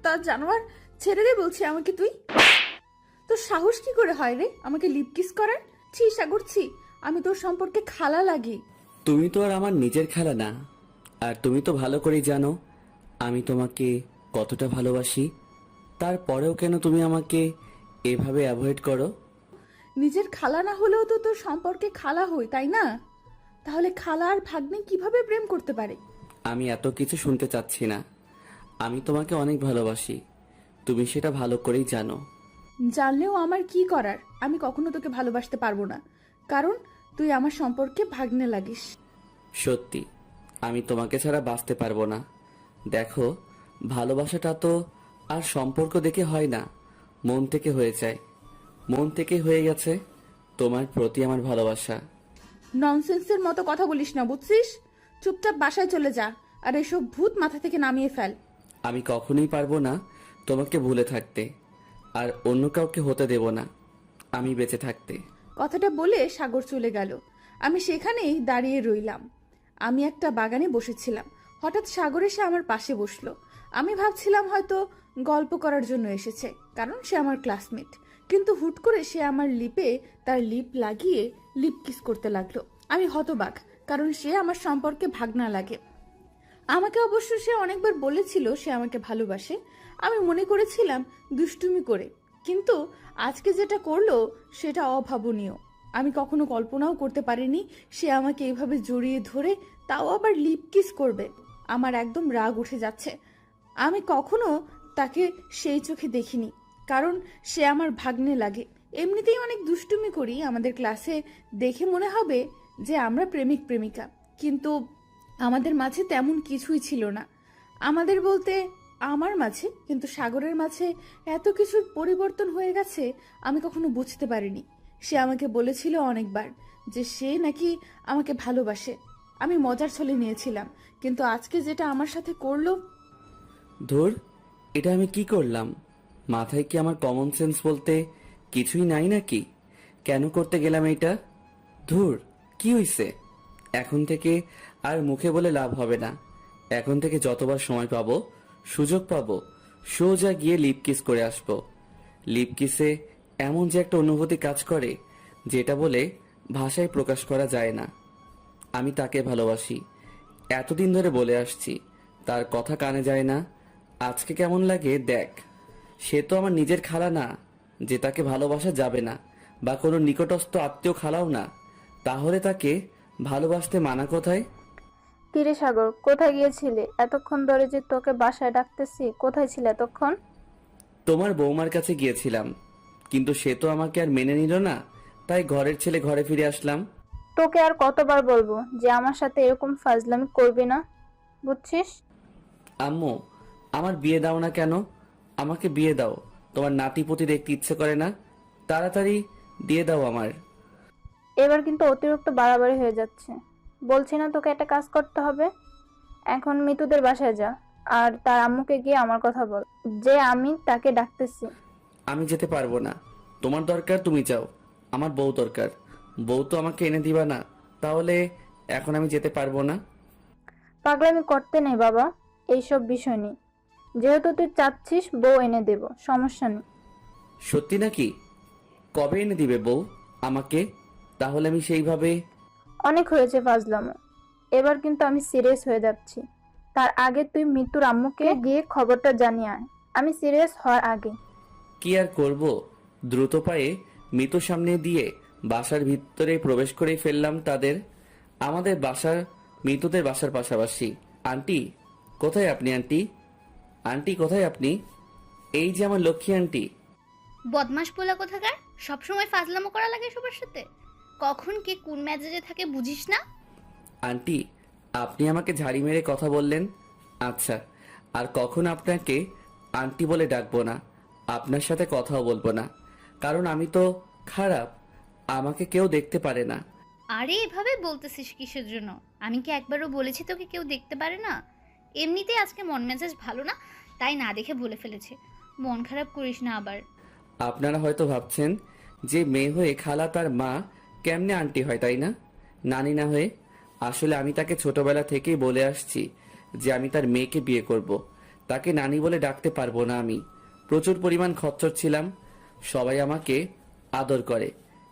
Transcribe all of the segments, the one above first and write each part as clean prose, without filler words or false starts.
কুত্তা জানোয়ার, ছেড়ে দে বলছি আমাকে তুই। তোর সাহস কি করে হয় রে আমাকে লিপ কিস করার? ছি সাগর ছি, আমি তোর সম্পর্কে খালা লাগি। তুমি তো আর আমার নিজের খেলা না। আর তুমি তো ভালো করেই জানো আমি তোমাকে কতটা ভালোবাসি। তারপরেও কেন তুমি আমাকে এভাবে অ্যাভয়েড করো? নিজের খালা না হলেও তো তোর সম্পর্কে খালা হই, তাই না? তাহলে খালা আর ভাগ্নে কিভাবে প্রেম করতে পারে? আমি এত কিছু শুনতে চাচ্ছি না। আমি তোমাকে অনেক ভালোবাসি, তুমি সেটা ভালো করেই জানো। জানলেও আমার কি করার? আমি কখনো তোকে ভালোবাসতে পারবো না, কারণ তুই আমার সম্পর্কে ভাগ্নে লাগিস। সত্যি আমি তোমাকে ছাড়া বাঁচতে পারবো না। দেখো, ভালোবাসাটা তো আর সম্পর্ক দেখে হয় না, মন থেকে হয়ে যায়। মন থেকে হয়ে গেছে তোমার প্রতি আমার ভালোবাসা। ননসেন্সের মতো কথা বলিস না, বুঝছিস? চুপচাপ বাসায় চলে যা, আর এসব ভূত মাথা থেকে নামিয়ে ফেল। আমি কখনোই পারবো না তোমাকে ভুলে থাকতে, আর অন্য কাউকে হতে দেব না আমি বেঁচে থাকতে। কথাটা বলে সাগর চলে গেল। আমি সেখানেই দাঁড়িয়ে রইলাম। আমি একটা বাগানে বসেছিলাম, হঠাৎ সাগর এসে আমার পাশে বসলো। আমি ভাবছিলাম হয়তো গল্প করার জন্য এসেছে, কারণ সে আমার ক্লাসমেট। কিন্তু হুট করে সে আমার লিপে তার লিপ লাগিয়ে লিপ কিস করতে লাগলো। আমি হতবাক, কারণ সে আমার সম্পর্কে ভাগনা লাগে। আমাকে অবশ্য সে অনেকবার বলেছিল সে আমাকে ভালোবাসে। আমি মনে করেছিলাম দুষ্টুমি করে, কিন্তু আজকে যেটা করলো সেটা অভাবনীয়। আমি কখনো কল্পনাও করতে পারিনি সে আমাকে এভাবে জড়িয়ে ধরে, তাও আবার লিপ কিস করবে। আমার একদম রাগ উঠে যাচ্ছে। আমি কখনো তাকে সেই চোখে দেখিনি, কারণ সে আমার ভাগ্নে লাগে। এমনিতেই অনেক দুষ্টুমি করি, আমাদের ক্লাসে দেখে মনে হবে যে আমরা প্রেমিক প্রেমিকা, কিন্তু আমাদের মাঝে তেমন কিছুই ছিল না। আমাদের বলতে আমার মাঝে, কিন্তু সাগরের মাঝে এত কিছুর পরিবর্তন হয়ে গেছে আমি কখনো বুঝতে পারিনি। সে আমাকে বলেছিল অনেকবার যে সে নাকি আমাকে ভালোবাসে। আমি মজার ছলে নিয়েছিলাম, কিন্তু আজকে যেটা আমার সাথে করলো। ধুর, এটা আমি কি করলাম? মাথায় কি আমার কমন সেন্স বলতে কিছুই নাই নাকি? কেন করতে গেলাম এটা? ধুর, কি হইছে? এখন থেকে আর মুখে বলে লাভ হবে না। এখন থেকে যতবার সময় পাবো, সুযোগ পাবো, সোজা গিয়ে লিপ কিস করে আসবো। লিপ কিসে এমন যে একটা অনুভূতি কাজ করে, যেটা বলে ভাষায় প্রকাশ করা যায় না। আমি তাকে ভালোবাসি, এতদিন ধরে বলে আসছি, তার কথা কানে যায় না। আজকে কেমন লাগে দেখ। সে তো আমার নিজের খালা না যে তাকে ভালোবাসা যাবে না, বা কোনো নিকটস্থ আত্মীয় খালাও না। তাহলে তাকে ভালোবাসতে মানা কোথায়? কিরে সাগর, কোথায় গিয়েছিলে এতক্ষণ ধরে? যে তোকে বাসায় ডাকতেছি, কোথায় ছিলে এতক্ষণ? তোমার বৌমার কাছে গিয়েছিলাম, কিন্তু সে তো আমাকে আর মেনে নিল না, তাই ঘরের ছেলে ঘরে ফিরে আসলাম। তোকে আর কতবার বলবো যে আমার সাথে এরকম ফাজলামি করবি না, বুঝছিস? আম্মু, আমার বিয়ে দাও না কেন? আমাকে বিয়ে দাও, তোমার নাতিপতি দেখতে ইচ্ছে করে না? তাড়াতাড়ি দিয়ে দাও আমার। এবার কিন্তু অতিরিক্ত বাড়াবাড়ি হয়ে যাচ্ছে। বলছি না তোকে একটা কাজ করতে হবে? এখন মিতুদের বাসায় যা, আর তার আম্মুকে গিয়ে আমার কথা বল যে আমি তাকে ডাকতেছি। আমি যেতে পারবো না। তোমার দরকার তুমি যাও, আমার বউ দরকার। বউ তো আমাকে এনে দিবা না, তাহলে এখন আমি যেতে পারবো না। পাগলামি করতে নেই বাবা, এইসব বিষয় নেই। যেহেতু তুই চাচ্ছিস বউ এনে দেব, সমস্যা নেই। সত্যি নাকি? কবে এনে দিবে বউ আমাকে? তাহলে আমি সেইভাবে। অনেক হয়েছে ফাজলামো, এবার কিন্তু আমি সিরিয়াস হয়ে যাচ্ছি। তার আগে তুই মৃত্যুর আম্মুকে গিয়ে খবরটা জানিয়ে আয়, আমি সিরিয়াস হওয়ার আগে। কি আর করব, দ্রুত পায়ে মৃত সামনে দিয়ে বাসার ভিতরে প্রবেশ করে ফেললাম তাদের। আমাদের বাসার মৃতদের বাসার পাশাপাশি। আন্টি, কোথায় আপনি আন্টি? আন্টি কোথায় আপনি? এই যে আমার লক্ষ্মী আন্টি। বদমাস পোলা কোথাকার, সবসময় ফাজলামো করা লাগে সবার সাথে। কখন কে কোন মেজাজে থাকে বুঝিস না? আন্টি, আপনি আমাকে ঝাড়ি মেরে কথা বললেন। আচ্ছা, আর কখন আপনাকে আন্টি বলে ডাকবো না, আপনার সাথে কথাও বলবো না, কারণ আমি তো খারাপ, আমাকে কেউ দেখতে পারে না। আরে এভাবে বলতেছিস কিসের জন্য? আমি কি একবারও বলেছি তোকে কেউ দেখতে পারে না? এমনিতেই আজকে মন মেজাজ ভালো না, তাই না দেখে বলে ফেলেছে। মন খারাপ করিস না আবার। আপনারা হয়তো ভাবছেন যে মেয়ে হয়ে খালা তার মা কেমনে আন্টি হয়, তাই না? নানি না হয়ে। আসলে আমি তাকে ছোটবেলা থেকেই বলে আসছি যে আমি তার মেয়েকে বিয়ে করব, তাকে নানি বলে ডাকতে পারবো না আমি। প্রচুর পরিমাণ খচ্চর ছিলাম। সবাই আমাকে আদর করে,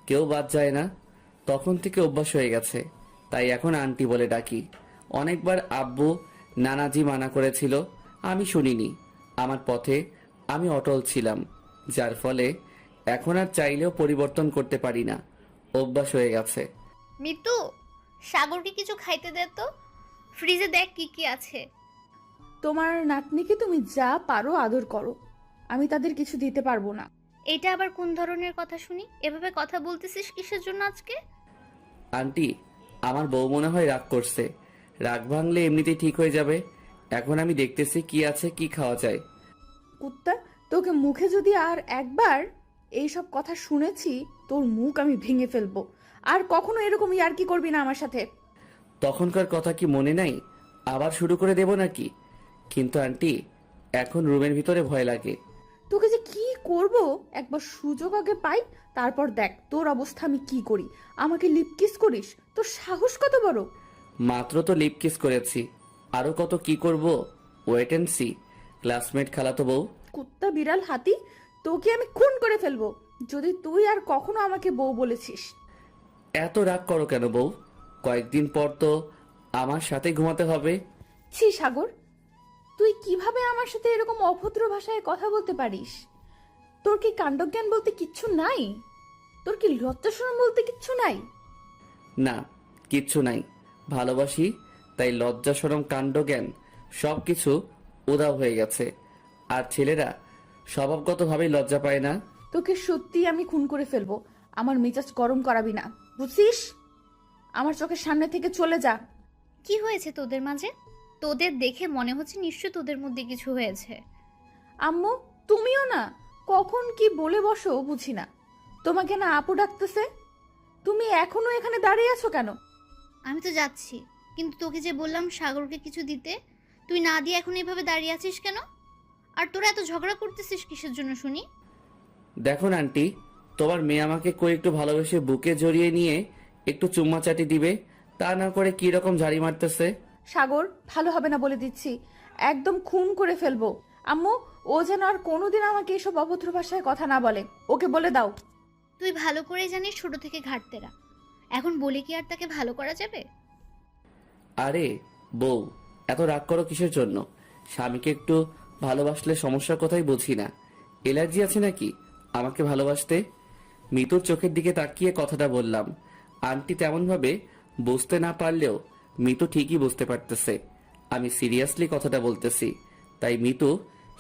কেউ বাদ যায় না। তখন থেকে অভ্যাস হয়ে গেছে, তাই এখন আন্টি বলে ডাকি। অনেকবার আব্বু নানাজি মানা করেছিল, আমি শুনিনি। আমার পথে আমি অটল ছিলাম, যার ফলে এখন আর চাইলেও পরিবর্তন করতে পারি না। অভ্যাস হয়ে গেছে। মিতু, সাগরকে কিছু খাইতে দে তো। ফ্রিজে দেখ কি কি আছে। তোমার নাতনিকে তুমি যা পারো আদর করো, আমি তাদের কিছু দিতে পারবো না। এটা আবার কোন ধরনের কথা শুনি? এভাবে কথা বলতেছিস কিসের জন্য আজকে? আন্টি, আমার বউ মনে হয় রাগ করছে। রাগ ভাঙলে এমনিতেই ঠিক হয়ে যাবে। এখন আমি দেখতেছি কি আছে, কি খাওয়া যায়। কুত্তা, তোকে মুখে যদি আর একবার এইসব কথা শুনেছি, তোর মুখ আমি ভেঙে ফেলবো। আর কখনো এরকম ইয়ার্কি করবি না আমার সাথে। তখনকার কথা কি মনে নাই? আবার শুরু করে দেব নাকি? কিন্তু আন্টি, এখন রুমের ভিতরে ভয় লাগে। তোকে যে কি করব, একবার সুযোগ আগে পাই, তারপর দেখ তোর অবস্থা আমি কি করি। আমাকে লিপ কিস করিস? তোর সাহস কত বড়! মাত্র তো লিপ কিস করেছি, আরো কত কি করব। Wait and see. ক্লাসমেট খালাতো বউ। কুত্তা, বিড়াল, হাতি, তোকে আমি খুন করে ফেলবো যদি তুই আর কখনো আমাকে বউ বলেছিস। এত রাগ করো কেন বউ? কয়েকদিন পর তো আমার সাথে ঘুমাতে হবে। ছি সাগর, তুই কিভাবে আমার সাথে এরকম অভদ্র ভাষায় কথা বলতে পারিস? তোর কি কাণ্ডজ্ঞান বলতে কিচ্ছু নাই? তোর কি লজ্জা শরম বলতে কিচ্ছু নাই? না, কিচ্ছু নাই। ভালোবাসি, তাই লজ্জা শরম কাণ্ড জ্ঞান সবকিছু উধাও হয়ে গেছে। আর ছেলেরা স্বভাবগতভাবেই লজ্জা পায় না। তোকে সত্যি আমি খুন করে ফেলবো। আমার মেজাজ গরম করাবি না, বুঝছিস? আমার চোখের সামনে থেকে চলে যা। কি হয়েছে তোদের মাঝে? তোদের দেখে মনে হচ্ছে নিশ্চয় তোদের মধ্যে কিছু হয়েছে। আম্মু, তুমিও না, কখন কি বলে বসো বুঝি না। তোমাকে না আপু ডাকতেছে, তুমি এখনো এখানে দাঁড়িয়ে আছো কেন? আমি তো যাচ্ছি, কিন্তু তোকে যে বললাম সাগরকে কিছু দিতে, তুই না দিয়ে এখন এভাবে দাঁড়িয়ে আছিস কেন? আর তোরা এত ঝগড়া করতেছিস কিসের জন্য শুনি? দেখুন আন্টি, তোমার মেয়ে আমাকে কই একটু ভালোবেসে বুকে জড়িয়ে নিয়ে একটু চুম্মা চাটি দিবে, তা না করে কি রকম ঝাড়ি মারতেছে। সাগর, ভালো হবে না বলে দিচ্ছি, একদম খুন করে ফেলবো। আম্মু, ও যেন আর কোনোদিন আমাকে এসব অভদ্র ভাষায় কথা না বলে, ওকে বলে দাও। তুই ভালো করে জানিস ছোট থেকে ঘাটতেরা, এখন বলে কি আর তাকে ভালো করা যাবে? আরে বউ, এত রাগ করো কিসের জন্য? স্বামীকে একটু ভালোবাসলে সমস্যার কথাই বুঝি না। এলার্জি আছে নাকি আমাকে ভালোবাসতে? মিতুর চোখের দিকে তাকিয়ে কথাটা বললাম। আন্টি তেমনভাবে বুঝতে না পারলেও মিতু ঠিকই বুঝতে পারতেছে আমি সিরিয়াসলি কথাটা বলতেছি। তাই মিতু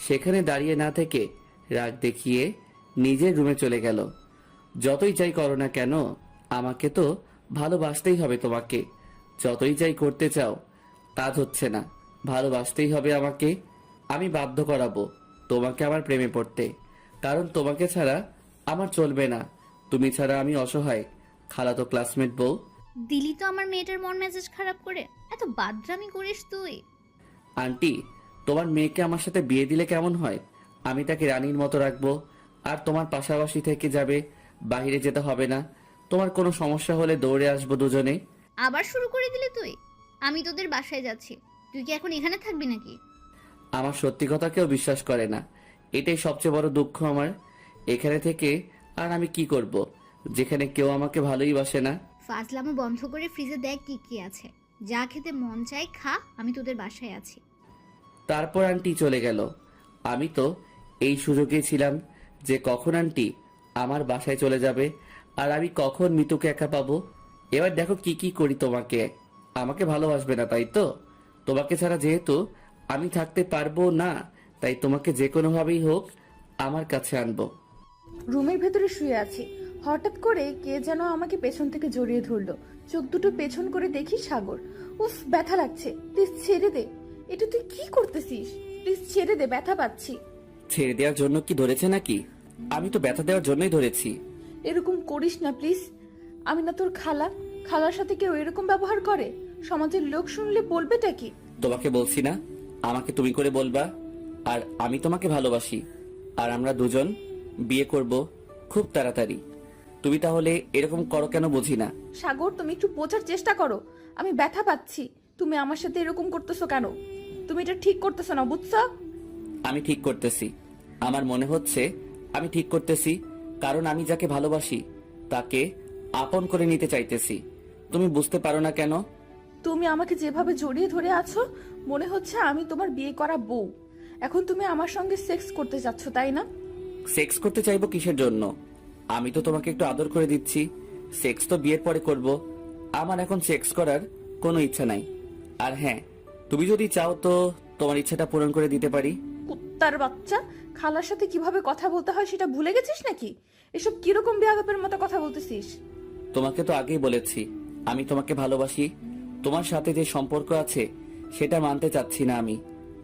সেখানে দাঁড়িয়ে না থেকে রাগ দেখিয়ে নিজের রুমে চলে গেল। যতই যাই করো না কেন, আমাকে তো ভালোবাসতেই হবে তোমাকে। যতই যাই করতে চাও, কাজ হচ্ছে না, ভালোবাসতেই হবে আমাকে। আমি বাধ্য করাবো তোমাকে আমার প্রেমে পড়তে, কারণ তোমাকে ছাড়া আমার চলবে না। তুমি ছাড়া আমি অসহায় খালাতো ক্লাসমেট বউ। দিলি তো আমার মেয়েটার মন মেজাজ খারাপ করে। এত বাদরামি করিস তুই? আন্টি, তোমার মেয়েকে আমার সাথে বিয়ে দিলে কেমন হয়? আমি তাকে রানীর মতো রাখবো, আর তোমার পাশাপাশি থেকে যাবে, বাইরে যেতে হবে না। তোমার কোনো সমস্যা হলে দৌড়ে আসবো দুজনে। আবার শুরু করে দিলি তুই? আমি তোদের বাসায় যাচ্ছি, তুই কি এখন এখানে থাকবি নাকি? আমার সত্যি কথা কেউ বিশ্বাস করে না, এটাই সবচেয়ে বড় দুঃখ আমার। এখানে থেকে আর আমি কি করব, যেখানে কেউ আমাকে ভালোই বাসে না। ফাজলামো বন্ধ করে ফ্রিজে দেখ কি কি আছে। যা খেতে মন চাই খা, আমি তোদের বাসায় আছি। তারপর আন্টি চলে গেল। আমি তো এই সুযোগেই ছিলাম যে কখন আন্টি আমার বাসায় চলে যাবে আর আমি কখন মিতুকে একা পাবো। এবার দেখো কি কি করি তোমাকে। আমাকে ভালোবাসবে না তাই তো? তোমাকে ছাড়া যেহেতু আমি থাকতে পারবো না, তাই তোমাকে যে কোনোভাবেই হোক আমার কাছে আনবো। রুমের ভেতরে শুয়ে আছি, হঠাৎ করে কে যেন আমাকে পেছন থেকে জড়িয়ে ধরলো। চোখ দুটো পেছন করে দেখি সাগর। উফ, ব্যথা লাগছে, প্লিজ ছেড়ে দে। এটা তুই কি করতেছিস? প্লিজ ছেড়ে দে, ব্যথা পাচ্ছি। ছেড়ে দেওয়ার জন্য কি ধরেছে নাকি? আমি তো ব্যথা দেওয়ার জন্যই ধরেছি। এরকম করিস না প্লিজ। আমি না তোর খালা, খালার সাথে কেউ এরকম ব্যবহার করে? সমাজের লোক শুনলে বলবেটা কি? তোমাকে বলছি না আমাকে তুমি করে বলবা? আর আমি তোমাকে ভালোবাসি, আর আমরা দুজন বিয়ে করব খুব তাড়াতাড়ি। তুমি তাহলে এরকম করো কেন বুঝি না। সাগর, তুমি একটু বোঝার চেষ্টা করো, আমি ব্যথা পাচ্ছি। তুমি আমার সাথে এরকম করতেছো কেন? তুমি এটা ঠিক করতেছো না, বুঝছো? আমি ঠিক করতেছি। আমার মনে হচ্ছে আমি ঠিক করতেছি, কারণ আমি যাকে ভালোবাসি তাকে আপন করে নিতে চাইতেছি। তুমি বুঝতে পারো না কেন? তুমি আমাকে যেভাবে জড়িয়ে ধরে আছো, মনে হচ্ছে আমি তোমার বিয়ে করা বউ। এখন তুমি আমার সঙ্গে সেক্স করতে চাচ্ছ, তাই না? সেক্স করতে চাইবো কিসের জন্য? আমি তো তোমাকে একটু আদর করে দিচ্ছি। সেক্স তো বিয়ের পরে করব। আমার এখন সেক্স করার কোনো ইচ্ছা নাই। আর হ্যাঁ, তুমি যদি চাও তো তোমার ইচ্ছাটা পূরণ করে দিতে পারি। কুত্তার বাচ্চা, খালার সাথে কিভাবে কথা বলতে হয় সেটা ভুলে গেছিস নাকি? এসব কিরকম বেয়াদবের মতো কথা বলতেছিস? তোমাকে তো আগেই বলেছি আমি তোমাকে ভালোবাসি। তোমার সাথে যে সম্পর্ক আছে সেটা মানতে চাচ্ছি না, আমি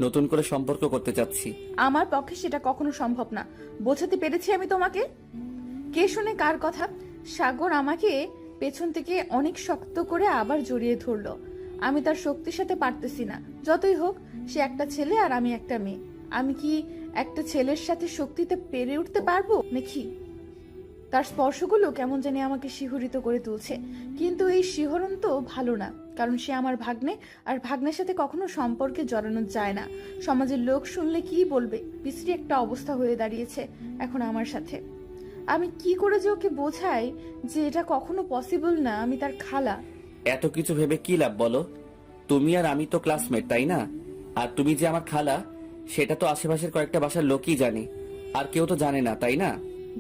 নতুন করে সম্পর্ক করতে চাচ্ছি। আমার পক্ষে সেটা কখনো সম্ভব না। বোঝাতে পেরেছি আমি তোমাকে? কে শুনে কার কথা? সাগর আমাকে পেছন থেকে অনেক শক্ত করে আবার জড়িয়ে ধরলো। আমি তার শক্তির সাথে পারতেছি না। যতই হোক, সে একটা ছেলে আর আমি একটা মেয়ে। আমি কি একটা ছেলের সাথে শক্তিতে পেরে উঠতে পারবো নাকি? তার স্পর্শগুলো কেমন জানি আমাকে শিহরিত করে তুলছে, কিন্তু এই শিহরণ তো ভালো না, কারণ সে আমার ভাগ্নে, আর ভাগ্নের সাথে কখনো সম্পর্কে জড়ানো যায় না। সমাজের লোক শুনলে কি বলবে? বিশ্রী একটা অবস্থা হয়ে দাঁড়িয়েছে এখন আমার সাথে। আমি কি করে যে ওকে বোঝাই যে এটা কখনো পসিবল না? আমি তার খালা। এত কিছু ভেবে কি লাভ বলো? তুমি আর আমি তো ক্লাসমেট, তাই না? আর তুমি যে আমার খালা সেটা তো আশেপাশের কয়েকটা বাসার লোকই জানে, আর কেউ তো জানে না, তাই না?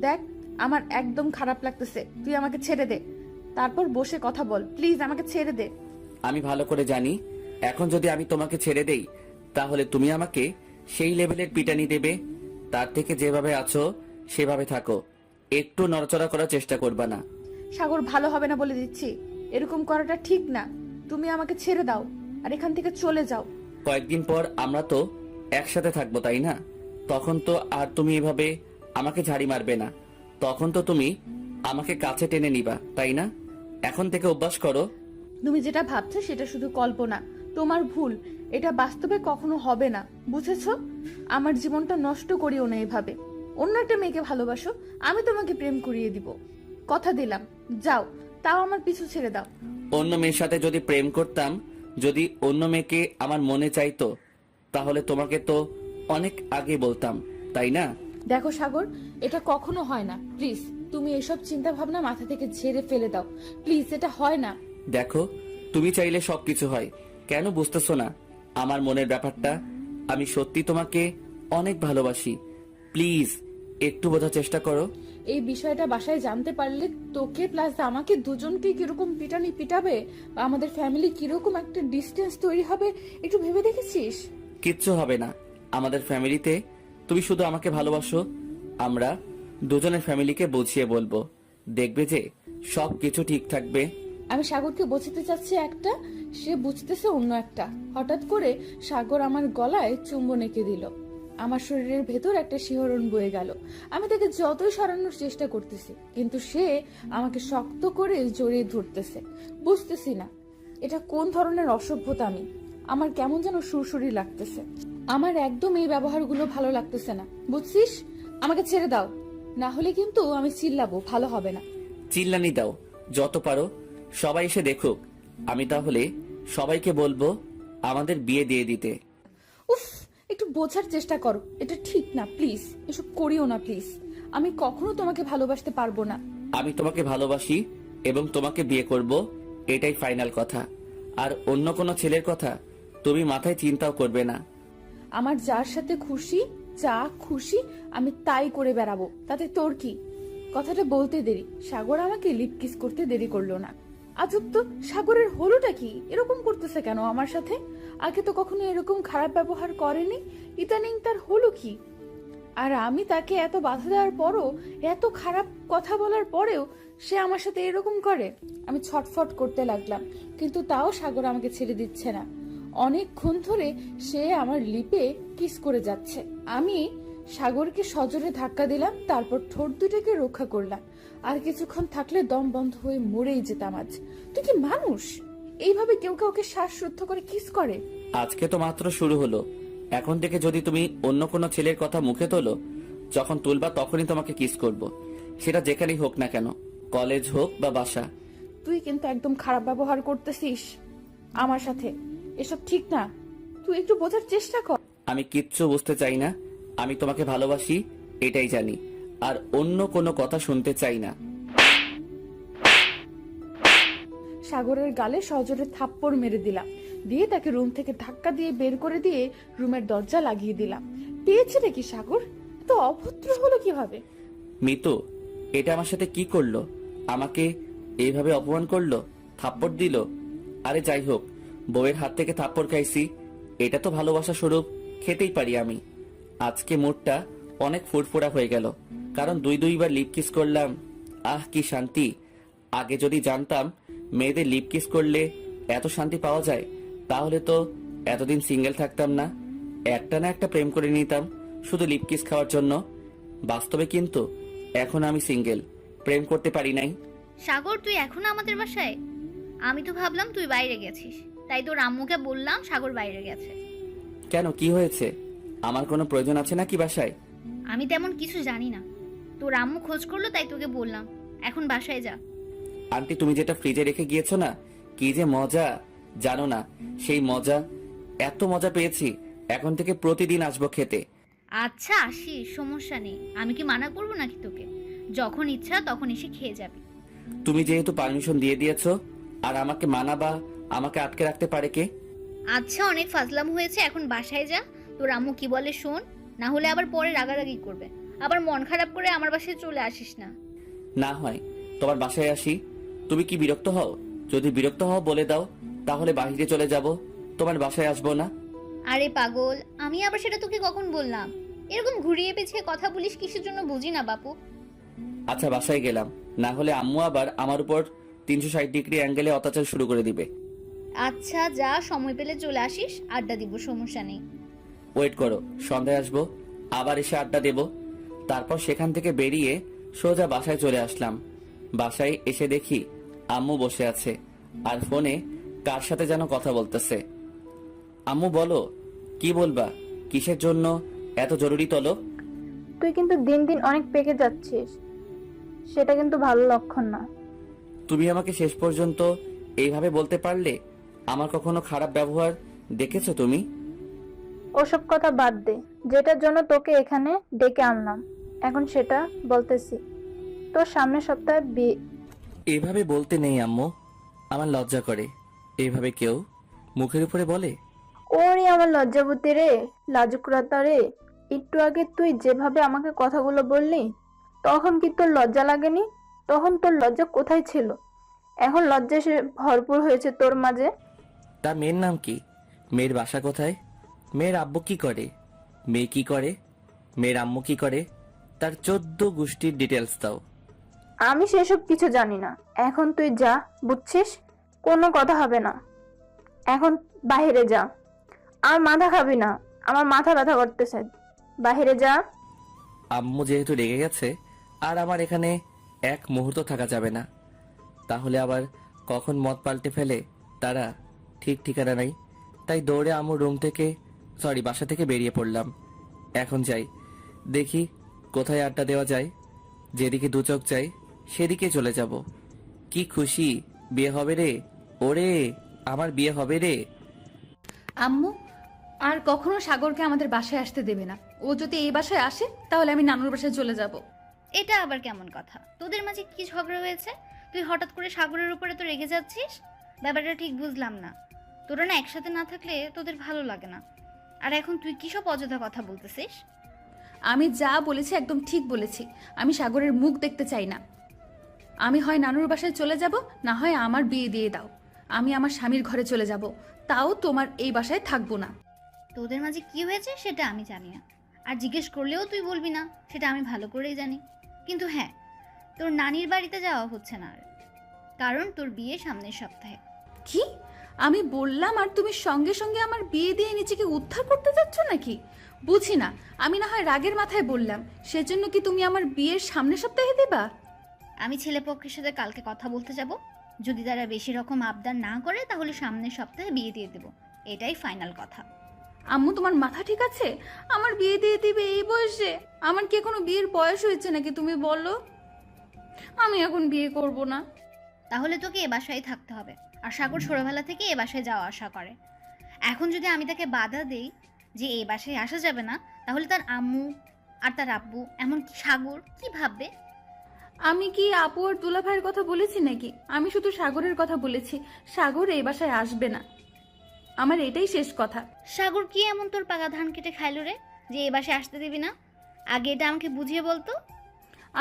দেখ, আমার একদম খারাপ লাগতেছে। তুই আমাকে ছেড়ে দে, তারপর বসে কথা বল। প্লিজ আমাকে ছেড়ে দে। আমি ভালো করে জানি এখন যদি আমি তোমাকে ছেড়ে দেই তাহলে তুমি আমাকে সেই লেভেলের পিটানি দেবে। তার থেকে যেভাবে আছো সেভাবে থাকো, একটু নড়াচড়া করার চেষ্টা করবা না। সাগর, ভালো হবে না বলে দিচ্ছি। এরকম করাটা ঠিক না। তুমি আমাকে ছেড়ে দাও আর এখান থেকে চলে যাও। কয়েকদিন পর আমরা তো একসাথে থাকবো, তাই না? তখন তো আর তুমি এভাবে আমাকে ঝাড়ি মারবে না। তখন তো তুমি আমাকে কাছে টেনে নিবা, তাই না? এখন থেকে অভ্যাস করো। তুমি যেটা ভাবছো সেটা শুধু কল্পনা। তোমার ভুল, এটা বাস্তবে কখনো হবে না, বুঝেছো? আমার জীবনটা নষ্ট করিও না এভাবে। অন্য একটা মেয়েকে ভালোবাসো, আমি তোমাকে প্রেম করিয়ে দিব। কথা দিলাম। যাও, তাও আমার পিছু ছেড়ে দাও। অন্য মেয়ের সাথে যদি প্রেম করতাম, যদি অন্য মেয়েকে আমার মনে চাইতো, তাহলে তোমাকে তো অনেক আগে বলতাম, তাই না? দেখো সাগর, এটা কখনো হয় না। প্লিজ, তুমি এসব চিন্তা ভাবনা মাথা থেকে ঝেড়ে ফেলে দাও। প্লিজ, এটা হয় না। দেখো, তুমি চাইলে সবকিছু হয়, কেন বুঝতেছো না আমার মনের ব্যাপারটা? আমি সত্যি তোমাকে অনেক ভালোবাসি। প্লিজ একটু বোঝার চেষ্টা করো। এই বিষয়টা বাসায় জানতে পারলে তোকে প্লাস আমাকে দুজনকে কিরকম পিটানি পিটাবে, বা আমাদের ফ্যামিলি কিরকম একটা ডিস্টেন্স তৈরি হবে, একটু ভেবে দেখেছিস? কিচ্ছু হবে না আমাদের ফ্যামিলিতে। তুমি শুধু আমাকে ভালোবাসো, আমরা দুজনের ফ্যামিলিকে বুঝিয়ে বলবো, দেখবে যে সব কিছু ঠিক থাকবে। আমি সাগরকে বোঝাতে চাচ্ছি একটা, সে বুঝতেছে অন্য একটা। হঠাৎ করে সাগর আমার গলায় চুম্বন এঁকে দিল। আমার শরীরের ভেতর একটা শিহরণ বয়ে গেল। আমি তাকে যতই সরানোর চেষ্টা করতেছি, কিন্তু সে আমাকে শক্ত করে জড়িয়ে ধরতেছে। বুঝতেছি না এটা কোন ধরনের অসভ্যতা। আমার কেমন যেন সুরসুরি লাগতেছে। আমার একদম এই ব্যবহারগুলো ভালো লাগতেছে না, বুঝছিস? আমাকে ছেড়ে দাও, না হলে কিন্তু আমি চিল্লাবো, ভালো হবে না। চিল্লানি দাও যত পারো, সবাই এসে দেখুক। আমি তাহলে সবাইকে বলবো আমাদের বিয়ে দিয়ে দিতে। উফ, একটু বোঝার চেষ্টা করো, এটা ঠিক না। প্লিজ এসব করিও না প্লিজ। আমি কখনো তোমাকে ভালোবাসতে পারবো না। আমি তোমাকে ভালোবাসি এবং তোমাকে বিয়ে করব, এটাই ফাইনাল কথা। আর অন্য কোনো ছেলের কথা তুমি মাথায় চিন্তাও করবে না। আমার যার সাথে খুশি, যা খুশি আমি তাই করে বেড়াবো, তাতে তোর কি? কথাটা বলতে দেরি, সাগর আমাকে লিপ কিস করতে দেরি করলো না। আজব তো, সাগরের হলোটা কি? এরকম করতেছে কেন আমার সাথে? আগে তো কখনো এরকম খারাপ ব্যবহার করেনি, ইদানিং তার হলো কি? আর আমি তাকে এত বাধা দেওয়ার পরও, এত খারাপ কথা বলার পরেও সে আমার সাথে এরকম করে। আমি ছটফট করতে লাগলাম, কিন্তু তাও সাগর আমাকে ছেড়ে দিচ্ছে না। অনেকক্ষণ ধরে সে আমার লিপে কিস করে যাচ্ছে। আমি সাগরকে সজোরে ধাক্কা দিলাম, তারপর ঠোঁট দুটোকে রক্ষা করলাম। আর কিছুক্ষণ থাকলে দম বন্ধ হয়ে মরেই যেতাম আজ। তুই কি মানুষ? এইভাবে কেউ কাউকে শ্বাসরুদ্ধ করে কিস করে? আজকে তো মাত্র শুরু হলো, এখন থেকে যদি তুমি অন্য কোনো ছেলের কথা মুখে তোলো, যখন তুলবা তখনই তোমাকে কিস করব, সেটা যেখানেই হোক না কেন, কলেজ হোক বা বাসা। তুই কিন্তু একদম খারাপ ব্যবহার করতেছিস আমার সাথে। এসব ঠিক না, তুই একটু বোঝার চেষ্টা কর। আমি কিচ্ছু বুঝতে চাই না। আমি তোমাকে ভালোবাসি, এটাই জানি। আর অন্য কোনো কথা শুনতে চাই না। সাগরের গালে সজোরে থাপ্পড় মেরে দিলাম, দিয়ে তাকে রুম থেকে ধাক্কা দিয়ে বের করে দিয়ে রুমের দরজা লাগিয়ে দিলাম। পেয়েছে নাকি সাগর? তো অভদ্র হলো কিভাবে? মিতু, এটা আমার সাথে কি করলো? আমাকে এইভাবে অপমান করলো, থাপ্পড় দিল। আরে যাই হোক, বউয়ের হাত থেকে থাপ্পড় খাইছি, এটা তো ভালোবাসা স্বরূপ খেতেই পারি আমি। আজকে মুডটা অনেক ফুরফুরা হয়ে গেল, কারণ দুইবার লিপ কিস করলাম। আহ কি শান্তি! আগে যদি জানতাম মেয়েদের লিপ কিস করলে এত শান্তি পাওয়া যায়, তাহলে তো এতদিন সিঙ্গেল থাকতাম না। একটা না একটা প্রেম করে নিতাম শুধু লিপ কিস খাওয়ার জন্য। বাস্তবে কিন্তু এখন আমি সিঙ্গেল, প্রেম করতে পারি নাই। সাগর, তুই এখনো আমাদের বাসায়? আমি তো ভাবলাম তুই বাইরে গেছিস, তাই তোর আম্মুকে বললাম সাগর বাইরে গেছে। কেন, কি হয়েছে? আমার কোনো প্রয়োজন আছে নাকি বাসায়? আমি তেমন কিছু জানি না, তোর আম্মু খোঁজ করলো তাই তোকে বললাম। এখন বাসায় যা। আন্টি, তুমি যেটা ফ্রিজে রেখে গিয়েছো না, কি যে মজা জানো না। সেই মজা, এত মজা পেয়েছি, এখন থেকে প্রতিদিন আসবো খেতে। আচ্ছা আসিস, সমস্যা নেই। আমি কি মানা করবো নাকি তোকে? যখন ইচ্ছা তখন এসে খেয়ে যাবি। তুমি যেহেতু পারমিশন দিয়ে দিয়েছো, আর আমাকে মানা বা আমাকে আটকে রাখতে পারে কে? আচ্ছা, অনেক ফাজলাম হয়েছে, এখন বাসায় যা। তোর আম্মু কি বলে শোন, না হলে আবার পরে রাগারাগি করবে। আবার মন খারাপ করে আমার বাসায় চলে আসিস না। না হয় তোমার বাসায় আসি। তুমি কি বিরক্ত হও? যদি বিরক্ত হও বলে দাও, তাহলে বাহিরে চলে যাব, তোমার বাসায় আসবো না। আরে পাগল, আমি আবার সেটা তোকে কখন বললাম? এরকম ঘুরিয়ে পেঁচিয়ে কথা বলিস কিসের জন্য বুঝি না বাপু। আচ্ছা, বাসায় গেলাম, না হলে আম্মু আবার আমার উপর 360 ডিগ্রি অ্যাঙ্গেলে অত্যাচার শুরু করে দিবে। আচ্ছা যা, সময় পেলে চলে আসিস, আড্ডা দিব, সমস্যা নেই। ওয়েট করো, সন্ধ্যায় আসবো, আবার এসে আড্ডা দেব। তারপর সেখান থেকে বেরিয়ে সোজা বাসায় চলে আসলাম। বাসায় এসে দেখি আম্মু বসে আছে আর ফোনে কার সাথে যেন কথা বলতেছে। আম্মু বলো, কি বলবা? কিসের জন্য এত জরুরি তলব? তুই কিন্তু দিন দিন অনেক পেকে যাচ্ছিস, সেটা কিন্তু ভালো লক্ষণ না। তুমি আমাকে শেষ পর্যন্ত এইভাবে বলতে পারলে? আমার কখনো খারাপ ব্যবহার দেখেছো তুমি? ওসব কথা বাদ দে, যেটার জন্য তোকে এখানে ডেকে আনলাম এখন সেটা বলতেছি। তোর সামনের সপ্তাহে বিয়ে। এভাবে বলতে নেই আম্মু, আমার লজ্জা করে। এইভাবে কেউ মুখের উপরে বলে? ওরে আমার লজ্জাবতী রে, লাজুকরাতা রে, একটু আগে তুই যেভাবে আমাকে কথাগুলো বললি, তখন কি তোর লজ্জা লাগেনি? তখন তোর লজ্জা কোথায় ছিল? এখন লজ্জা সে ভরপুর হয়েছে তোর মাঝে। তা মেয়ের নাম কি? মেয়ের বাসা কোথায়? মেয়ের আব্বু কি করে? মেয়ে কি করে? মেয়ের আম্মু কি করে? তার 14 গোষ্ঠীর ডিটেলস দাও। আমি সেসব কিছু জানি না। এখন তুই যা, বুঝছিস? কোনো কথা হবে না। এখন বাইরে যা। আমার মাথা খাবি না, আমার মাথা ব্যথা করতেছে। বাইরে যা। আম্মু যেহেতু রেগে গেছে, আর আমার এখানে এক মুহূর্ত থাকা যাবে না। তাহলে আবার কখন মত পাল্টে ফেলে তারা, ঠিক ঠিকানা নাই। তাই দৌড়ে আম্মুর রুম থেকে, বাসা থেকে বেরিয়ে পড়লাম। এখন যাই, দেখি কোথায় আড্ডা দেওয়া যায়। যেদিকে দু চোখ যাই সেদিকে চলে যাব। কি খুশি, বিয়ে হবে রে! ওরে, আমার বিয়ে হবে রে! আম্মু আর কখনো সাগরকে আমাদের বাসায় আসতে দেবে না। ও যদি এই বাসায় আসে তাহলে আমি নানুর বাসায় চলে যাব। এটা আবার কেমন কথা? তোদের মাঝে কি ঝগড়া হয়েছে? তুই হঠাৎ করে সাগরের উপরে তো রেগে যাচ্ছিস। ব্যাপারটা ঠিক বুঝলাম না। তোরা না একসাথে না থাকলে তোদের ভালো লাগে না। আর এখন তুই কি সব অযথা কথা বলতেছিস? আমি যা বলেছি একদম ঠিক বলেছি। আমি সাগরের মুখ দেখতে চাই না। আমি হয় নানুর বাসায় চলে যাব, না হয় আমার বিয়ে দিয়ে দাও। আমি আমার স্বামীর ঘরে চলে যাব, তাও তোমার এই বাসায় থাকবো না। তোদের মাঝে কি হয়েছে সেটা আমি জানি না, আর জিজ্ঞেস করলেও তুই বলবি না, সেটা আমি ভালো করেই জানি। কিন্তু হ্যাঁ, তোর নানির বাড়িতে যাওয়া হচ্ছে না আর, কারণ তোর বিয়ে সামনের সপ্তাহে। কি আমি বললাম আর তুমি সঙ্গে সঙ্গে আমার বিয়ে দিয়ে নিজেকে উদ্ধার করতে যাচ্ছ নাকি? বুঝি না। আমি না হয় রাগের মাথায় বললাম, সেজন্য কি তুমি আমার বিয়ের সামনের সপ্তাহে দেবা? আমি ছেলেপক্ষের সাথে কালকে কথা বলতে যাব। যদি তারা বেশি রকম আবদার না করে তাহলে সামনের সপ্তাহে বিয়ে দিয়ে দেব, এটাই ফাইনাল কথা। আম্মু, তোমার মাথা ঠিক আছে? আমার বিয়ে দিয়ে দিবে এই বয়সে? আমার কি এখনো বিয়ের বয়স হয়েছে নাকি? তুমি বলো। আমি এখন বিয়ে করব না। তাহলে তোকে এ বাসায় থাকতে হবে। আর সাগর ছোটবেলা থেকে এ বাসায় যাওয়া আসা করে। এখন যদি আমি তাকে বাধা দেই যে এই বাসায় আসা যাবে না, তাহলে তার আম্মু আর তার আব্বু, এমনকি সাগর কি ভাববে? আমি কি আপু আর দুলা ভাইয়ের কথা বলেছি নাকি? আমি শুধু সাগরের কথা বলেছি। সাগর এই বাসায় আসবে না, আমার এটাই শেষ কথা। সাগর কি এমন তোর পাকা ধান কেটে খাইলো রে যে এই বাসায় আসতে দিবি না? আগে এটা আমাকে বুঝিয়ে বলতো।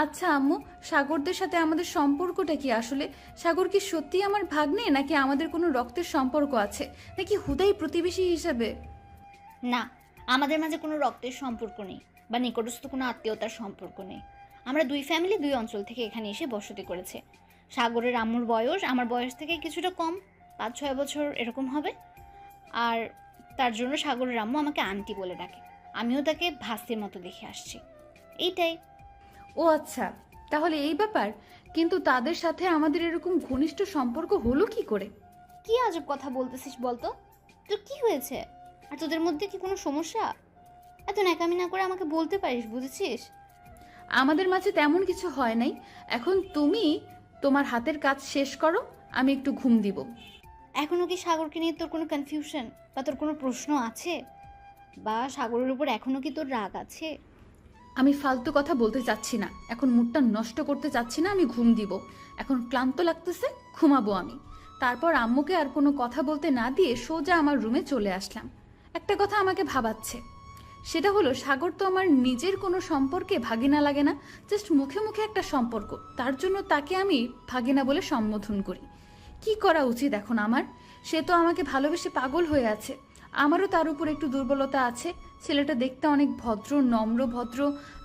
আচ্ছা আম্মু, সাগরদের সাথে আমাদের সম্পর্কটা কি আসলে? সাগর কি সত্যি আমার ভাগ্নে, নাকি আমাদের কোনো রক্তের সম্পর্ক আছে, নাকি হুদাই প্রতিবেশী হিসাবে? না, আমাদের মাঝে কোনো রক্তের সম্পর্ক নেই বা নিকটস্থ কোনো আত্মীয়তার সম্পর্ক নেই। আমরা দুই ফ্যামিলি দুই অঞ্চল থেকে এখানে এসে বসতি করেছে। সাগরের আম্মুর বয়স আমার বয়স থেকে কিছুটা কম, 5-6 বছর এরকম হবে। আর তার জন্য সাগরের আম্মু আমাকে আন্টি বলে ডাকে। আমিও তাকে ভাস্তির মতো দেখে আসছি, এইটাই। ও আচ্ছা, তাহলে এই ব্যাপার। কিন্তু তাদের সাথে আমাদের এরকম ঘনিষ্ঠ সম্পর্ক হলো কি করে? কি আজব কথা বলতেছিস বলতো? তোর কি হয়েছে? আর তোদের মধ্যে কি কোনো সমস্যা? এত ন্যাকামি না করে আমাকে বলতে পারিস, বুঝেছিস? আমাদের মাঝে তেমন কিছু হয় নাই। এখন তুমি তোমার হাতের কাজ শেষ করো, আমি একটু ঘুম দিব। এখনো কি সাগরকে নিয়ে তোর কোনো কনফিউশন বা তোর কোনো প্রশ্ন আছে? বা সাগরের উপর এখনো কি তোর রাগ আছে? আমি ফালতু কথা বলতে চাচ্ছি না, এখন মুডটা নষ্ট করতে চাচ্ছি না, আমি ঘুম দিব। এখন ক্লান্ত লাগতেছে, ঘুমাবো আমি। তারপর আম্মুকে আর কোনো কথা বলতে না দিয়ে সোজা আমার রুমে চলে আসলাম। একটা কথা আমাকে ভাবাচ্ছে, সেটা হলো সাগর তো আমার নিজের কোনো সম্পর্কে ভাগিনা লাগে না, জাস্ট মুখে মুখে একটা সম্পর্ক। তার জন্য তাকে আমি ভাগিনা বলে সম্বোধন করি। কি করা উচিত এখন আমার? সে তো আমাকে ভালোবেসে পাগল হয়ে আছে। আমারও তার উপর একটু দুর্বলতা আছে। ছেলেটা দেখতে অনেক ভদ্র, নম্র ভদ্র।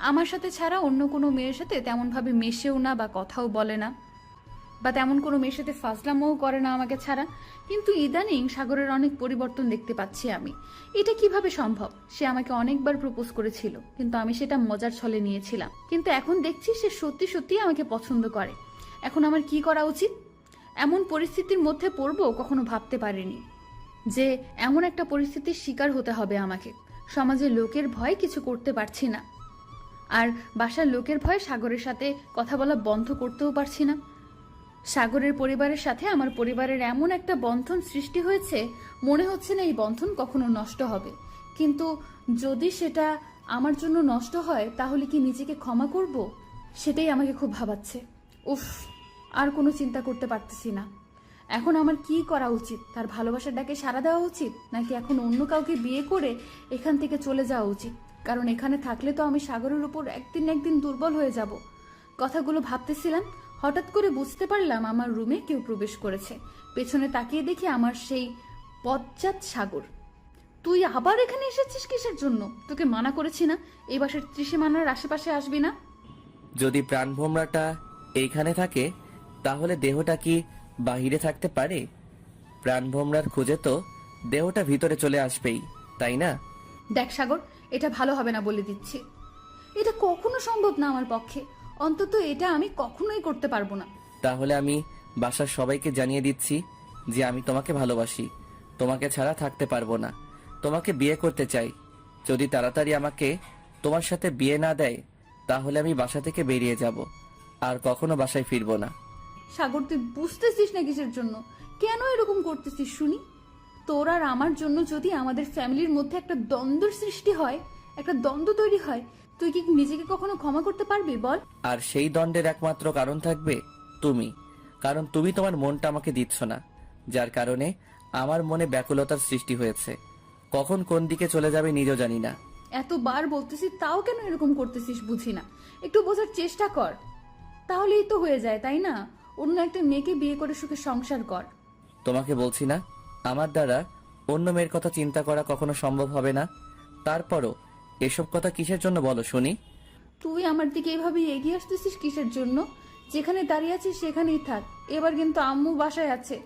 আমার সাথে ছাড়া অন্য কোনো মেয়ের সাথে তেমনভাবে মেশেও না বা কথাও বলে না, বা তেমন কোনো মেয়ের সাথে ফাজলামও করে না আমাকে ছাড়া। কিন্তু ইদানিং সাগরের অনেক পরিবর্তন দেখতে পাচ্ছি আমি। এটা কিভাবে সম্ভব? সে আমাকে অনেকবার প্রপোজ করেছিল, কিন্তু আমি সেটা মজার ছলে নিয়েছিলাম। কিন্তু এখন দেখছি সে সত্যি সত্যি আমাকে পছন্দ করে। এখন আমার কি করা উচিত? এমন পরিস্থিতির মধ্যে পড়বো কখনো ভাবতে পারিনি, যে এমন একটা পরিস্থিতির শিকার হতে হবে আমাকে। সমাজের লোকের ভয় কিছু করতে পারছি না, আর বাসার লোকের ভয় সাগরের সাথে কথা বলা বন্ধ করতেও পারছি না। সাগরের পরিবারের সাথে আমার পরিবারের এমন একটা বন্ধন সৃষ্টি হয়েছে, মনে হচ্ছে না এই বন্ধন কখনো নষ্ট হবে। কিন্তু যদি সেটা আমার জন্য নষ্ট হয়, তাহলে কি নিজেকে ক্ষমা করব? সেটাই আমাকে খুব ভাবাচ্ছে। উফ, আর কোনো চিন্তা করতে পারতেছি না। এখন আমার কি করা উচিত? তার ভালোবাসার ডাকে সাড়া দেওয়া উচিত, নাকি এখন অন্য কাউকে বিয়ে করে এখান থেকে চলে যাওয়া উচিত? কারণ এখানে থাকলে তো আমি সাগরের উপর একদিন না একদিন দুর্বল হয়ে যাব। কথাগুলো ভাবতেছিলাম, হঠাৎ করে বুঝতে পারলাম আমার রুমে কেউ প্রবেশ করেছে। পেছনে তাকিয়ে দেখি আমার সেই বজ্জাত সাগর। তুই আবার এখানে এসেছিস কিসের জন্য? তোকে মানা করেছি না এই বাসার ত্রিসীমানার আশেপাশে আসবি না? যদি প্রাণভোমরাটা এইখানে থাকে, তাহলে দেহটা কি বাহিরে থাকতে পারে? প্রাণভোমরার খুঁজে তো দেহটা ভিতরে চলে আসবেই, তাই না? দেখ সাগর, এটা ভালো হবে না বলে দিচ্ছি। এটা কখনো সম্ভব না আমার পক্ষে। অন্তত এটা আমি কখনোই করতে পারবো না। তাহলে আমি বাসার সবাইকে জানিয়ে দিচ্ছি যে আমি তোমাকে ভালোবাসি, তোমাকে ছাড়া থাকতে পারবো না, তোমাকে বিয়ে করতে চাই। যদি তাড়াতাড়ি আমাকে তোমার সাথে বিয়ে না দেয়, তাহলে আমি বাসা থেকে বেরিয়ে যাব, আর কখনো বাসায় ফিরবো না। সাগর, তুই বুঝতেছিস না কিসের জন্য? কেন এরকম করতেছিস শুনি? তোর আর আমার জন্য যদি আমাদের ফ্যামিলির মধ্যে একটা দ্বন্দ্বের সৃষ্টি হয়, একটা দ্বন্দ্ব তৈরি হয়, তুই কি নিজেকে কখনো ক্ষমা করতে পারবি বল? আর সেই দণ্ডের একমাত্র কারণ থাকবে তুমি, কারণ তুমি তোমার মনটা আমাকে দিচ্ছ না, যার কারণে আমার মনে ব্যাকুলতার সৃষ্টি হয়েছে। কখন কোন দিকে চলে যাবে নিজেও জানি না। এতবার বলতেছিস, তাও কেন এরকম করতেছিস বুঝি না। একটু বোঝার চেষ্টা কর, তাহলেই তো হয়ে যায়, তাই না? অন্য একটা মেয়েকে বিয়ে করে সুখে সংসার কর। তোমাকে বলছি না, আমার দ্বারা অন্য মেয়ের কথা চিন্তা করা কখনো সম্ভব হবে না। তারপরও এসব কথা কিসের জন্য বলো শুনি? তুই আমার দিকে এভাবে এগিয়ে আসতেছিস কিসের জন্য? যেখানে দাঁড়িয়ে আছিস সেখানেই থাক। এবার কিন্তু আম্মু বাসায় আছে,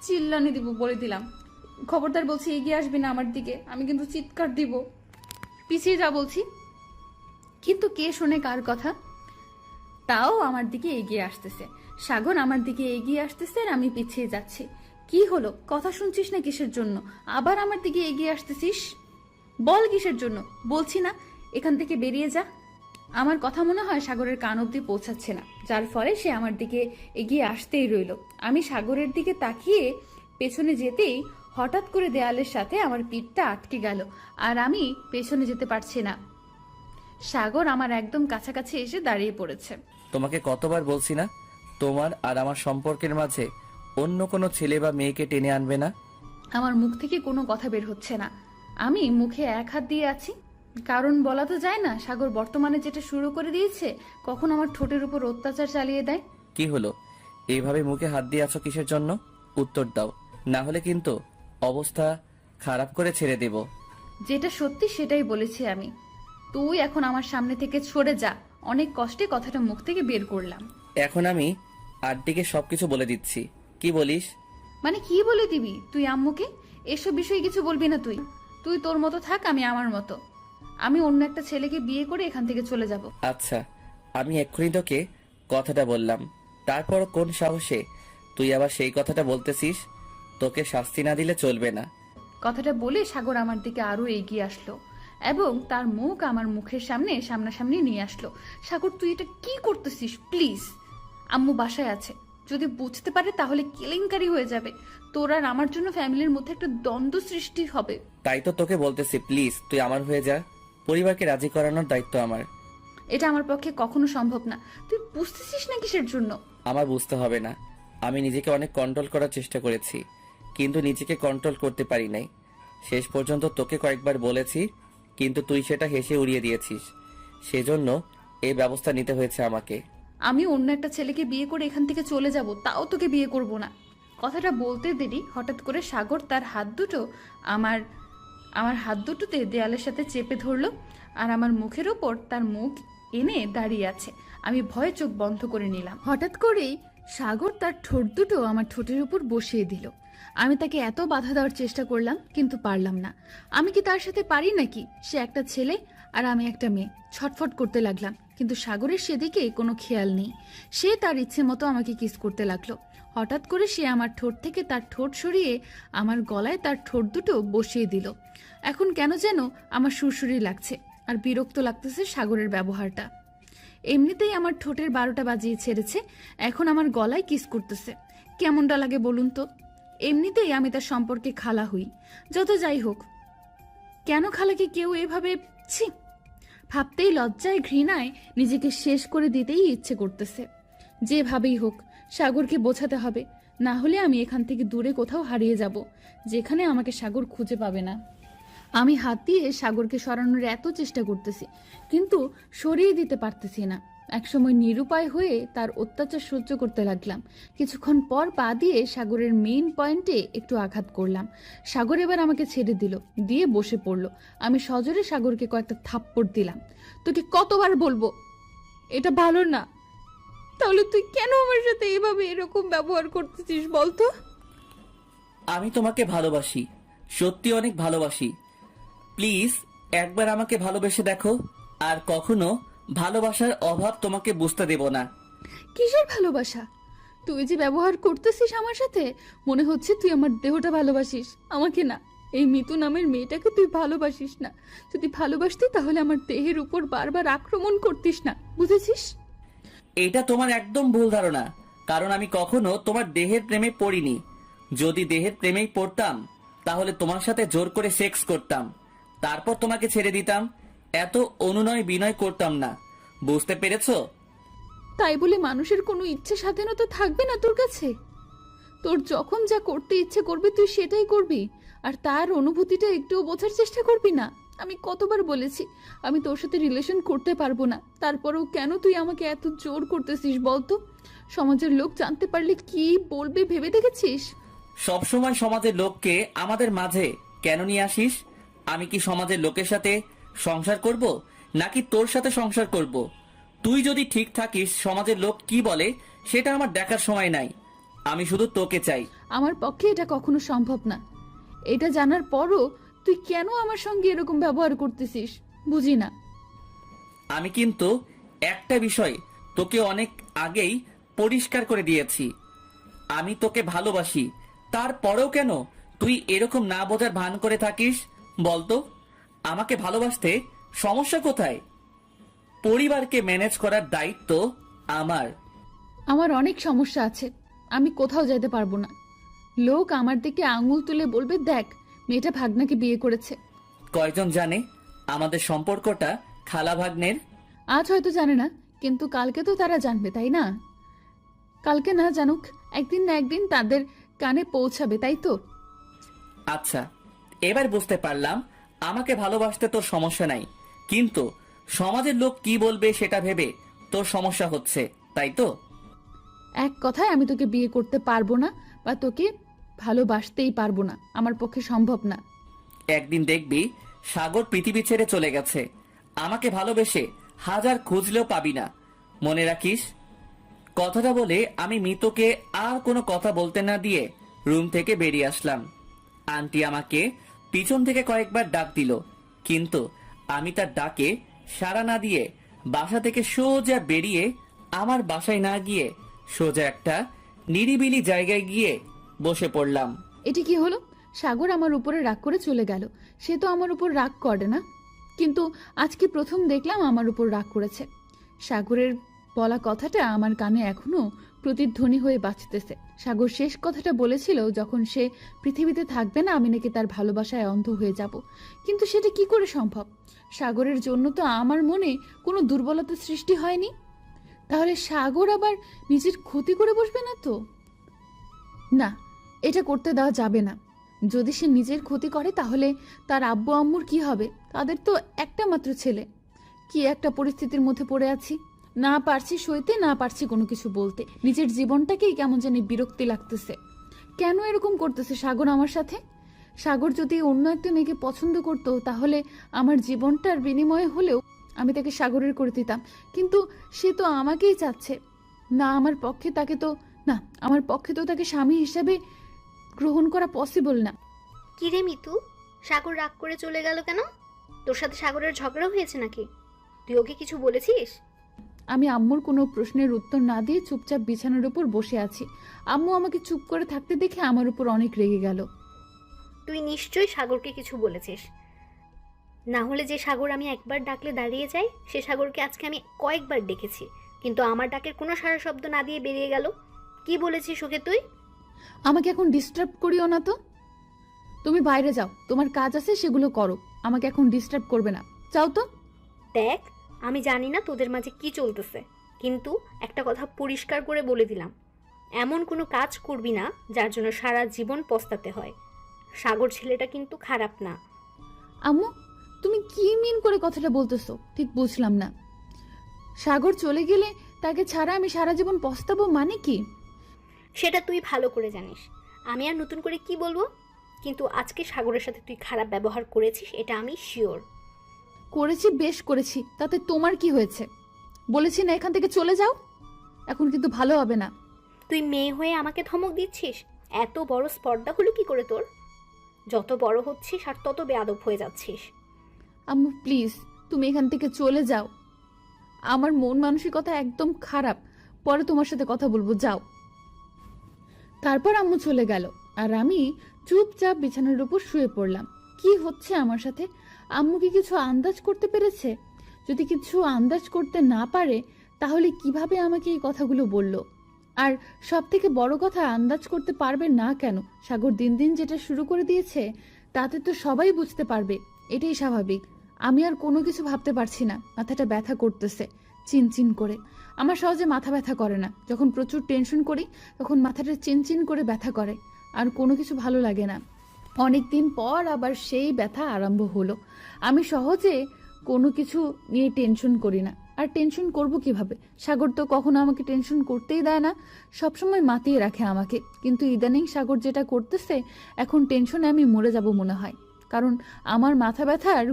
চিল্লানি দিব বলে দিলাম। খবরদার বলছি, এগিয়ে আসবি না আমার দিকে, আমি কিন্তু চিৎকার দিব। পিছিয়ে যা বলছি। কিন্তু কে শোনে কার কথা? তাও আমার দিকে এগিয়ে আসতেছে। সাগর আমার দিকে এগিয়ে আসতেছে আর আমি পিছিয়ে যাচ্ছি। কি হলো, কথা শুনছিস না কিসের জন্য? আবার আমার দিকে এগিয়ে আসতেছিস, বল কিসের জন্য? বলছি না এখান থেকে বেরিয়ে যা। আমার কথা মনে হয় সাগরের কান অব্দি পৌঁছাচ্ছে না, যার ফলে সে আমার দিকে এগিয়ে আসতেই রইল। আমি সাগরের দিকে তাকিয়ে পেছনে যেতেই হঠাৎ করে দেয়ালের সাথে আমার পিঠটা আটকে গেল আর আমি পেছনে যেতে পারছি না। সাগর আমার একদম কাছাকাছি এসে দাঁড়িয়ে পড়েছে। তোমাকে কতবার বলছি না তোমার আর আমার সম্পর্কের মাঝে অন্য কোনো ছেলে বা মেয়েকে টেনে আনবে না। আমার মুখ থেকে কোনো কথা বের হচ্ছে না। আমি মুখে এক হাত দিয়ে আছি, কারণ বলা তো যায় না সাগর বর্তমানে যেটা শুরু করে দিয়েছে কখন আমার ঠোঁটের উপর অত্যাচার চালিয়ে দেয়। কি হলো, এইভাবে মুখে হাত দিয়ে আছো কিসের জন্য? উত্তর দাও, না হলে কিন্তু অবস্থা খারাপ করে ছেড়ে দেব। যেটা সত্যি সেটাই বলেছি আমি। তুই এখন আমার সামনে থেকে সরে যা। অনেক কষ্টে কথাটা মুখ থেকে বের করলাম। এখন আমি আন্টিকে সবকিছু বলে দিচ্ছি, কি বলিস? মানে কি বলে দিবি তুই আম্মুকে? এসব বিষয়ে কিছু বলবি না তুই। তুই তোর মতো থাক, আমি আমার মতো। আমি অন্য একটা ছেলেকে বিয়ে করে এখান থেকে চলে যাব। আচ্ছা, আমি এক্ষুনি তোকে কথাটা বললাম, তারপর কোন সাহসে তুই আবার সেই কথাটা বলতেছিস? তোকে শাস্তি না দিলে চলবে না। কথাটা বলে সাগর আমার দিকে আরো এগিয়ে আসলো এবং তার মুখ আমার মুখের সামনে সামনাসামনি নিয়ে আসলো। সাগর, তুই এটা কি করতেছিস? প্লিজ, আম্মু বাসায় আছে, যদি বুঝতে পারে তাহলে কেলেঙ্কারি হয়ে যাবে। তোর আর আমার জন্য ফ্যামিলির মধ্যে একটা দ্বন্দ্ব সৃষ্টি হবে। তাই তো তোকে বলতেছি, প্লিজ তুই আমার হয়ে যা। পরিবারকে রাজি করানোর দায়িত্ব আমার। এটা আমার পক্ষে কখনো সম্ভব না। তুই বুঝতেছিস না কিসের জন্য? আমার বুঝতে হবে না। আমি নিজেকে অনেক কন্ট্রোল করার চেষ্টা করেছি, কিন্তু নিজেকে কন্ট্রোল করতে পারি নাই। শেষ পর্যন্ত তোকে কয়েকবার বলেছি, কিন্তু তুই সেটা হেসে উড়িয়ে দিয়েছিস। সেজন্য এই ব্যবস্থা নিতে হয়েছে আমাকে। আমি অন্য একটা ছেলেকে বিয়ে করে এখান থেকে চলে যাব, তাও তোকে বিয়ে করব না। কথাটা বলতে দেরি হঠাৎ করে সাগর তার হাত দুটো আমার হাত দুটোতে দেয়ালের সাথে চেপে ধরলো আর আমার মুখের ওপর তার মুখ এনে দাঁড়িয়ে আছে। আমি ভয়ে চোখ বন্ধ করে নিলাম। হঠাৎ করেই সাগর তার ঠোঁট দুটো আমার ঠোঁটের উপর বসিয়ে দিল। আমি তাকে এত বাধা দেওয়ার চেষ্টা করলাম, কিন্তু পারলাম না। আমি কি তার সাথে পারি নাকি? সে একটা ছেলে আর আমি একটা মেয়ে। ছটফট করতে লাগলাম, কিন্তু সাগরের সেদিকে কোনো খেয়াল নেই। সে তার ইচ্ছে মতো আমাকে কিস করতে লাগলো। হঠাৎ করে সে আমার ঠোঁট থেকে তার ঠোঁট সরিয়ে আমার গলায় তার ঠোঁট দুটো বসিয়ে দিল। এখন কেন যেন আমার সুরসুরি লাগছে আর বিরক্ত লাগতেছে সাগরের ব্যবহারটা। এমনিতেই আমার ঠোঁটের 12টা বাজিয়ে ছেড়েছে, এখন আমার গলায় কিস করতেছে। কেমনটা লাগে বলুন তো? এমনিতেই আমি তার সম্পর্কে খালা হই। যত যাই হোক, কেন খালাকে কেউ এভাবে ছি, ভাবতেই লজ্জায় ঘৃণায় নিজেকে শেষ করে দিতেই ইচ্ছে করতেছে। যেভাবেই হোক সাগরকে বোঝাতে হবে, না হলে আমি এখান থেকে দূরে কোথাও হারিয়ে যাব, যেখানে আমাকে সাগর খুঁজে পাবে না। আমি হাত দিয়ে সাগরকে সরানোর এত চেষ্টা করতেছি, কিন্তু সরিয়ে দিতে পারতেছি না। একসময় নিরুপায় হয়ে তার অত্যাচার সহ্য করতে লাগলাম। কিছুক্ষণ পর পা দিয়ে সাগরের মেইন পয়েন্টে একটু আঘাত করলাম। সাগর এবার আমাকে ছেড়ে দিল, দিয়ে বসে পড়লো। আমি সজোরে সাগরকে কয়েকটা থাপ্পড় দিলাম। তোকে কতবার বলবো এটা ভালো না? তাহলে তুই কেন আমার সাথে এভাবে এরকম ব্যবহার করতেছিস বলতো? আমি তোমাকে ভালোবাসি, সত্যি অনেক ভালোবাসি। প্লিজ একবার আমাকে ভালোবেসে দেখো, আর কখনো ভালোবাসার অভাব তোমাকে বুঝতে দেব না। কিসের ভালোবাসা? তুই যে ব্যবহার করতেছিস আমার সাথে, মনে হচ্ছে তুই আমার দেহটা ভালোবাসিস, আমাকে না। এই মিতু নামের মেয়েটাকে তুই ভালোবাসিস না। যদি ভালোবাসতি তাহলে আমার দেহের উপর বারবার আক্রমণ করতিস না, বুঝেছিস? এটা তোমার একদম ভুল ধারণা, কারণ আমি কখনো তোমার দেহের প্রেমে পড়িনি। যদি দেহের প্রেমেই পড়তাম তাহলে তোমার সাথে জোর করে সেক্স করতাম, তারপর তোমাকে ছেড়ে দিতাম। এত অনুনয় বিনয় করতাম না, বুঝতে পেরেছো? তাই বলে মানুষের কোনো ইচ্ছে স্বাধীনতা থাকবে না তোর কাছে? তোর যখন যা করতে ইচ্ছে করবে তুই সেটাই করবি, আর তার অনুভূতিটা একটুও বোঝার চেষ্টা করবি না। আমি কতবার বলেছি আমি তোর সাথে রিলেশন করতে পারবো না, তারপরেও কেন তুই আমাকে এত জোর করতেছিস বলতো? সমাজের লোক জানতে পারলে কি বলবে ভেবে দেখেছিস? সবসময় সমাজের লোককে আমাদের মাঝে কেন নিয়ে আসিস? আমি কি সমাজের লোকের সাথে সংসার করব, নাকি তোর সাথে সংসার করব? তুই যদি ঠিক থাকিস, সমাজের লোক কি বলে সেটা আমার দেখার সময় নাই। আমি শুধু তোকে চাই। আমার পক্ষে এটা কখনো সম্ভব না। এটা জানার পরও তুই কেন আমার সঙ্গে এরকম ব্যবহার করতেছিস বুঝি না। আমি কিন্তু একটা বিষয় তোকে অনেক আগেই পরিষ্কার করে দিয়েছি, আমি তোকে ভালোবাসি। তারপরেও কেন তুই এরকম না বোঝার ভান করে থাকিস বলতো? আমাকে ভালোবাসতে সমস্যা কোথায়? পরিবারকে ম্যানেজ করার দায়িত্ব আমার। আমার অনেক সমস্যা আছে, আমি কোথাও যেতে পারবো না। লোক আমার দিকে আঙুল তুলে বলবে, দেখ মেয়েটা ভাগনাকে বিয়ে করেছে। কয়জন জানে আমাদের সম্পর্কটা খালা ভাগ্নের? আজ হয়তো জানে না, কিন্তু কালকে তো তারা জানবে, তাই না? কালকে না জানুক, একদিন না একদিন তাদের কানে পৌঁছাবে, তাই তো? আচ্ছা, এবার বুঝতে পারলাম আমাকে ভালোবাসতে তোর সমস্যা নাই, কিন্তু সমাজের লোক কি বলবে সেটা ভেবে তোর সমস্যা হচ্ছে, তাই তো? এক কথায় আমি তোকে বিয়ে করতে পারবো না, বা তোকে ভালোবাসতেই পারবো না, আমার পক্ষে সম্ভব না। একদিন দেখবি সাগর পৃথিবী ছেড়ে চলে গেছে, আমাকে ভালোবেসে হাজার খুঁজলেও পাবি না, মনে রাখিস। কথাটা বলে আমি মিতুকে আর কোনো কথা বলতে না দিয়ে রুম থেকে বেরিয়ে আসলাম। আন্টি আমাকে পিছন থেকে কয়েকবার ডাক দিল, কিন্তু আমি তার ডাকে সাড়া না দিয়ে বাসা থেকে সোজা বেরিয়ে আমার বাসায় না গিয়ে সোজা একটা নিরিবিলি জায়গায় গিয়ে বসে পড়লাম। এটি কি হলো? সাগর আমার উপরে রাগ করে চলে গেল। সে তো আমার উপর রাগ করে না, কিন্তু আজকে প্রথম দেখলাম আমার উপর রাগ করেছে। সাগরের বলা কথাটা আমার কানে এখনো প্রতিধ্বনি হয়ে বাজতেছে। সাগর শেষ কথাটা বলেছিল যখন সে পৃথিবীতে থাকবে না, আমি নাকি তার ভালোবাসায় অন্ধ হয়ে যাব। কিন্তু সেটা কি করে সম্ভব? সাগরের জন্য তো আমার মনে কোনো দুর্বলতা সৃষ্টি হয়নি। তাহলে সাগর আবার নিজের ক্ষতি করে বসবে না তো? না, এটা করতে দেওয়া যাবে না। যদি সে নিজের ক্ষতি করে তাহলে তার আব্বু আম্মুর কি হবে? তাদের তো একটা মাত্র ছেলে। কি একটা পরিস্থিতির মধ্যে পড়ে আছি, না পারছি সইতে, না পারছি কোনো কিছু বলতে। নিজের জীবনটাকেই কেমন জানি বিরক্তি লাগতেছে। কেন এরকম করতেছে সাগর আমার সাথে? সাগর যদি অন্য একটা মেয়েকে পছন্দ করতো তাহলে আমার জীবনটার বিনিময়ে হলেও আমি তাকে সাগরের করে দিতাম, কিন্তু সে তো আমাকেই চাচ্ছে না। আমার পক্ষে তাকে স্বামী হিসেবে গ্রহণ করা পসিবল না। কি রে মিতু, সাগর রাগ করে চলে গেল কেন? তোর সাথে সাগরের ঝগড়া হয়েছে নাকি? তুই ওকে কিছু বলেছিস? আমি আম্মুর কোনো প্রশ্নের উত্তর না দিয়ে চুপচাপ বিছানার উপর বসে আছি। আম্মু আমাকে চুপ করে থাকতে দেখে আমার উপর অনেক রেগে গেল। তুই নিশ্চয়ই সাগরকে কিছু বলেছিস, না হলে যে সাগর আমি একবার ডাকলে দাঁড়িয়ে যাই, সে সাগরকে আজকে আমি কয়েকবার ডেকেছি, কিন্তু আমার ডাকের কোনো সারা শব্দ না দিয়ে বেরিয়ে গেল। কি বলেছিস ওকে তুই? আমাকে এখন ডিস্টার্ব করিও না তো। তুমি বাইরে যাও, তোমার কাজ আছে সেগুলো করো, আমাকে এখন ডিস্টার্ব করবে না, যাও তো। দেখ, আমি জানি না তোদের মাঝে কি চলতেছে, কিন্তু একটা কথা পরিষ্কার করে বলে দিলাম, এমন কোনো কাজ করবি না যার জন্য সারা জীবন পস্তাতে হয়। সাগর ছেলেটা কিন্তু খারাপ না। আম্মু, তুমি কি মিন করে কথাটা বলতেছো ঠিক বুঝলাম না। সাগর চলে গেলে তাকে ছাড়া আমি সারা জীবন পস্তাবো মানে কি? সেটা তুই ভালো করে জানিস, আমি আর নতুন করে কি বলবো, কিন্তু আজকে সাগরের সাথে তুই খারাপ ব্যবহার করেছিস, এটা আমি শিওর। করেছি, বেশ করেছি, তাতে তোমার কি হয়েছে? বলেছি না এখান থেকে চলে যাও, এখন কিন্তু ভালো হবে না। তুই মেয়ে হয়ে আমাকে ধমক দিচ্ছিস? এত বড় স্পর্ধা হলো কি করে তোর? যত বড় হচ্ছিস আর তত বেয়াদব হয়ে যাচ্ছিস। আম্মু প্লিজ, তুমি এখান থেকে চলে যাও, আমার মন মানসিকতা একদম খারাপ, পরে তোমার সাথে কথা বলবো, যাও। তারপর আম্মু চলে গেল আর আমি চুপচাপ বিছানার উপর শুয়ে পড়লাম। কি হচ্ছে আমার সাথে? আম্মু কি কিছু আন্দাজ করতে পেরেছে? যদি কিছু আন্দাজ করতে না পারে তাহলে কিভাবে আমাকে এই কথাগুলো বলল? আর সব থেকে বড় কথা, আন্দাজ করতে পারবে না কেন? সাগর দিন দিন যেটা শুরু করে দিয়েছে তাতে তো সবাই বুঝতে পারবে, এটাই স্বাভাবিক। আমি আর কোনো কিছু ভাবতে পারছি না, মাথাটা ব্যথা করতেছে চিনচিন করে। আমার সহজে মাথা ব্যথা করে না, যখন প্রচুর টেনশন করি তখন মাথাটা চিনচিন করে ব্যথা করে, আর কোনো কিছু ভালো লাগে না। অনেকদিন পর আবার সেই ব্যথা আরম্ভ হলো। আমি সহজে কোনো কিছু নিয়ে টেনশন করি না, আর টেনশন করব কিভাবে? সাগর তো কখনো আমাকে টেনশন করতেই দেয় না, সবসময় মাতিয়ে রাখে আমাকে। কিন্তু ইদানিং সাগর যেটা করতেছে, এখন টেনশনে আমি মরে যাব মনে হয়, কারণ আমার মাথা ব্যথার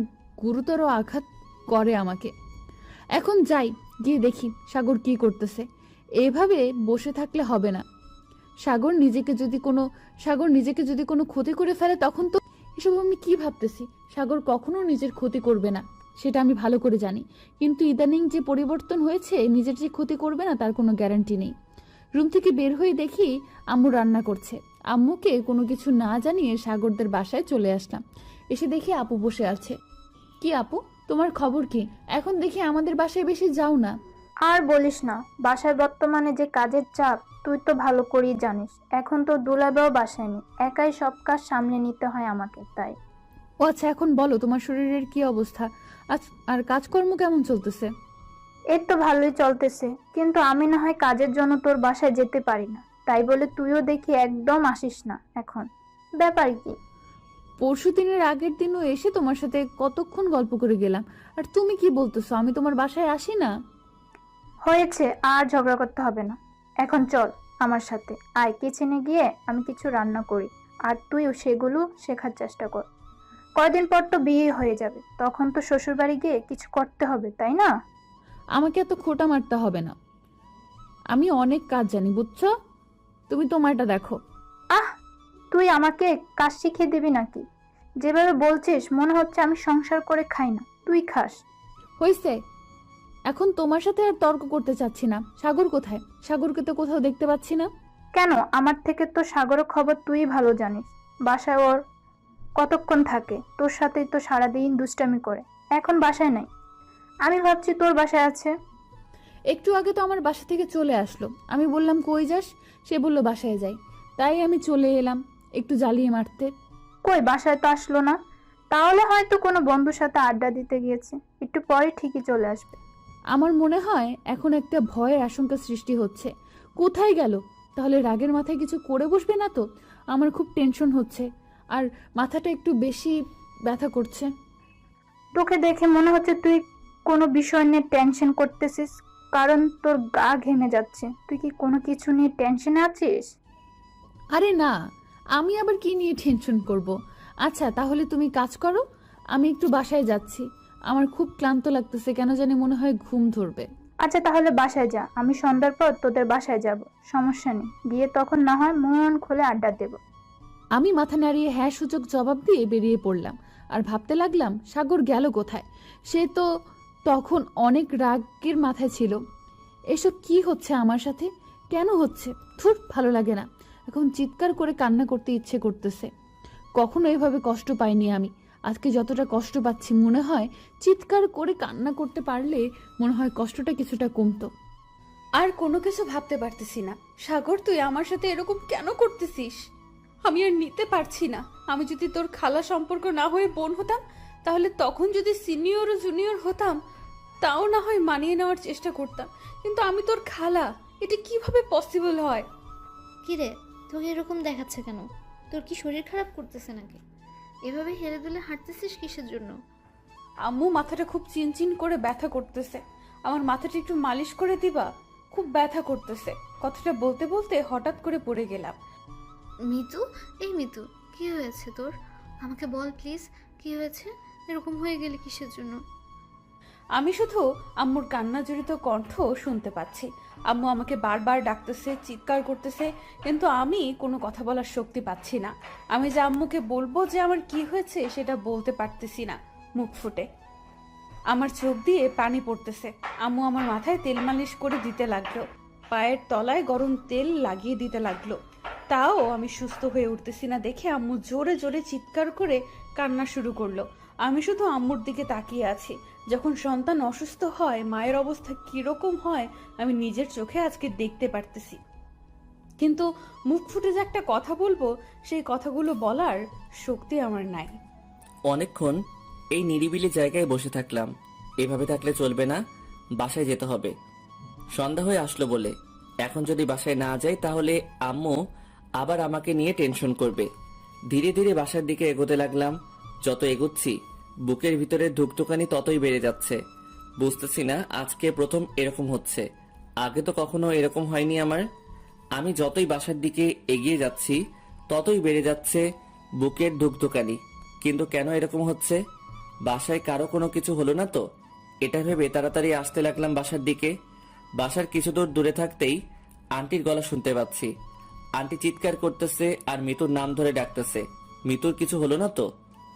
গুরুতর আঘাত করে আমাকে। এখন যাই, গিয়ে দেখি সাগর কি করতেছে। এভাবে বসে থাকলে হবে না। সাগর নিজেকে যদি কোনো ক্ষতি করে ফেলে তখন তো এসব আমি কি ভাবতেছি? সাগর কখনো নিজের ক্ষতি করবে না, সেটা আমি ভালো করে জানি, কিন্তু ইদানিং যে পরিবর্তন হয়েছে, নিজের যে ক্ষতি করবে না তার কোনো গ্যারান্টি নেই। রুম থেকে বের হয়ে দেখি আম্মু রান্না করছে। আম্মুকে কোনো কিছু না জানিয়ে সাগরদের বাসায় চলে আসলাম। এসে দেখি আপু বসে আছে। কি আপু, তোমার খবর কি? এখন দেখি আমাদের বাসায় বেশি যাও না। আর বলিস না, বাসায় বর্তমানে যে কাজের চাপ তুই তো ভালো করেই জানিস। এখন তো দুলাভাইও বাসায় নেই, একাই সব কাজ সামলে নিতে হয় আমাকে, তাই। ও আচ্ছা, এখন বলো তোমার শরীরের কি অবস্থা? আর কাজকর্ম কেমন চলতেছে? এই তো ভালোই চলতেছে, কিন্তু আমি না হয় কাজের জন্য তোর বাসায় যেতে পারি না, তাই বলে তুইও দেখি একদম আসিস না এখন। ব্যাপার কি? পরশু দিনের আগের দিনও এসে তোমার সাথে কতক্ষণ গল্প করে গেলাম, আর তুমি কি বলতেছো আমি তোমার বাসায় আসি না? হয়েছে, আর ঝগড়া করতে হবে না। এখন চল আমার সাথে, আয় কিচেনে গিয়ে আমি কিছু রান্না করি, আর তুইও সেগুলো শেখার চেষ্টা কর। কয়দিন পর তো বিয়ে হয়ে যাবে, তখন তো শ্বশুরবাড়ি গিয়ে কিছু করতে হবে, তাই না? আমাকে এত খোঁটা মারতে হবে না, আমি অনেক কাজ জানি, বুঝছো? তুমি তোমারটা দেখো। আহ, তুই আমাকে কাজ শিখিয়ে দিবি নাকি? যেভাবে বলছিস মনে হচ্ছে আমি সংসার করে খাই না, তুই খাস। হয়েছে, এখন তোমার সাথে আর তর্ক করতে চাচ্ছি না। সাগর কোথায়? সাগরকে তো কোথাও দেখতে পাচ্ছি না। কেন, আমার থেকে তো সাগরের খবর তুই ভালো জানিস। বাসায় ওর কতক্ষণ থাকে, তোর সাথেই তো সারাদিন দুষ্টামি করে। এখন বাসায় নাই, আমি ভাবছি তোর বাসায় আছে। একটু আগে তো আমার বাসা থেকে চলে আসলো, আমি বললাম কই যাস, সে বলল বাসায় যাই, তাই আমি চলে এলাম একটু জ্বালিয়ে মারতে। কই, বাসায় তো আসলো না। তাহলে হয়তো কোনো বন্ধুর সাথে আড্ডা দিতে গিয়েছে, একটু পরে ঠিকই চলে আসবে। আমার মনে হয় এখন একটা ভয়ের আশঙ্কা সৃষ্টি হচ্ছে। কোথায় গেল? তাহলে রাগের মাথায় কিছু করে বসবে না তো? আমার খুব টেনশন হচ্ছে, আর মাথাটা একটু বেশি ব্যথা করছে। তোকে দেখে মনে হচ্ছে তুই কোনো বিষয় নিয়ে টেনশন করতেছিস, কারণ তোর গা ঘেমে যাচ্ছে। তুই কি কোনো কিছু নিয়ে টেনশনে আছিস? আরে না, আমি আবার কি নিয়ে টেনশন করব? আচ্ছা তাহলে তুমি কাজ করো, আমি একটু বাসায় যাচ্ছি, আমার খুব ক্লান্ত লাগতেছে, কেন জানি মনে হয় ঘুম ধরবে। আচ্ছা তাহলে বাসায় যা, আমি সন্ধ্যার পর তোদের বাসায় যাব, সমস্যা নেই। গিয়ে তখন না হয় মন খুলে আড্ডা দেব। আমি মাথা নাড়িয়ে হ্যাঁ সূচক জবাব দিয়ে বেরিয়ে পড়লাম, আর ভাবতে লাগলাম সাগর গেল কোথায়। সে তো তখন অনেক রাগের মাথায় ছিল। এসব কি হচ্ছে আমার সাথে? কেন হচ্ছে? ধুর, ভালো লাগে না। এখন চিৎকার করে কান্না করতে ইচ্ছে করতেছে। কখনো এভাবে কষ্ট পাইনি আমি, আজকে যতটা কষ্ট পাচ্ছি মনে হয় চিৎকার করে কান্না করতে পারলে মনে হয় কষ্টটা কিছুটা কমতো। আর কোনো কিছু ভাবতে পারতেছি না। সাগর, তুই আমার সাথে এরকম কেন করতেছিস? আমি আর নিতে পারছি না। আমি যদি তোর খালা সম্পর্ক না হয়ে বোন হতাম, তাহলে তখন যদি সিনিয়র ও জুনিয়র হতাম, তাও না হয় মানিয়ে নেওয়ার চেষ্টা করতাম, কিন্তু আমি তোর খালা, এটা কিভাবে পসিবল হয়? কিরে, তোকে এরকম দেখাচ্ছে কেন? তোর কি শরীর খারাপ করতেছে নাকি? এভাবে হেলে দুলে হাঁটতেছিস কিসের জন্য? আম্মু, মাথাটা খুব চিনচিন করে ব্যথা করতেছে, আমার মাথাটা একটু মালিশ করে দিবা? খুব ব্যথা করতেছে। কথাটা বলতে বলতে হঠাৎ করে পড়ে গেলাম। মিতু, এই মিতু, কি হয়েছে তোর? আমাকে বল প্লিজ, কি হয়েছে? এরকম হয়ে গেলি কিসের জন্য? আমি শুধু আম্মুর কান্না জড়িত কণ্ঠ শুনতে পাচ্ছি। আম্মু আমাকে বারবার ডাকতেছে, চিৎকার করতেছে, কিন্তু আমি কোনো কথা বলার শক্তি পাচ্ছি না। আমি যে আম্মুকে বলবো যে আমার কি হয়েছে সেটা বলতে পারতেছি না মুখ ফুটে। আমার চোখ দিয়ে পানি পড়তেছে। আম্মু আমার মাথায় তেল মালিশ করে দিতে লাগলো, পায়ের তলায় গরম তেল লাগিয়ে দিতে লাগলো। তাও আমি সুস্থ হয়ে উঠতেছি না দেখে আম্মু জোরে জোরে চিৎকার করে কান্না শুরু করলো। আমি শুধু আম্মুর দিকে তাকিয়ে আছি। যখন সন্তান অসুস্থ হয় মায়ের অবস্থা কিরকম হয় আমি নিজের চোখে আজকে দেখতে পারতেছি, কিন্তু মুখ ফুটে যে একটা কথা বলবো সেই কথাগুলো বলার শক্তি আমার নাই। অনেকক্ষণ এই নিরিবিলি জায়গায় বসে থাকলাম। এভাবে থাকলে চলবে না, বাসায় যেতে হবে। সন্ধ্যা হয়ে আসলো বলে এখন যদি বাসায় না যাই তাহলে আম্মু আবার আমাকে নিয়ে টেনশন করবে। ধীরে ধীরে বাসার দিকে এগোতে লাগলাম। যত এগোচ্ছি বুকের ভিতরে ধুকধুকানি ততই বেড়ে যাচ্ছে। বুঝতেছি না আজকে প্রথম এরকম হচ্ছে, আগে তো কখনো এরকম হয়নি আমার। আমি যতই বাসার দিকে এগিয়ে যাচ্ছি ততই বেড়ে যাচ্ছে বুকের ধুকধুকানি। কিন্তু কেন এরকম হচ্ছে? বাসায় কারো কোনো কিছু হলো না তো? এটা ভেবে তাড়াতাড়ি আসতে লাগলাম বাসার দিকে। বাসার কিছু দূর দূরে থাকতেই আন্টির গলা শুনতে পাচ্ছি। আন্টি চিৎকার করতেছে আর মিতুর নাম ধরে ডাকতেছে। মিতুর কিছু হলো না তো?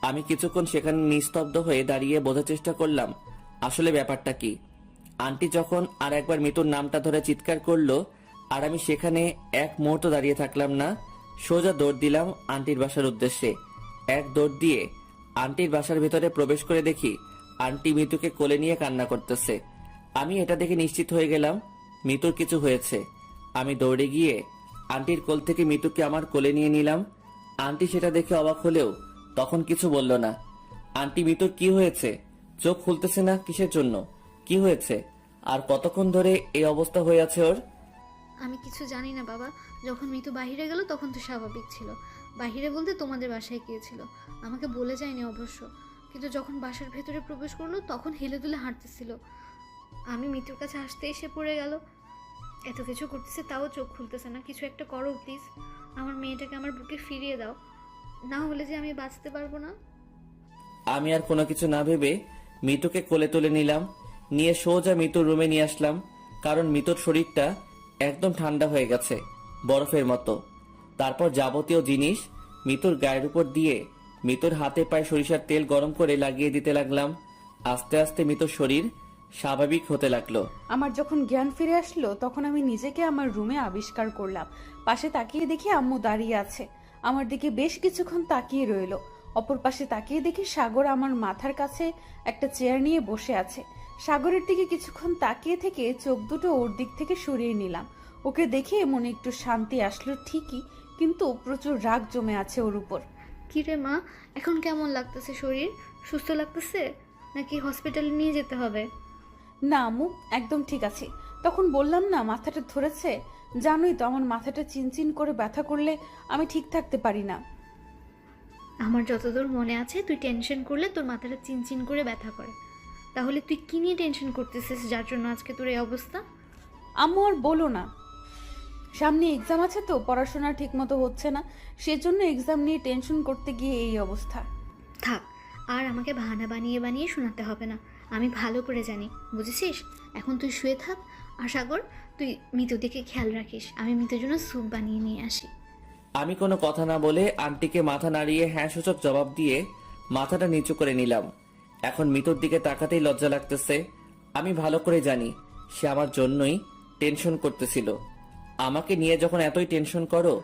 আমি কিছুক্ষণ সেখানে নিস্তব্ধ হয়ে দাঁড়িয়ে বোঝার চেষ্টা করলাম আসলে ব্যাপারটা কি। আন্টি যখন আর একবার মিতুর নামটা ধরে চিৎকার করলো আর আমি সেখানে এক মুহূর্ত দাঁড়িয়ে থাকলাম না, সোজা দৌড় দিলাম আন্টির বাসার উদ্দেশ্যে। এক দৌড় দিয়ে আন্টির বাসার ভিতরে প্রবেশ করে দেখি আন্টি মিতুকে কোলে নিয়ে কান্না করতেছে। আমি এটা দেখে নিশ্চিত হয়ে গেলাম মিতুর কিছু হয়েছে। আমি দৌড়ে গিয়ে আন্টির কোল থেকে মিতুকে আমার কোলে নিয়ে নিলাম। আন্টি সেটা দেখে অবাক হলেও তখন কিছু বলল না। আন্টি, মিতুর কি হয়েছে? চোখ খুলতেছে না কিসের জন্য? কি হয়েছে? আর কতক্ষণ ধরে এই অবস্থা হয়ে আছে ওর? আমি কিছু জানি না বাবা। যখন মিতু বাহিরে গেল তখন তো স্বাভাবিক ছিল। বাহিরে বলতে তোমাদের বাসায় গিয়েছিল, আমাকে বলে যায়নি অবশ্য। কিন্তু যখন বাসার ভেতরে প্রবেশ করলো তখন হেলে দুলে হাঁটতেছিল। আমি মিতুর কাছে আসতে এসে পড়ে গেল। এত কিছু করতেছে তাও চোখ খুলতেছে না। কিছু একটা করো প্লিজ, আমার মেয়েটাকে আমার বুকে ফিরিয়ে দাও, না হলে যে আমি বাঁচতে পারবো না। আমি আর কোনো কিছু না ভেবে মিতুকে কোলে তুলে নিলাম, নিয়ে সোজা মিতুর রুমে নিয়ে আসলাম। কারণ মিতুর শরীরটা একদম ঠান্ডা হয়ে গেছে, বরফের মতো। তারপর যাবতীয় জিনিস মিতুর গায়ের উপর দিয়ে মিতুর হাতে পায়ে সরিষার তেল গরম করে লাগিয়ে দিতে লাগলাম। আস্তে আস্তে মিতুর শরীর স্বাভাবিক হতে লাগলো। আমার যখন জ্ঞান ফিরে আসলো তখন আমি নিজেকে আমার রুমে আবিষ্কার করলাম। পাশে তাকিয়ে দেখি আম্মু দাঁড়িয়ে আছে, আমার দিকে বেশ কিছুক্ষণ তাকিয়ে রইলো। অপর পাশে তাকিয়ে দেখি সাগর আমার মাথার কাছে একটা চেয়ার নিয়ে বসে আছে। সাগরের দিকে কিছুক্ষণ তাকিয়ে থেকে চোখ দুটো ওর দিক থেকে সরিয়ে নিলাম। ওকে দেখে মনে একটু শান্তি আসলো ঠিকই, কিন্তু প্রচুর রাগ জমে আছে ওর উপর। কিরে মা, এখন কেমন লাগতেছে? শরীর সুস্থ লাগতেছে নাকি হসপিটালে নিয়ে যেতে হবে? না আম্মু, একদম ঠিক আছে। তখন বললাম না মাথাটা ধরেছে, জানোই তো আমার মাথাটা চিনচিন করে ব্যথা করলে আমি ঠিক থাকতে পারি না। আমার যতদূর মনে আছে তুই টেনশন করলে তোর মাথাটা চিনচিন করে ব্যথা করে। তাহলে তুই কি নিয়ে টেনশন করতেছিস যার জন্য আজকে তোর এই অবস্থা? আম্মু আর বলো না, সামনে এক্সাম আছে তো পড়াশোনা ঠিক মতো হচ্ছে না, সেজন্য এক্সাম নিয়ে টেনশন করতে গিয়ে এই অবস্থা। থাক, আর আমাকে বাহানা বানিয়ে বানিয়ে শোনাতে হবে না, আমি ভালো করে জানি, বুঝেছিস? এখন তুই শুয়ে থাক। আর সাগর, তুই মিতুর দিকে খেয়াল রাখিস, আমি মিতুর জন্য স্যুপ বানিয়ে নিয়ে আসি। আমি কোনো কথা না বলে আন্টিকে মাথা নাড়িয়ে হ্যাঁ সূচক জবাব দিয়ে মাথাটা নিচু করে নিলাম। এখন মিতুর দিকে তাকাতেই লজ্জা লাগতেছে। আমি ভালো করে জানি সে আমার জন্যই টেনশন করতেছিল। আমাকে নিয়ে যখন এতই টেনশন করো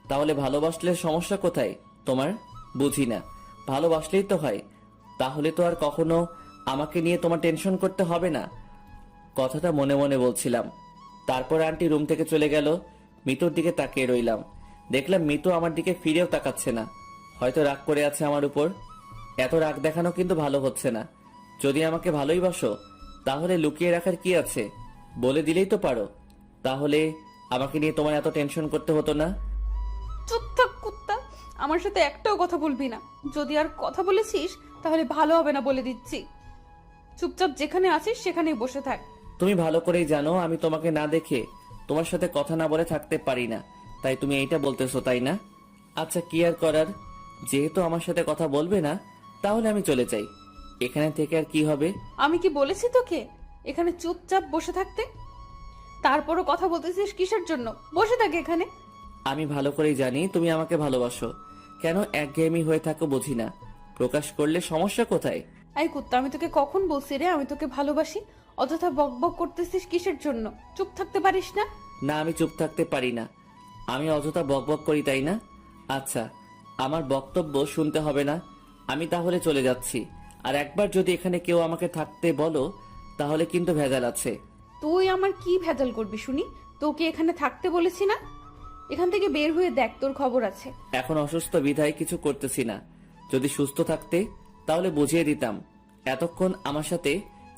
তাহলে ভালোবাসলে সমস্যা কোথায় তোমার? বুঝি না, ভালোবাসলেই তো হয়। তাহলে তো আর কখনো আমাকে নিয়ে তোমার টেনশন করতে হবে না। কথাটা মনে মনে বলছিলাম। তারপর আন্টি রুম থেকে চলে গেল। মিতুর দিকে তাকিয়ে রইলাম। দেখলাম মিতু আমার দিকে ফিরেও তাকাচ্ছে না, হয়তো রাগ করে আছে আমার উপর। এত রাগ দেখানো কিন্তু ভালো হচ্ছে না। যদি আমাকে ভালোই বাসো তাহলে লুকিয়ে রাখার কি আছে, বলে দিলেই তো পারো। তাহলে আমাকে নিয়ে তোমার এত টেনশন করতে হতো না। চুপ থাক কুত্তা, আমার সাথে একটাও কথা বলবি না। যদি আর কথা বলেছিস তাহলে ভালো হবে না বলে দিচ্ছি। চুপচাপ যেখানে আছিস সেখানেই বসে থাক। তুমি ভালো করেই জানো আমি তোমাকে না দেখে তোমার সাথে কথা না বলে থাকতে পারি না, তাই তুমি এইটা বলতেছো, তাই না? আচ্ছা, কি আর করার, যেহেতু আমার সাথে কথা বলবে না তাহলে আমি চলে যাই। এখানে থেকে আর কি হবে? আমি কি বলেছি তোকে এখানে চুপচাপ বসে থাকতে? তারপরও কথা বলতেছিস কিসের জন্য? বসে থাক এখানে। আমি ভালো করেই জানি তুমি আমাকে ভালোবাসো, কেন একঘেয়েমি হয়ে থাকো বুঝি না। প্রকাশ করলে সমস্যা কোথায়? এই কুত্তা, আমি তোকে কখন বলছি রে আমি তোকে ভালোবাসি? অযথা বকবক করতেছিস কিসের জন্য? চুপ থাকতে পারিস না? না, আমি চুপ থাকতে পারি না। আমি অযথা বকবক করি, তাই না? আচ্ছা, আমার বক্তব্য শুনতে হবে না, আমি তাহলে চলে যাচ্ছি। আর একবার যদি এখানে কেউ আমাকে থাকতে বলো তাহলে কিন্তু ভেজাল আছে। তুই আমার কি ভেজাল করবি শুনি? তোকে এখানে থাকতে বলেছি না? এখান থেকে বের হয়ে দেখ, তোর খবর আছে। এখন অসুস্থ বিধায় কিছু করতেছি না। যদি সুস্থ থাকতে তাহলে বুঝিয়ে দিতাম এতক্ষণ আমার সাথে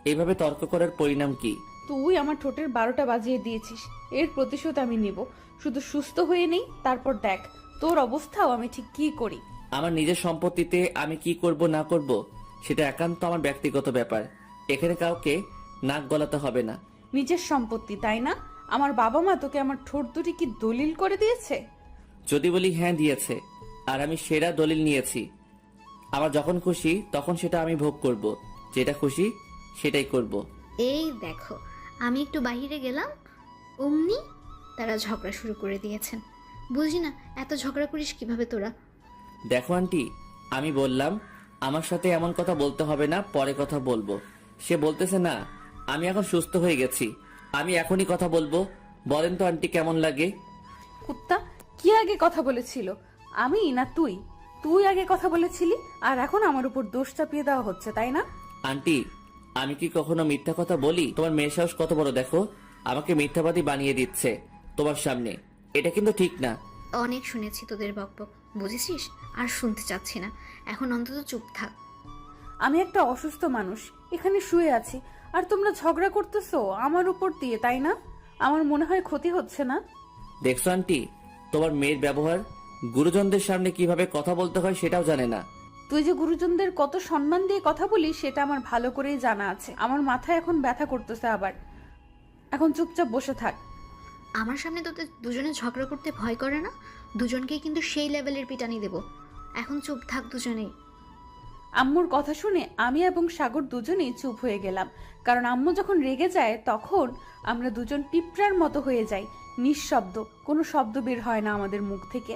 এইভাবে তর্ক করার পরিণাম কি। তুই আমার ঠোঁটের 12টা বাজিয়ে দিয়েছিস, এর প্রতিশোধ আমি নেব। শুধু সুস্থ হয়ে নেই, তারপর দেখ তোর অবস্থাও আমি ঠিক কি করি। আমার নিজের সম্পত্তিতে আমি কি করব না করব সেটা একান্ত আমার ব্যক্তিগত ব্যাপার। এখানে কাউকে নাক গলাতে হবে না। নিজের সম্পত্তি তাই না? আমার বাবা মা তোকে আমার ঠোঁট দুটি কি দলিল করে দিয়েছে? যদি বলি হ্যাঁ দিয়েছে, আর আমি সেরা দলিল নিয়েছি। আমার যখন খুশি তখন সেটা আমি ভোগ করব, যেটা খুশি সেটাই করব। এই দেখো, আমি একটু বাইরে গেলাম, অমনি তারা ঝগড়া শুরু করে দিয়েছেন। বুঝি না এত ঝগড়া করিস কিভাবে তোরা। দেখো আন্টি, আমি বললাম আমার সাথে এমন কথা বলতে হবে না, পরে কথা বলবো। সে বলতেছে না, আমি এখন সুস্থ হয়ে গেছি, আমি এখনই কথা বলবো। বলেন তো আন্টি, কেমন লাগে? কুত্তা, কি আগে কথা বলেছিল, আমি না তুই? তুই আগে কথা বলেছিলি আর এখন আমার উপর দোষ চাপিয়ে দেওয়া হচ্ছে, তাই না? আন্টি, আমি কি কখনো মিথ্যা কথা বলি? তোমার মেয়ের সাহস কত বড় দেখো, আমাকে মিথ্যাবাদী বানিয়ে দিচ্ছে তোমার সামনে। এটা কিন্তু ঠিক না। অনেক শুনেছি তোদের বকবক, বুঝেছিস? আর শুনতে চাচ্ছি না, এখন অন্তত চুপ থাক। আমি একটা অসুস্থ মানুষ, এখানে শুয়ে আছি, আর তোমরা ঝগড়া করতেছো আমার উপর দিয়ে, তাই না? আমার মনে হয় ক্ষতি হচ্ছে না? দেখছো আন্টি, তোমার মেয়ের ব্যবহার, গুরুজনদের সামনে কিভাবে কথা বলতে হয় সেটাও জানে না। তুই যে গুরুজনদের কত সম্মান দিয়ে কথা বলিস সেটা আমার ভালো করেই জানা আছে। আমার মাথায় এখন ব্যথা করতেছে আবার। এখন চুপচাপ বসে থাক। আমার সামনে তোদের দুজনে ঝগড়া করতে ভয় করে না? দুজনকেই কিন্তু সেই লেভেলের পিটানি দেব। এখন চুপ থাক দুজনেই। আম্মুর কথা শুনে আমি এবং সাগর দুজনেই চুপ হয়ে গেলাম, কারণ আম্মু যখন রেগে যায় তখন আমরা দুজন পিঁপড়ার মতো হয়ে যাই, নিঃশব্দ, কোনো শব্দ বের হয় না আমাদের মুখ থেকে।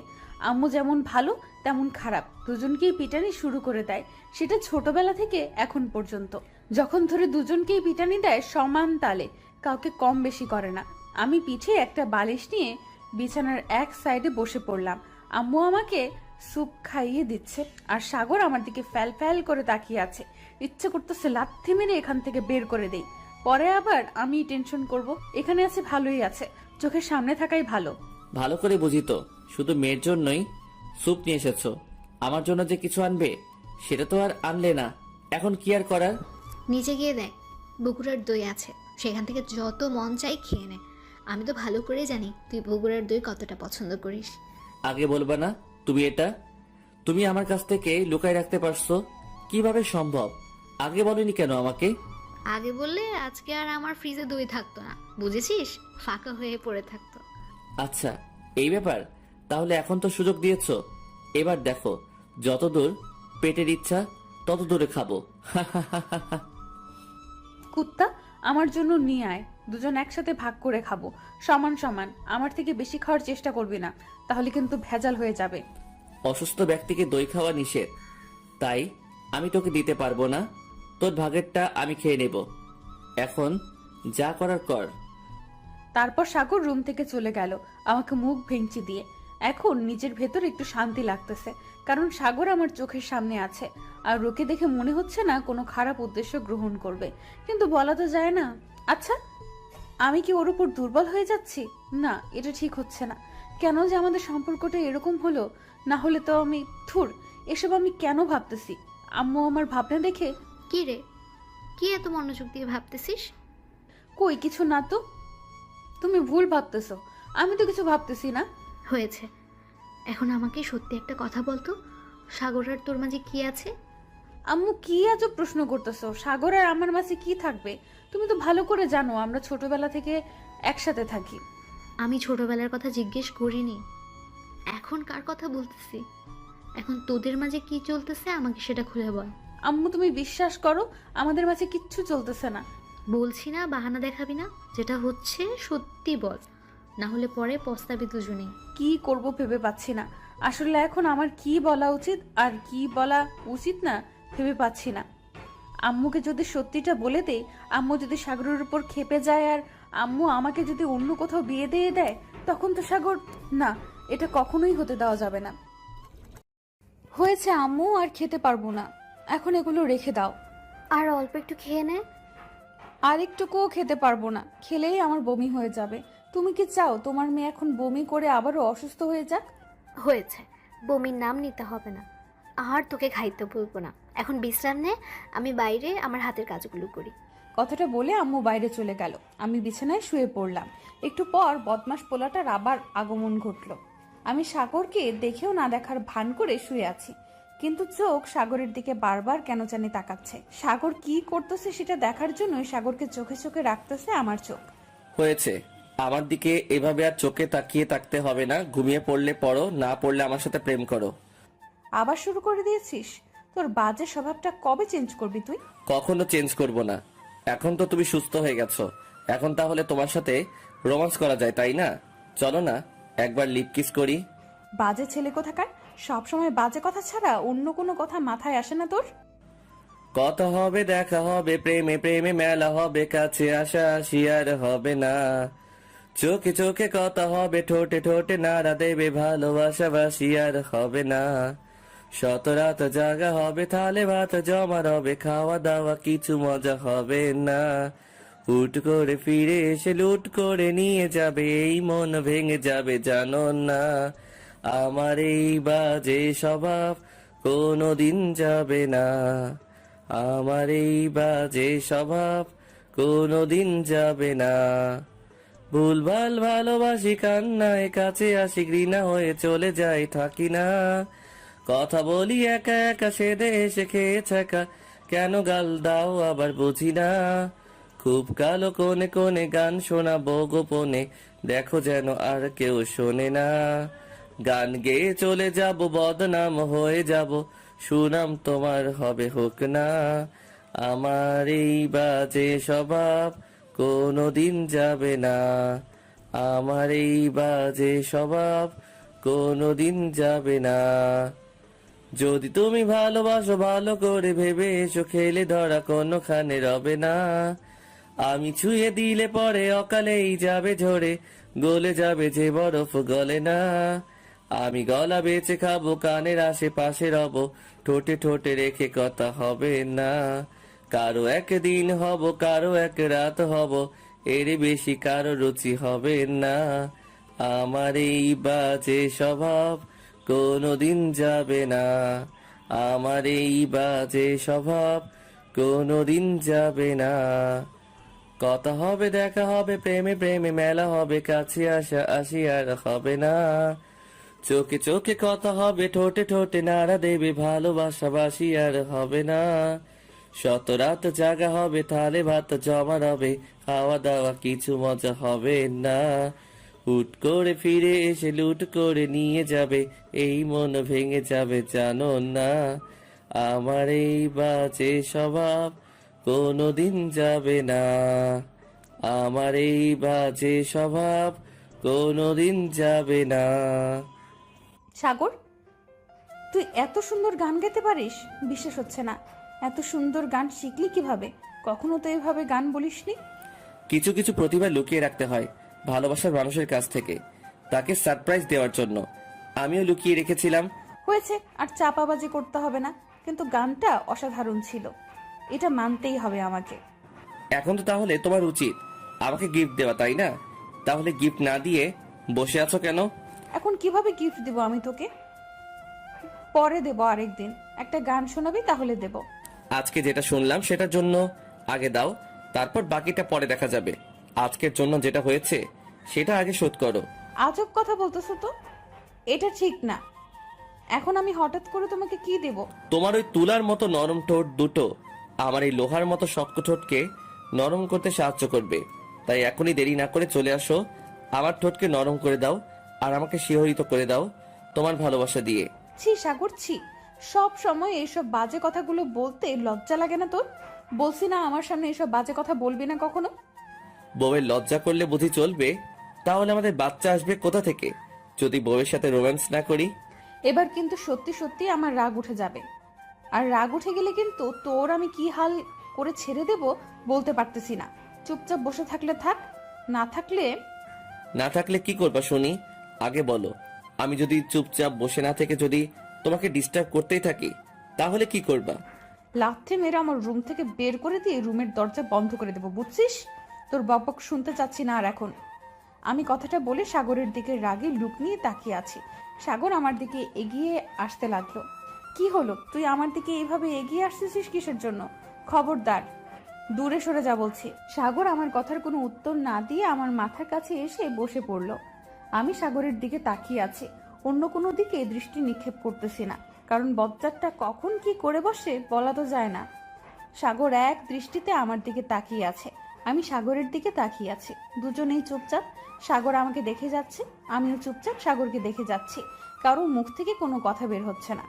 আম্মু যেমন ভালো তেমন খারাপ, দুজনকেই পিটানি শুরু করে দেয়, সেটা ছোটবেলা থেকে এখন পর্যন্ত। যখন ধরে দুজনকেই পিটানি দেয় সমান তালে, কাউকে কম বেশি করে না। আমি পিঠে একটা বালিশ নিয়ে বিছানার এক সাইডে বসে পড়লাম। আম্মু আমাকে স্যুপ খাইয়ে দিচ্ছে, আর সাগর আমার দিকে ফ্যাল ফ্যাল করে তাকিয়ে আছে। ইচ্ছে করতেছে লাথি মেরে এখান থেকে বের করে দেই, পরে আবার আমি টেনশন করব। এখানে আছে ভালোই আছে, চোখের সামনে থাকাই ভালো। ভালো করে বুঝি তো, শুধু মেয়ের জন্যই স্যুপ নিয়ে এসেছো, আমার জন্য যে কিছু আনবে সেটা তো আর আনলে না। এখন কি আর করার? নিচে গিয়ে দেখ, বগুড়ার দই আছে, সেখান থেকে যত মন চাই খেয়ে নে। আমি তো ভালো করে জানি তুই বগুড়ার দই কতটা পছন্দ করিস। আগে বলবা না তুমি? এটা তুমি আমার কাছ থেকে লুকায় রাখতে পারছো কিভাবে সম্ভব? আগে বলনি কেন আমাকে? আগে বললে আজকে আর আমার ফ্রিজে দই থাকতো না, বুঝেছিস? ফাঁকা হয়ে পড়ে থাকতো। আচ্ছা, এই ব্যাপার। তাহলে এখন তো সুযোগ দিয়েছো, এবার দেখো যতদূর পেটের ইচ্ছা তত দূরে খাবো। কুত্তা, আমার জন্য নিয়ে আয়, দুজন একসাথে ভাগ করে খাবো, সমান সমান। আমার থেকে বেশি খাওয়ার চেষ্টা করবি না, তাহলে কিন্তু ভেজাল হয়ে যাবে। অসুস্থ ব্যক্তিকে দই খাওয়া নিষেধ, তাই আমি তোকে দিতে পারবো না। তোর ভাগেরটা আমি খেয়ে নেব। এখন যা করার কর। তারপর সাগর রুম থেকে চলে গেল আমাকে মুখ ভেঙচি দিয়ে। এখন নিজের ভেতর একটু শান্তি লাগতেছে, কারণ সাগর আমার চোখের সামনে আছে, আর ওকে দেখে মনে হচ্ছে না কোনো খারাপ উদ্দেশ্য গ্রহণ করবে। কিন্তু বলা তো যায় না। আচ্ছা, আমি কি ওর উপর দুর্বল হয়ে যাচ্ছি? না, এটা ঠিক হচ্ছে না। কেন যে আমাদের সম্পর্কটা এরকম হলো? না হলে তো আমি থুর, এসব আমি কেন ভাবতেছি? আম্মু আমার ভাবনা দেখে। কি রে, কি এত মনোযোগ দিয়ে ভাবতেছিস? কই কিছু না তো। তুমি ভুল ভাবতেছো, আমি তো কিছু ভাবতেছি না। হয়েছে, এখন আমাকে সত্যি একটা কথা বলতো, সাগর আর তোর মাঝে কি আছে? আম্মু কি আজব প্রশ্ন করতেছো? সাগর আর আমার মাঝে কি থাকবে? তুমি তো ভালো করে জানো আমরা ছোটবেলা থেকে একসাথে থাকি। আমি ছোটবেলার কথা জিজ্ঞেস করিনি, এখন কার কথা বলতেছি। এখন তোদের মাঝে কি চলতেছে আমাকে সেটা খুলে বল। আম্মু তুমি বিশ্বাস করো, আমাদের মাঝে কিচ্ছু চলতেছে না। বলছি না বাহানা দেখাবি না, যেটা হচ্ছে সত্যি বল, না হলে পরে পস্তাবি দুজনেই। কি করব ভেবে পাচ্ছি না। আসলে এখন আমার কি বলা উচিত আর কি বলা উচিত না ভেবে পাচ্ছি না। আম্মুকে যদি সত্যিটা বলে দেই, আম্মু যদি সাগরের উপর খেপে যায়, আর আম্মু আমাকে যদি অন্য কোথাও বিয়ে দিয়ে দেয়, তখন তো সাগর। না, এটা কখনোই হতে দেওয়া যাবে না। হয়েছে আম্মু, আর খেতে পারবো না, এখন এগুলো রেখে দাও। আর অল্প একটু খেয়ে নে। আর একটুকুও খেতে পারবো না, খেলেই আমার বমি হয়ে যাবে। তুমি কি চাও তোমার মেয়ে এখন বমি করে আবারও অসুস্থ হয়ে যাক? হয়েছে, বমির নাম নিতে হবে না, আর তোকে খাইতে বলবো না। এখন বিশ্রাম নে, আমি বাইরে আমার হাতের কাজগুলো করি। কথাটা বলে আম্মু বাইরে চলে গেল। আমি বিছানায় শুয়ে পড়লাম। একটু পর বদমাস পোলাটার আবার আগমন ঘটল। আমি সাগরকে দেখেও না দেখার ভান করে শুয়ে আছি, কিন্তু চোখ সাগরের দিকে বারবার কেন জানি তাকাচ্ছে। সাগর কি করতেছে সেটা দেখার জন্য সাগরকে চোখে চোখে রাখতেছে আমার চোখ। হয়েছে, আমার দিকে এভাবে আর চোখে তাকিয়ে থাকতে হবে না। ঘুমিয়ে পড়লে পড়ো, না পড়লে আমার সাথে প্রেম করো। আবার শুরু করে দিয়েছিস? তোর বাজে স্বভাবটা কবে চেঞ্জ করবি তুই? কখনো চেঞ্জ করব না। এখন তো তুমি সুস্থ হয়ে গেছো, এখন তাহলে তোমার সাথে রোমান্স করা যায়, তাই না? চলো না একবার লিপ কিস করি। বাজে ছেলে কোথাকার, সবসময় বাজে কথা ছাড়া অন্য কোনো কথা মাথায় আসে না তোর? কথা হবে, দেখা হবে, প্রেমে প্রেমে মেলা হবে, কাছে আসা আসি আর হবে না। চোখে চোখে কথা হবে, ঠোঁটে ঠোঁটে নাড়া দেবে, ভালোবাসা বাসি আর হবে না। শত রাত জাগা হবে, থালে ভাত জমা রবে, খাওয়া দাওয়া কিছু মজা হবে না। হুট করে ফিরে এসে লুট করে নিয়ে যাবে, এই মন ভেঙে যাবে জানো না। আমার এই বাজে স্বভাব কোনোদিন যাবে না, আমার এই বাজে স্বভাব কোনোদিন যাবে না। ভুলভাল ভালোবাসি, কান্নায় কাছে আসি, ঘৃণা হয়ে চলে যাই, থাকি না। কথা বলি একা একা, সেদে এসে খেয়ে ছাকা, কেন গাল দাও আবার বুঝি না। খুব কালো কোণে কোণে গান শোনাবো গোপনে, দেখো যেন আর কেউ শোনে না। গান গেয়ে চলে যাব, বদনাম হয়ে যাব, সুনাম তোমার হবে হোক না। আমার এই বাজে স্বভাব কোনোদিন যাবে না, আমার এই বাজে স্বভাব কোনোদিন যাবে না। যদি তুমি ভালোবাসো ভালো করে ভেবে এসো, খেলে ধরা কোনোখানে রবে না। আমি ছুঁয়ে দিলে পরে অকালেই যাবে ঝরে, গলে যাবে যে বরফ গলে না। আমি গলা বেঁচে খাবো, কানের আশেপাশে রব, ঠোঁটে ঠোঁটে রেখে কথা হবে না। কারো একদিন হব, কারো এক রাত হব, এর বেশি কারো রুচি হবে না। আমার এই বাজে স্বভাব কোনোদিন যাবে না, আমার এই বাজে স্বভাব কোনোদিন যাবে না। কথা হবে, দেখা হবে, প্রেমে প্রেমে মেলা হবে, কাছে আসা আসি আর হবে না। চোখে চোখে কথা হবে, ঠোঁটে ঠোঁটে নাড়া দেবে, ভালোবাসা বাসি আর হবে না। শত রাত জাগা হবে, থালে ভাত জমা রবে, খাওয়া দাওয়া কিছু মজা হবে না। হুট করে ফিরে এসে লুট করে নিয়ে যাবে, এই মন ভেঙে যাবে জানো না। আমার এই বাজে স্বভাব কোনোদিন যাবে না, আমার এই বাজে স্বভাব কোনোদিন যাবে না। সাগর, তুই এত সুন্দর গান গাইতে পারিস? বিশ্বাস হচ্ছে না। এত সুন্দর গান শিখলি কিভাবে? কখনো তো এভাবে গান বলিসনি। কিছু কিছু প্রতিভা লুকিয়ে রাখতে হয় ভালোবাসার মানুষের কাছ থেকে, তাকে সারপ্রাইজ দেওয়ার জন্য। আমিও লুকিয়ে রেখেছিলাম। হয়েছে, আর চাপাবাজি করতে হবে না। কিন্তু গানটা অসাধারণ ছিল, এটা মানতেই হবে আমাকে। এখন তো তাহলে তোমার উচিত আমাকে গিফট দেওয়া, তাই না? তাহলে গিফট না দিয়ে বসে আছো কেন? এখন কিভাবে গিফট দেব আমি তোকে? পরে দেব, আরেকদিন। একটা গান শোনাবি, তাহলে দেব। আজকে যেটা শুনলাম সেটার জন্য আগে দাও, তারপর বাকিটা পরে দেখা যাবে। আজকের জন্য যেটা হয়েছে সেটা আগে শোধ করো। আজব কথা বলতেছো তো, এটা ঠিক না। এখন আমি হঠাৎ করে তোমাকে কি দেব? তোমার ওই তুলার মতো নরম ঠোঁট দুটো আমার এই লোহার মতো শক্ত ঠোঁটকে নরম করতে সাহায্য করবে। তাই এখনই দেরি না করে চলে আসো, আমার ঠোঁটকে নরম করে দাও আর আমাকে শিহরিত করে দাও তোমার ভালোবাসা দিয়ে। ছি সাগর, ছি। সব সময় এইসব বাজে কথাগুলো বলতে লজ্জা লাগে না তোর? বলছি না আমার সামনে এসব বাজে কথা বলবি না কখনো। বউয়ের লজ্জা করলে বুঝি চলবে? তাহলে আমাদের বাচ্চা আসবে কোথা থেকে যদি বউয়ের সাথে রোম্যান্স না করি? এবার কিন্তু সত্যি সত্যি আমার রাগ উঠে যাবে। আর রাগ উঠে গেলে কিন্তু তোর আমি কি হাল করে ছেড়ে দেব বলতে পারতেছি না। চুপচাপ বসে থাকলে থাক, না থাকলে না থাকলে কি করবা শুনি? আগে বলো। আমি যদি চুপচাপ বসে না থেকে যদি তোমাকে ডিস্টার্ব করতেই থাকি তাহলে কি করবা? লাথি মেরে আমার রুম থেকে বের করে দিয়ে রুমের দরজা বন্ধ করে দেবো, বুঝছিস? তোর বকবক শুনতে চাচ্ছি না আর এখন। আমি কথাটা বলে সাগরের দিকে রাগে লুক নিয়ে তাকিয়ে আছি। সাগর আমার দিকে এগিয়ে আসতে লাগলো। কি হলো, তুই আমার দিকে এইভাবে এগিয়ে আসতেছিস কিসের জন্য? খবরদার, দূরে সরে যা বলছি। সাগর আমার কথার কোনো উত্তর না দিয়ে আমার মাথার কাছে এসে বসে পড়লো। আমি সাগরের দিকে তাকিয়ে আছি, অন্য কোনো দিকে দৃষ্টি নিক্ষেপ করতেছি না, কারণ বজ্জাতটা কখন কি করে বসে বলা তো যায় না। সাগর এক দৃষ্টিতে আমার দিকে তাকিয়ে আছে, আমি সাগরের দিকে তাকিয়ে আছি। দুজনেই চুপচাপ। সাগর আমাকে দেখে যাচ্ছে, আমিও চুপচাপ সাগরকে দেখে যাচ্ছি। কারো মুখ থেকে কোনো কথা বের হচ্ছে না।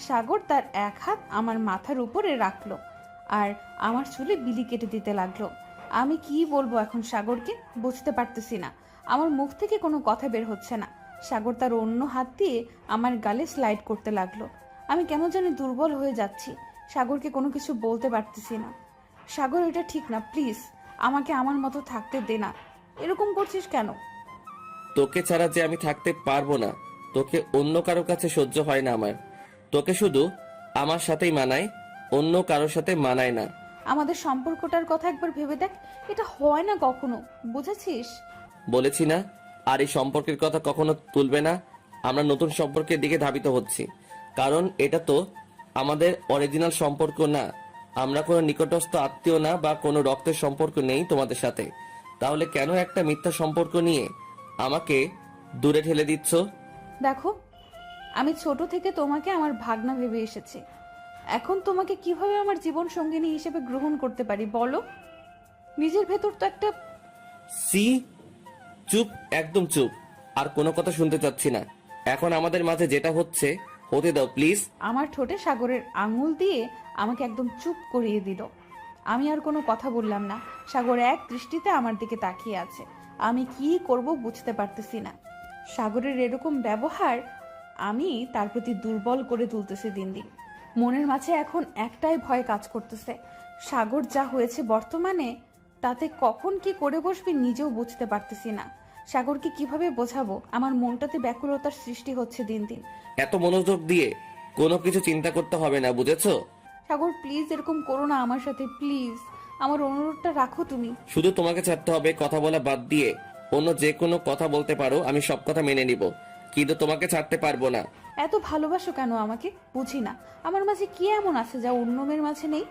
সাগর তার এক হাত আমার মাথার উপরে রাখলো আর আমার চুলে বিলি কেটে দিতে লাগলো। আমি কি বলবো এখন সাগরকে বুঝতে পারতেছি না। আমার মুখ থেকে কোনো কথা বের হচ্ছে না। সাগর তার অন্য হাত দিয়ে আমার গালে স্লাইড করতে লাগলো। আমি কেন জানি দুর্বল হয়ে যাচ্ছি, সাগরকে কোনো কিছু বলতে পারতেছি না। সাগর, এটা ঠিক না, প্লিজ আমাকে আমার মতো থাকতে দে না। এরকম করছিস কেন? তোকে ছাড়া যে আমি থাকতে পারবো না, তোকে অন্য কারো কাছে সহ্য হয় না আমার। তোকে শুধু আমার সাথেই মানায়, অন্য কারোর সাথে মানায় না। আমাদের সম্পর্কটার কথা একবার ভেবে দেখ, এটা হয় না কখনো, বুঝেছিস? বলেছি না, আর এই সম্পর্কের কথা কখনো তুলবে না। আমরা নতুন সম্পর্কের দিকে ধাবিত হচ্ছি, কারণ এটা তো আমাদের অরিজিনাল সম্পর্ক না। আমরা কোনো নিকটস্থ আত্মীয় না বা কোনো রক্তের সম্পর্ক নেই তোমাদের সাথে। তাহলে কেন একটা মিথ্যা সম্পর্ক নিয়ে আমাকে দূরে ঠেলে দিচ্ছ? দেখো, আমি ছোট থেকে তোমাকে আমার ভাগনা ভেবে এসেছি। এখন তোমাকে কিভাবে আমার জীবন সঙ্গিনী হিসেবে গ্রহণ করতে পারি বলো? নিজের ভেতর তো একটা... সি, চুপ, একদম চুপ। আর কোনো কথা শুনতে চাচ্ছি না। এখন আমাদের মাঝে যেটা হচ্ছে হতে দাও প্লিজ। আমার ঠোঁটে সাগরের আঙুল দিয়ে আমাকে একদম চুপ করিয়ে দিল। আমি আর কোনো কথা বললাম না। সাগর এক দৃষ্টিতে আমার দিকে তাকিয়ে আছে। আমি কি করব বুঝতে পারতেছি না। সাগরের এরকম ব্যবহার আমি তার প্রতি দুর্বল করে তুলতেছি দিন দিন। মনের মাঝে এখন একটাই ভয় কাজ করতেছে, সাগর যা হয়েছে বর্তমানে, তাতে কখন কি করে বসবি নিজেও বুঝতে পারতেছি না। সাগরকে কিভাবে বোঝাবো? আমার মনটাতে ব্যাকুলতার সৃষ্টি হচ্ছে দিন দিন। এত মনোযোগ দিয়ে কোনো কিছু চিন্তা করতে হবে না, বুঝেছো? সাগর প্লিজ এরকম করো না আমার সাথে, প্লিজ। আমার অনুরোধটা রাখো তুমি। শুধু তোমাকে ছাড়তে হবে, কথা বলা বাদ দিয়ে অন্য যে কোনো কথা বলতে পারো, আমি সব কথা মেনে নিব, কিন্তু তোমাকে ছাড়তে পারবো না। এত ভালোবাসো কেন আমাকে? বুঝি না, আমার মাঝে কি এমন আছে যা অন্য মেয়ের মাঝে নেই?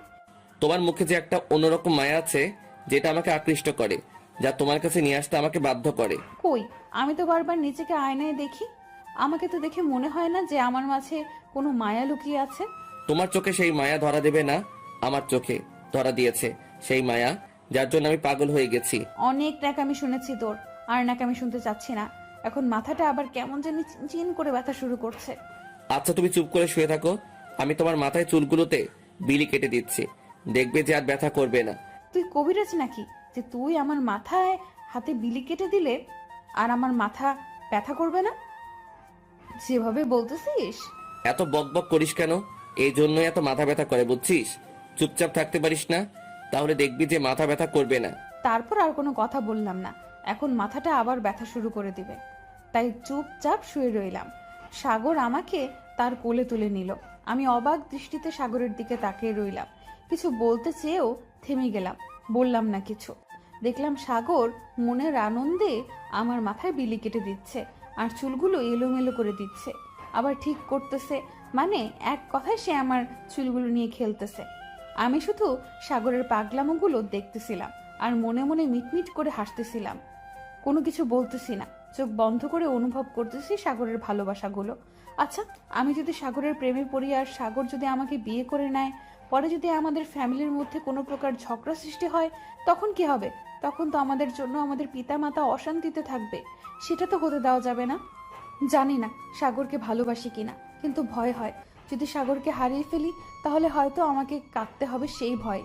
তোমার মুখে যে একটা অন্যরকম মায়া আছে, যেটা আমাকে আকৃষ্ট করে, যা তোমার কাছে নিয়ে আসতে আমাকে বাধ্য করে। কই, আমি তো বারবার নিজেকে আয়নায় দেখি। আমাকে তো দেখে মনে হয় না যে আমার মাঝে কোনো মায়া লুকিয়ে আছে। তোমার চোখে সেই মায়া ধরা দেবে না, আমার চোখে ধরা দিয়েছে সেই মায়া, যার জন্য আমি পাগল হয়ে গেছি। অনেক ন্যাকামি শুনেছি তোর, আর ন্যাকামি শুনতে চাচ্ছি না। এখন মাথাটা আবার কেমন জানি চিন করে ব্যথা শুরু করছে। আচ্ছা তুমি চুপ করে শুয়ে থাকো, আমি তোমার মাথায় চুলগুলোতে বিলি কেটে দিচ্ছি, দেখবে যে আর ব্যথা করবে না। তুই কবিরাজ নাকি যে তুই আমার মাথায় হাতে বিলি কেটে দিলে আর আমার মাথা ব্যথা করবে না? যেভাবে বলতেছিস। এত বকবক করিস কেন? এই জন্যই এত মাথা ব্যথা করে, বুঝছিস? চুপচাপ থাকতে পারিস না? তাহলে দেখবি যে মাথা ব্যথা করবে না। তারপর আর কোনো কথা বললাম না। এখন মাথাটা আবার ব্যথা শুরু করে দিবে, তাই চুপচাপ শুয়ে রইলাম। সাগর আমাকে তার কোলে তুলে নিল। আমি অবাক দৃষ্টিতে সাগরের দিকে তাকিয়ে রইলাম। কিছু বলতে চেয়েও থেমে গেলাম, বললাম না কিছু। দেখলাম সাগর মনের আনন্দে আমার মাথায় বিলি কেটে দিচ্ছে আর চুলগুলো এলোমেলো করে দিচ্ছে, আবার ঠিক করতেছে। মানে এক কথায় সে আমার চুলগুলো নিয়ে খেলতেছে। আমি শুধু সাগরের পাগলামোগুলো দেখতেছিলাম আর মনে মনে মিটমিট করে হাসতেছিলাম। কোনো কিছু বলতেছি না, চোখ বন্ধ করে অনুভব করতেছি সাগরের ভালোবাসাগুলো। আচ্ছা, আমি যদি সাগরের প্রেমে পড়ি আর সাগর যদি আমাকে বিয়ে করে নেয়, পরে যদি আমাদের ফ্যামিলির মধ্যে কোনো প্রকার ঝগড়া সৃষ্টি হয়, তখন কি হবে? তখন তো আমাদের জন্য আমাদের পিতামাতা অশান্তিতে থাকবে। সেটা তো হতে দেওয়া যাবে না। জানি না সাগরকে ভালোবাসি কিনা, কিন্তু ভয় হয় যদি সাগরকে হারিয়ে ফেলি তাহলে হয়তো আমাকে কাঁদতে হবে সেই ভয়।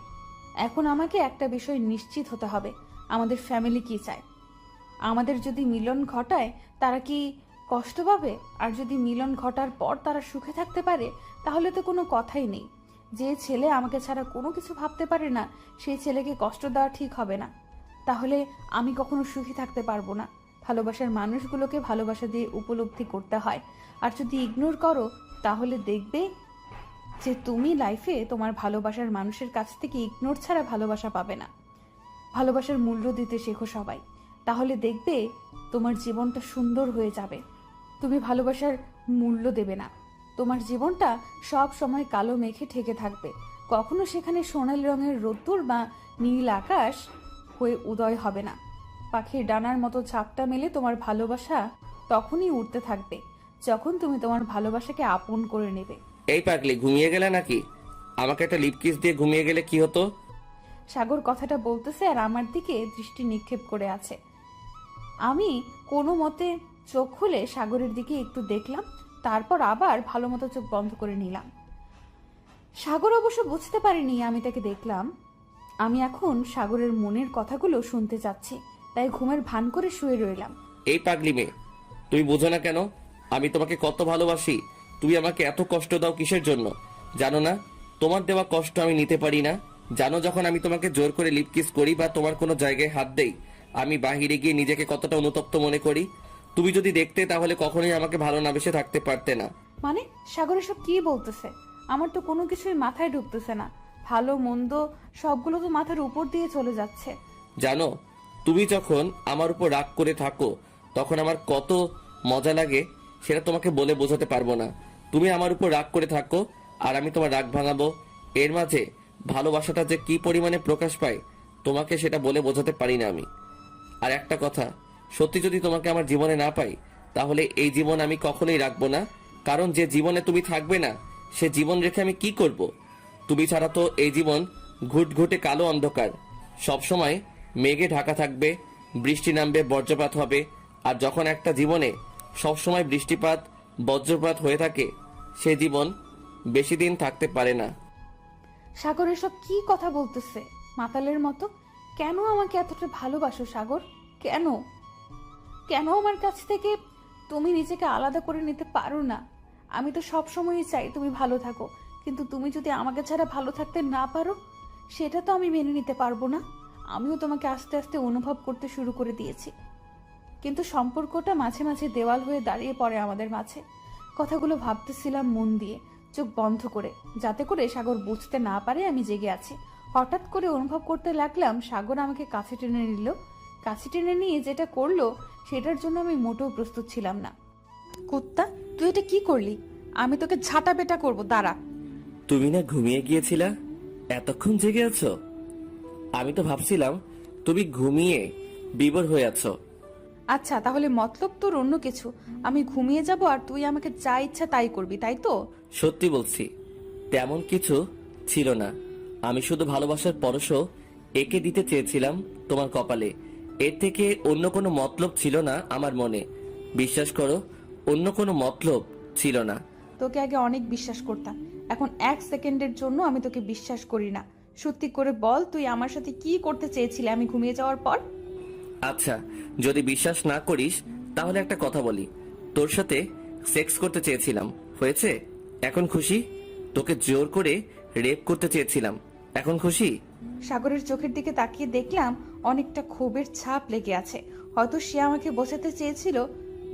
এখন আমাকে একটা বিষয় নিশ্চিত হতে হবে, আমাদের ফ্যামিলি কি চায়। আমাদের যদি মিলন ঘটায় তারা কি কষ্ট পাবে? আর যদি মিলন ঘটার পর তারা সুখে থাকতে পারে, তাহলে তো কোনো কথাই নেই। যে ছেলে আমাকে ছাড়া কোনো কিছু ভাবতে পারে না, সেই ছেলেকে কষ্ট দেওয়া ঠিক হবে না। তাহলে আমি কখনো সুখী থাকতে পারবো না। ভালোবাসার মানুষগুলোকে ভালোবাসা দিয়ে উপলব্ধি করতে হয়। আর যদি ইগনোর করো তাহলে দেখবে যে তুমি লাইফে তোমার ভালোবাসার মানুষের কাছ থেকে ইগনোর ছাড়া ভালোবাসা পাবে না। ভালোবাসার মূল্য দিতে শেখো সবাই, তাহলে দেখবে তোমার জীবনটা সুন্দর হয়ে যাবে। তুমি ভালোবাসার মূল্য দেবে না, তোমার জীবনটা সব সময় কালো মেঘে ঠেকে থাকবে। কখনো সেখানে সোনালি রঙের রোদ্দুর বা নীল আকাশ হয়ে উদয় হবে না। পাখির ডানার মতো ঝাপটা মেলে তোমার ভালোবাসা তখনই উঠতে থাকবে যখন তুমি তোমার ভালোবাসাকে আপন করে নেবে। এই পাগলি, ঘুমিয়ে গেলে নাকি? আমাকে একটা লিপ কিস দিয়ে ঘুমিয়ে গেলে কি হতো? সাগর কথাটা বলতেছে আর আমার দিকে দৃষ্টি নিক্ষেপ করে আছে। আমি কোনো মতে চোখ খুলে সাগরের দিকে একটু দেখলাম, তারপর আবার ভালো মতো চোখ বন্ধ করে নিলাম। সাগর অবশ্য বুঝতে পারিনি আমি তাকে দেখলাম। আমি এখন সাগরের মনের কথাগুলো শুনতে চাচ্ছি, তাই ঘুমের ভান করে শুয়ে রইলাম। এই পাগলি মেয়ে, তুমি বোঝো না কেন আমি তোমাকে কত ভালোবাসি? তুমি আমাকে এত কষ্ট দাও কিসের জন্য? জানো না তোমার দেওয়া কষ্ট আমি নিতে পারি না? জানো যখন আমি তোমাকে জোর করে লিপ কিস করি বা তোমার কোনো জায়গায় হাত দেই, আমি বাহিরে গিয়ে নিজেকে কতটা অনুতপ্ত মনে করি? তুমি যদি দেখতে তাহলে কখনোই আমাকে ভালো না বেসে থাকতে পারতে না। মানে সাগর এসব কি বলতেছে? আমার তো কোনো কিছুই মাথায় ঢুকতেছে না। ভালো মন্দ সবগুলো তো মাথার উপর দিয়ে চলে যাচ্ছে। জানো, তুমি যখন আমার উপর রাগ করে থাকো তখন আমার কত মজা লাগে সেটা তোমাকে বলে বোঝাতে পারবো না। তুমি আমার উপর রাগ করে থাকো আর আমি তোমার রাগ ভাঙাবো, এর মাঝে ভালোবাসাটা যে কি পরিমাণে প্রকাশ পায় তোমাকে সেটা বলে বোঝাতে পারি না আমি। আর একটা কথা, সত্যি যদি তোমাকে আমার জীবনে না পাই তাহলে এই জীবন আমি কখনোই রাখবো না, কারণ যে জীবনে তুমি থাকবে না সে জীবন রেখে আমি কি করব? তুমি ছাড়া তো এই জীবন ঘুটঘুটে কালো অন্ধকার, সবসময় মেঘে ঢাকা থাকবে, বৃষ্টি নামবে, বজ্রপাত হবে। আর যখন একটা জীবনে সবসময় বৃষ্টিপাত বজ্রপাত হয়ে থাকে সে জীবন বেশি দিন থাকতে পারে না। সাগর এসব কি কথা বলতেছে মাতালের মতো? কেন আমাকে এতটা ভালোবাসো সাগর? কেন কেন আমার কাছ থেকে তুমি নিজেকে আলাদা করে নিতে পারো না? আমি তো সব সময়ই চাই তুমি ভালো থাকো, কিন্তু তুমি যদি আমাকে ছাড়া ভালো থাকতে না পারো সেটা তো আমি মেনে নিতে পারবো না। আমিও তোমাকে আস্তে আস্তে অনুভব করতে শুরু করে দিয়েছি, কিন্তু সম্পর্কটা মাঝে মাঝে দেওয়াল হয়ে দাঁড়িয়ে পড়ে আমাদের মাঝে। কথাগুলো ভাবতেছিলাম মন দিয়ে, চোখ বন্ধ করে, যাতে করে সাগর বুঝতে না পারে আমি জেগে আছি। হঠাৎ করে অনুভব করতে লাগলাম সাগর আমাকে কাছে টেনে নিল। কাছে টেনে নিয়ে যেটা করলো সেটার জন্য আমি মোটেও প্রস্তুত ছিলাম না। কুত্তা, তুই এটা কি করলি? আমি তোকে ঝাঁটা পেটা করবো, দাঁড়া। তুমি না ঘুমিয়ে গিয়েছিলা, এতক্ষণ জেগে আছো? আমি তো ভাবছিলাম তুমি ঘুমিয়ে বিভোর হয়ে আছো। আচ্ছা, তাহলে মতলব তোর অন্য কিছু। আমি ঘুমিয়ে যাব আর তুই আমাকে যা ইচ্ছা তাই করবি, তাই তো? সত্যি বলছি, তেমন কিছু ছিল না। আমি শুধু ভালোবাসার পরশও একে দিতে চেয়েছিলাম তোমার কপালে, এর থেকে অন্য কোনো মতলব ছিল না আমার মনে। বিশ্বাস করো, অন্য কোনো মতলব ছিল না। তোকে আগে অনেক বিশ্বাস করতাম, এখন এক সেকেন্ডের জন্য আমি তোকে বিশ্বাস করি না। সত্যি করে বল, তুই আমার সাথে কি করতে চেয়েছিলি আমি ঘুমিয়ে যাওয়ার পর? আচ্ছা, যদি বিশ্বাস না করিস তাহলে একটা কথা বলি, তোর সাথে সেক্স করতে চেয়েছিলাম, হয়েছে? এখন খুশি? তোকে জোর করে রেপ করতে চেয়েছিলাম, এখন খুশি? সাগরের চোখের দিকে তাকিয়ে দেখলাম অনেকটা ক্ষোভের ছাপ লেগে আছে। হয়তো সে আমাকে বোঝাতে চেয়েছিল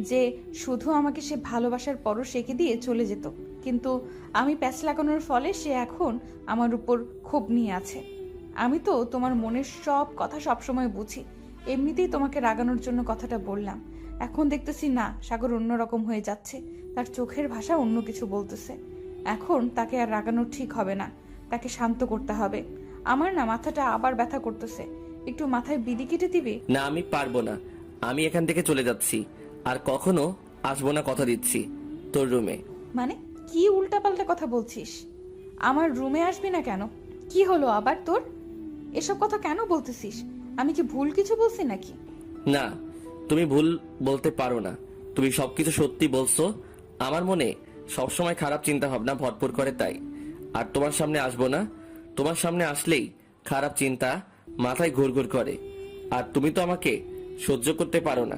যে শুধু আমাকে সে ভালোবাসার পরশ এঁকে দিয়ে চলে যেত, কিন্তু আমি প্যাচ লাগানোর ফলে সে এখন আমার উপর ক্ষোভ নিয়ে আছে। আমি তো তোমার মনের সব কথা সবসময় বুঝি, এমনিতেই তোমাকে রাগানোর জন্য কথাটা বললাম। এখন দেখতেছি না, সাগর অন্যরকম হয়ে যাচ্ছে, তার চোখের ভাষা অন্য কিছু বলতেছে। এখন তাকে আর রাগানো ঠিক হবে না, তাকে শান্ত করতে হবে। আমার না মাথাটা আবার ব্যথা করতেছে, একটু মাথায় বিলি কেটে দিবি? না, আমি পারবো না। আমি এখান থেকে চলে যাচ্ছি, আর কখনো আসবো না, কথা দিচ্ছি, তোর রুমে। মানে কি উল্টাপাল্টা কথা বলছিস? আমার রুমে আসবি না কেন? কি হলো আবার তোর? এসব কথা কেন বলতেছিস? আমি কি ভুল কিছু বলছি নাকি? না, তুমি ভুল বলতে পারো না, তুমি সবকিছু সত্যি বলছো। আমার মনে সবসময় খারাপ চিন্তা ভাবনা ভরপুর করে, তাই আর তোমার সামনে আসবো না। তোমার সামনে আসলেই খারাপ চিন্তা মাথায় ঘুরঘুর করে, আর তুমি তো আমাকে সহ্য করতে পারো না।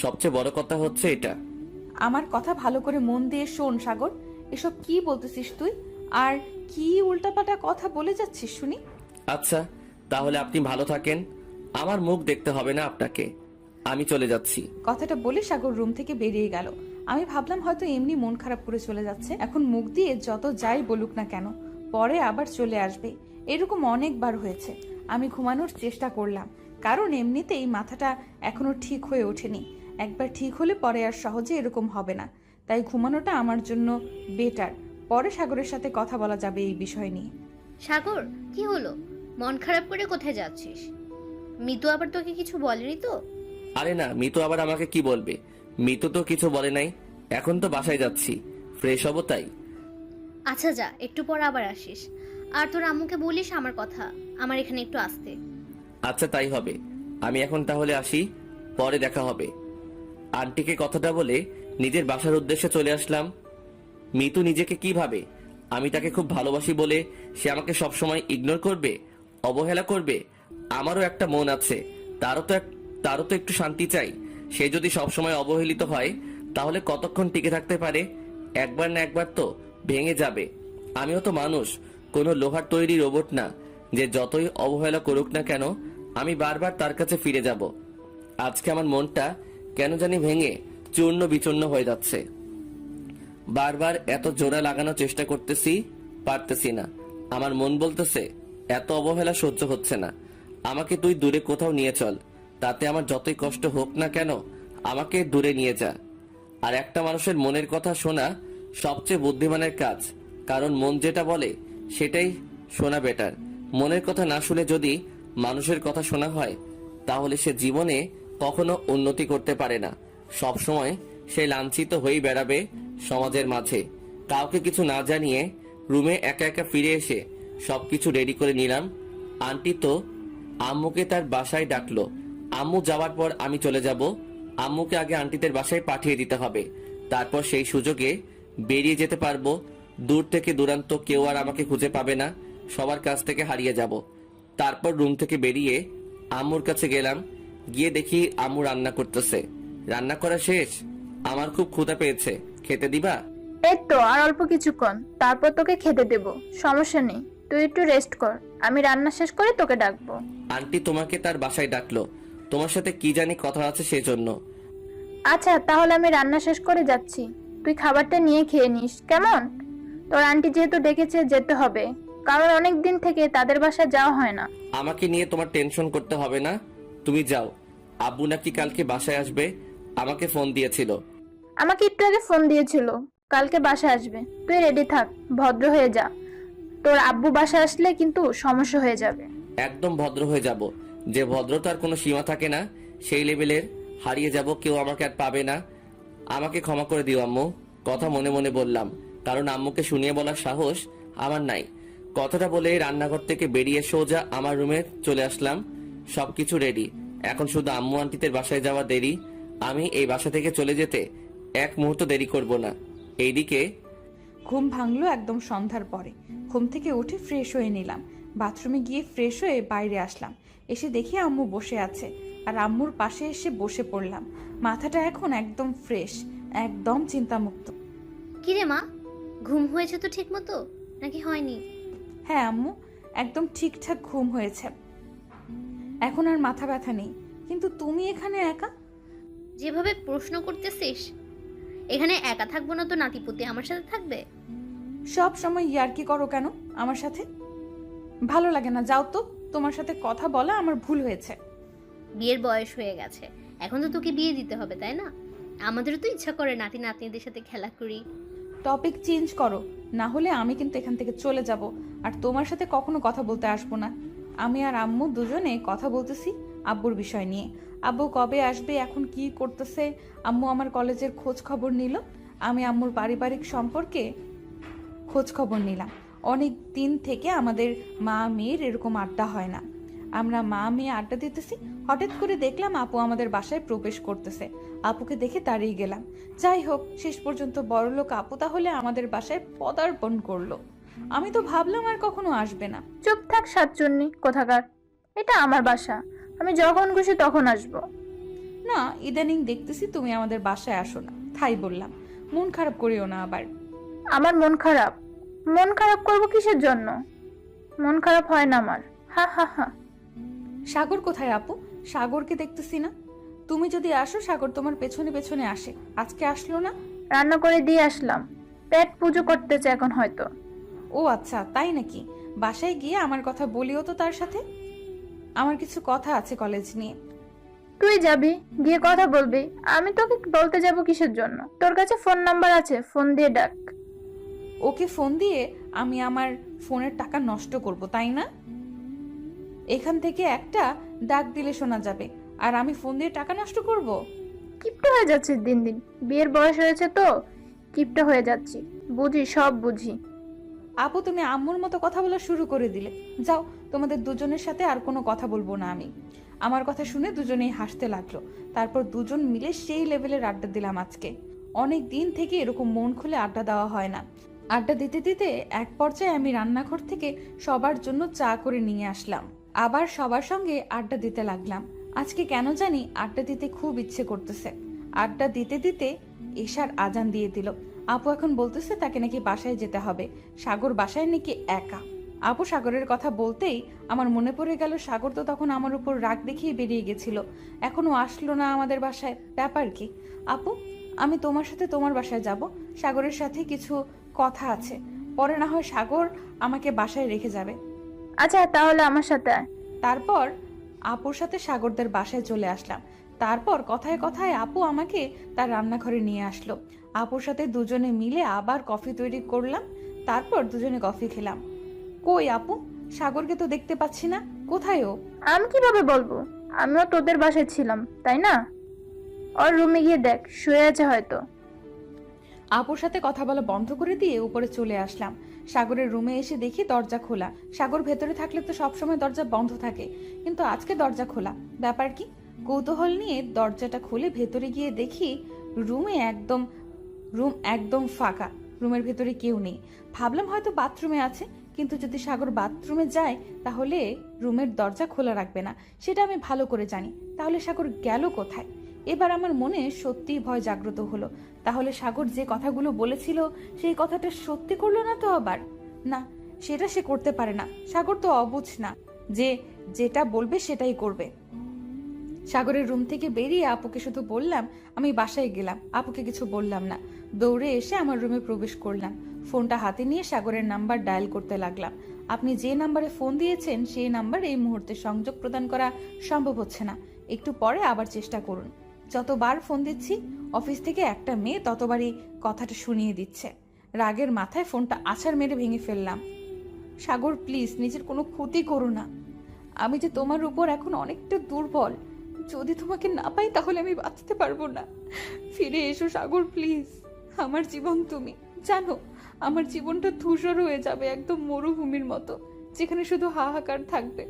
সবচেয়ে বড় কথা হচ্ছে এটা। আমার কথা ভালো করে মন দিয়ে শোন সাগর, এসব কি বলতেছিস তুই? আর কি উল্টাপাল্টা কথা বলে যাচ্ছিস শুনি? আচ্ছা, তাহলে আপনি ভালো থাকেন, আমার মুখ দেখতে হবে না আপনাকে, আমি চলে যাচ্ছি। কথাটা বলে সাগর রুম থেকে বেরিয়ে গেল। আমি ভাবলাম হয়তো এমনি মন খারাপ করে চলে যাচ্ছে, এখন মুখ দিয়ে যত যাই বলুক না কেন পরে আবার চলে আসবে। এরকম অনেকবার হয়েছে। আমি ঘুমানোর চেষ্টা করলাম, কারণ এমনিতেই মাথাটা এখনো ঠিক হয়ে ওঠেনি। একবার ঠিক হলে পরে আর সহজে এরকম হবে না, তাই ঘুমানোটা আমার জন্য বেটার। পরে সাগরের সাথে কথা বলা যাবে এই বিষয় নিয়ে। সাগর, কি হলো? মন খারাপ করে কোথায় যাচ্ছিস? মিতু আবার তোকে কিছু বলেনি তো? আরে না, মিতু আবার আমাকে কি বলবে? মিতু তো কিছু বলে নাই, এখন তো বাসায় যাচ্ছি, ফ্রেশ হবো তাই। আচ্ছা যা, একটু পর আবার আসিস। আর তোর আম্মুকে বলিস আমার কথা, আমার এখানে একটু আসতে। আচ্ছা, তাই হবে। আমি এখন তাহলে আসি, পরে দেখা হবে। আন্টিকে কথাটা বলে নিজের বাসার উদ্দেশ্যে চলে আসলাম। মিতু নিজেকে কি ভাবে? আমি তাকে খুব ভালোবাসি বলে সে আমাকে সবসময় ইগনোর করবে, অবহেলা করবে? আমারও একটা মন আছে, তারও তো একটু শান্তি চাই। সে যদি সবসময় অবহেলিত হয় তাহলে কতক্ষণ টিকে থাকতে পারে? একবার না একবার তো ভেঙে যাবে। আমিও তো মানুষ, কোনো লোহার তৈরি রোবট না যে যতই অবহেলা করুক না কেন আমি বারবার তার কাছে ফিরে যাব। আজকে আমার মনটা কেন জানি ভেঙে চূর্ণ বিচূর্ণ হয়ে যাচ্ছে। বারবার এত জোড়া লাগানোর চেষ্টা করতেছি, পারতেছি না। আমার মন বলতেছে এত অবহেলা সহ্য হচ্ছে না, আমাকে তুই দূরে কোথাও নিয়ে চল। তাতে আমার যতই কষ্ট হোক না কেন, আমাকে দূরে নিয়ে যা। আর একটা মানুষের মনের কথা শোনা সবচেয়ে বুদ্ধিমানের কাজ, কারণ মন যেটা বলে সেটাই শোনা বেটার। মনের কথা না শুনে যদি মানুষের কথা শোনা হয়, তাহলে সে জীবনে কখনো উন্নতি করতে পারে না। সব সময় সে লাঞ্ছিত হয়েই বেড়াবে সমাজের মাঝে। কাউকে কিছু না জানিয়ে রুমে একা একা ফিরে এসে সবকিছু রেডি করে নিলাম। আন্টি তো আম্মুকে তার বাসায় ডাকলো। আম্মু যাওয়ার পর আমি চলে যাব। আম্মুকে আগে আন্টিদের বাসায় পাঠিয়ে দিতে হবে, তারপর সেই সুযোগে বেরিয়ে যেতে পারবো। দূর থেকে দূরান্ত কেউ আর আমাকে খুঁজে পাবে না, সবার কাছ থেকে হারিয়ে যাব। তারপর রুম থেকে বেরিয়ে আম্মুর কাছে গেলাম। গিয়ে দেখি আম্মু রান্না করতেছে। রান্না করা শেষ, আমার খুব ক্ষুধা পেয়েছে, খেতে দিবা? এই তো আর অল্প কিছুক্ষণ, তারপর তোকে খেতে দেব, সমস্যা নেই। তুই একটু রেস্ট কর, আমি রান্না শেষ করে তোকে ডাকবো। আন্টি তোমাকে তার বাসায় ডাকলো, তোমার সাথে কি জানি কথা আছে সেজন্য। আচ্ছা, তাহলে আমি রান্না শেষ করে যাচ্ছি, তুই খাবারটা নিয়ে খেয়ে নিস, কেমন? তোর আন্টি যেহেতু ডেকেছে যেতে হবে, কারণ অনেক দিন থেকে তাদের বাসায় যাওয়া হয় না। আমাকে নিয়ে তোমার টেনশন করতে হবে না, তুমি যাও। আব্বু নাকি কালকে বাসায় আসবে, আমাকে ফোন দিয়েছিল। আমাকে একটু আগে ফোন দিয়েছিল কালকে বাসায় আসবে। তুই রেডি থাক, ভদ্র হয়ে যা, তোর আব্বু বাসায় আসলে কিন্তু সমস্যা হয়ে যাবে। একদম ভদ্র হয়ে যাব, যে ভদ্রতার কোনো সীমা থাকে না সেই লেভেলের হারিয়ে যাব, কেউ আমাকে আর পাবে না। আমাকে ক্ষমা করে দিও আম্মু, কথা মনে মনে বললাম, কারণ আম্মুকে শুনিয়ে বলার সাহস আমার নাই। কথাটা বলে রান্নাঘর থেকে বেরিয়ে সোজা আমার রুমে চলে আসলাম। সবকিছু রেডি, এখন শুধু আম্মু আন্টিদের বাসায় যাওয়া দেরি। আমি এই বাসা থেকে চলে যেতে এক মুহূর্ত দেরি করব না। এইদিকে ঘুম ভাঙলো একদম সন্ধ্যার পরে। ঘুম থেকে উঠে ফ্রেশ হয়ে নিলাম। বাথরুমে গিয়ে ফ্রেশ হয়ে বাইরে আসলাম। এসে দেখি আম্মু বসে আছে, আর আম্মুর পাশে এসে বসে পড়লাম। মাথাটা এখন একদম ফ্রেশ, একদম চিন্তামুক্ত। কিরে মা, ঘুম হয়েছে তো ঠিক মতো নাকি হয়নি? হ্যাঁ আম্মু, একদম ঠিকঠাক ঘুম হয়েছে, এখন আর মাথা ব্যথা নেই। কিন্তু তুমি এখানে একা? যেভাবে প্রশ্ন করতেছিস, এখানে একা থাকবো না তো নাতিপুতি আমার সাথে থাকবে? সব সময় ইয়ার্কি করো কেন আমার সাথে? ভালো লাগে না, যাও তো। তোমার সাথে কথা বলা আমার ভুল হয়েছে। বিয়ের বয়স হয়ে গেছে, এখন তো তোকে বিয়ে দিতে হবে, তাই না? আমাদেরও তো ইচ্ছা করে নাতি নাতনিদের সাথে খেলা করি। টপিক চেঞ্জ করো, না হলে আমি কিন্তু এখান থেকে চলে যাব, আর তোমার সাথে কখনো কথা বলতে আসবো না। আমি আর আম্মু দুজনে কথা বলতেছি আব্বুর বিষয় নিয়ে। আব্বু কবে আসবে, এখন কি করতেছে। আম্মু আমার কলেজের খোঁজ খবর নিল, আমি আম্মুর পারিবারিক সম্পর্কে খোঁজ খবর নিলাম। অনেক দিন থেকে আমাদের মা মেয়ের এরকম আড্ডা হয় না। আমরা মা মেয়ে আড্ডা দিতেছি, হঠাৎ করে দেখলাম আপু আমাদের বাসায় প্রবেশ করতেছে। আপুকে দেখে দাঁড়িয়ে গেলাম। যাই হোক, শেষ পর্যন্ত বড়লোক আপু তাহলে আমাদের বাসায় পদার্পণ করলো। আমি তো ভাবলাম আর কখনো আসবে না। চুপ থাক সাতচুন্নি কোথাকার, এটা আমার বাসা, আমি যখন খুশি তখন আসবো। না, ইদানিং দেখতেছি তুমি আমাদের বাসায় আসো না, তাই বললাম। মন খারাপ করিও না আবার। আমার মন খারাপ? মন খারাপ করবো কিসের জন্য? মন খারাপ হয় না আমার, হা হা হা। সাগর কোথায় আপু? সাগরকে দেখতেছি না। তুমি যদি আসো, সাগর তোমার পেছনে পেছনে আসে। আজকে আসলো না? রান্না করে দিয়ে আসলাম, পেট পুজো করতেছে এখন হয়তো। ও আচ্ছা, তাই নাকি? বাসায় গিয়ে আমার কথা বলিও তো তার সাথে। আমার কিছু কথা আছে কলেজ নিয়ে। তুই যাবি, গিয়ে কথা বলবি, আমি তোকে বলতে যাব কিসের জন্য? তোর কাছে ফোন নাম্বার আছে, ফোন দিয়ে ডাক। ওকে ফোন দিয়ে আমি আমার ফোনের টাকা নষ্ট করব, তাই না? এখান থেকে একটা ডাক দিলে শোনা যাবে, আর আমি ফোন দিয়ে টাকা নষ্ট করব? কিপটা হয়ে যাচ্ছে দিন দিন, বিয়ের বয়স হয়েছে তো কিপটা হয়ে যাচ্ছি, বুঝি, সব বুঝি। আপু, তুমি আম্মুর মতো কথা বলা শুরু করে দিলে। যাও, তোমাদের দুজনের সাথে আর কোনো কথা বলবো না আমি। আমার কথা শুনে দুজনেই হাসতে লাগলো। তারপর দুজন মিলে সেই লেভেলের আড্ডা দিলাম আজকে। অনেক দিন থেকে এরকম মন খুলে আড্ডা দেওয়া হয় না। আড্ডা দিতে দিতে এক পর্যায়ে আমি রান্নাঘর থেকে সবার জন্য চা করে নিয়ে আসলাম। আবার সবার সঙ্গে আড্ডা দিতে লাগলাম। আজকে কেন জানি আড্ডা দিতে খুব ইচ্ছে করতেছে। আড্ডা দিতে দিতে এশার আজান দিয়ে দিল। আপু এখন বলতেছে তাকে নাকি বাসায় যেতে হবে। সাগর বাসায় নাকি একা। আপু সাগরের কথা বলতেই আমার মনে পড়ে গেল, সাগর তো তখন আমার উপর রাগ দেখিয়ে বেরিয়ে গেছিল, এখনো আসলো না আমাদের বাসায়। ব্যাপার কি? আপু, আমি তোমার সাথে তোমার বাসায় যাব। সাগরের সাথে কিছু কথা আছে, পরে না হয় সাগর আমাকে বাসায় রেখে যাবে। আচ্ছা তাহলে আমার সাথে আয়। তারপর আপুর সাথে সাগরদের বাসায় চলে আসলাম। তারপর কথায় কথায় আপু আমাকে তার রান্নাঘরে নিয়ে আসলো। আপুর সাথে দুজনে মিলে আবার কফি তৈরি করলাম। তারপর দুজনে কফি খেলাম। কই আপু? সাগরকে তো দেখতে পাচ্ছি না, কোথায় ও? আমি কিভাবে বলবো, আমিও তোদের বাসায় ছিলাম তাই না? ওর রুমে গিয়ে দেখ, শুয়ে আছে হয়তো। আপুর সাথে কথা বলা বন্ধ করে দিয়ে উপরে চলে আসলাম। সাগরের রুমে এসে দেখি দরজা খোলা। সাগর ভেতরে থাকলে তো সবসময় দরজা বন্ধ থাকে, কিন্তু আজকে দরজা খোলা। ব্যাপার কি? কৌতূহল নিয়ে দরজাটা খুলে ভেতরে গিয়ে দেখি রুম একদম ফাঁকা। রুমের ভেতরে কেউ নেই। ভাবলাম হয়তো বাথরুমে আছে, কিন্তু যদি সাগর বাথরুমে যায় তাহলে রুমের দরজা খোলা রাখবে না, সেটা আমি ভালো করে জানি। তাহলে সাগর গেল কোথায়? এবার আমার মনে সত্যিই ভয় জাগ্রত হলো। তাহলে সাগর যে কথাগুলো বলেছিল সেই কথাটা সত্যি করলো না তো আবার? না, সেটা সে করতে পারে না। সাগর তো অবুঝ না যে যেটা বলবে সেটাই করবে। সাগরের রুম থেকে বেরিয়ে আপুকে শুধু বললাম আমি বাসায় গেলাম। আপুকে কিছু বললাম না। দৌড়ে এসে আমার রুমে প্রবেশ করলাম। ফোনটা হাতে নিয়ে সাগরের নাম্বার ডায়াল করতে লাগলাম। আপনি যে নাম্বারে ফোন দিয়েছেন সেই নাম্বার এই মুহূর্তে সংযোগ প্রদান করা সম্ভব হচ্ছে না, একটু পরে আবার চেষ্টা করুন। যতবার ফোন দিচ্ছি অফিস থেকে একটা মেয়ে ততবারই কথাটা শুনিয়ে দিচ্ছে। রাগের মাথায় ফোনটা আছাড় মেরে ভেঙে ফেললাম। সাগর প্লিজ, নিজের কোনো ক্ষতি করো না। আমি যে তোমার উপর এখন অনেকটা দুর্বল। যদি তোমাকে না পাই তাহলে আমি বাঁচতে পারবো না। ফিরে এসো সাগর প্লিজ। আমার জীবন তুমি। জানো আমার জীবনটা ধূসর হয়ে যাবে, একদম মরুভূমির মতো, যেখানে শুধু হাহাকার থাকবে।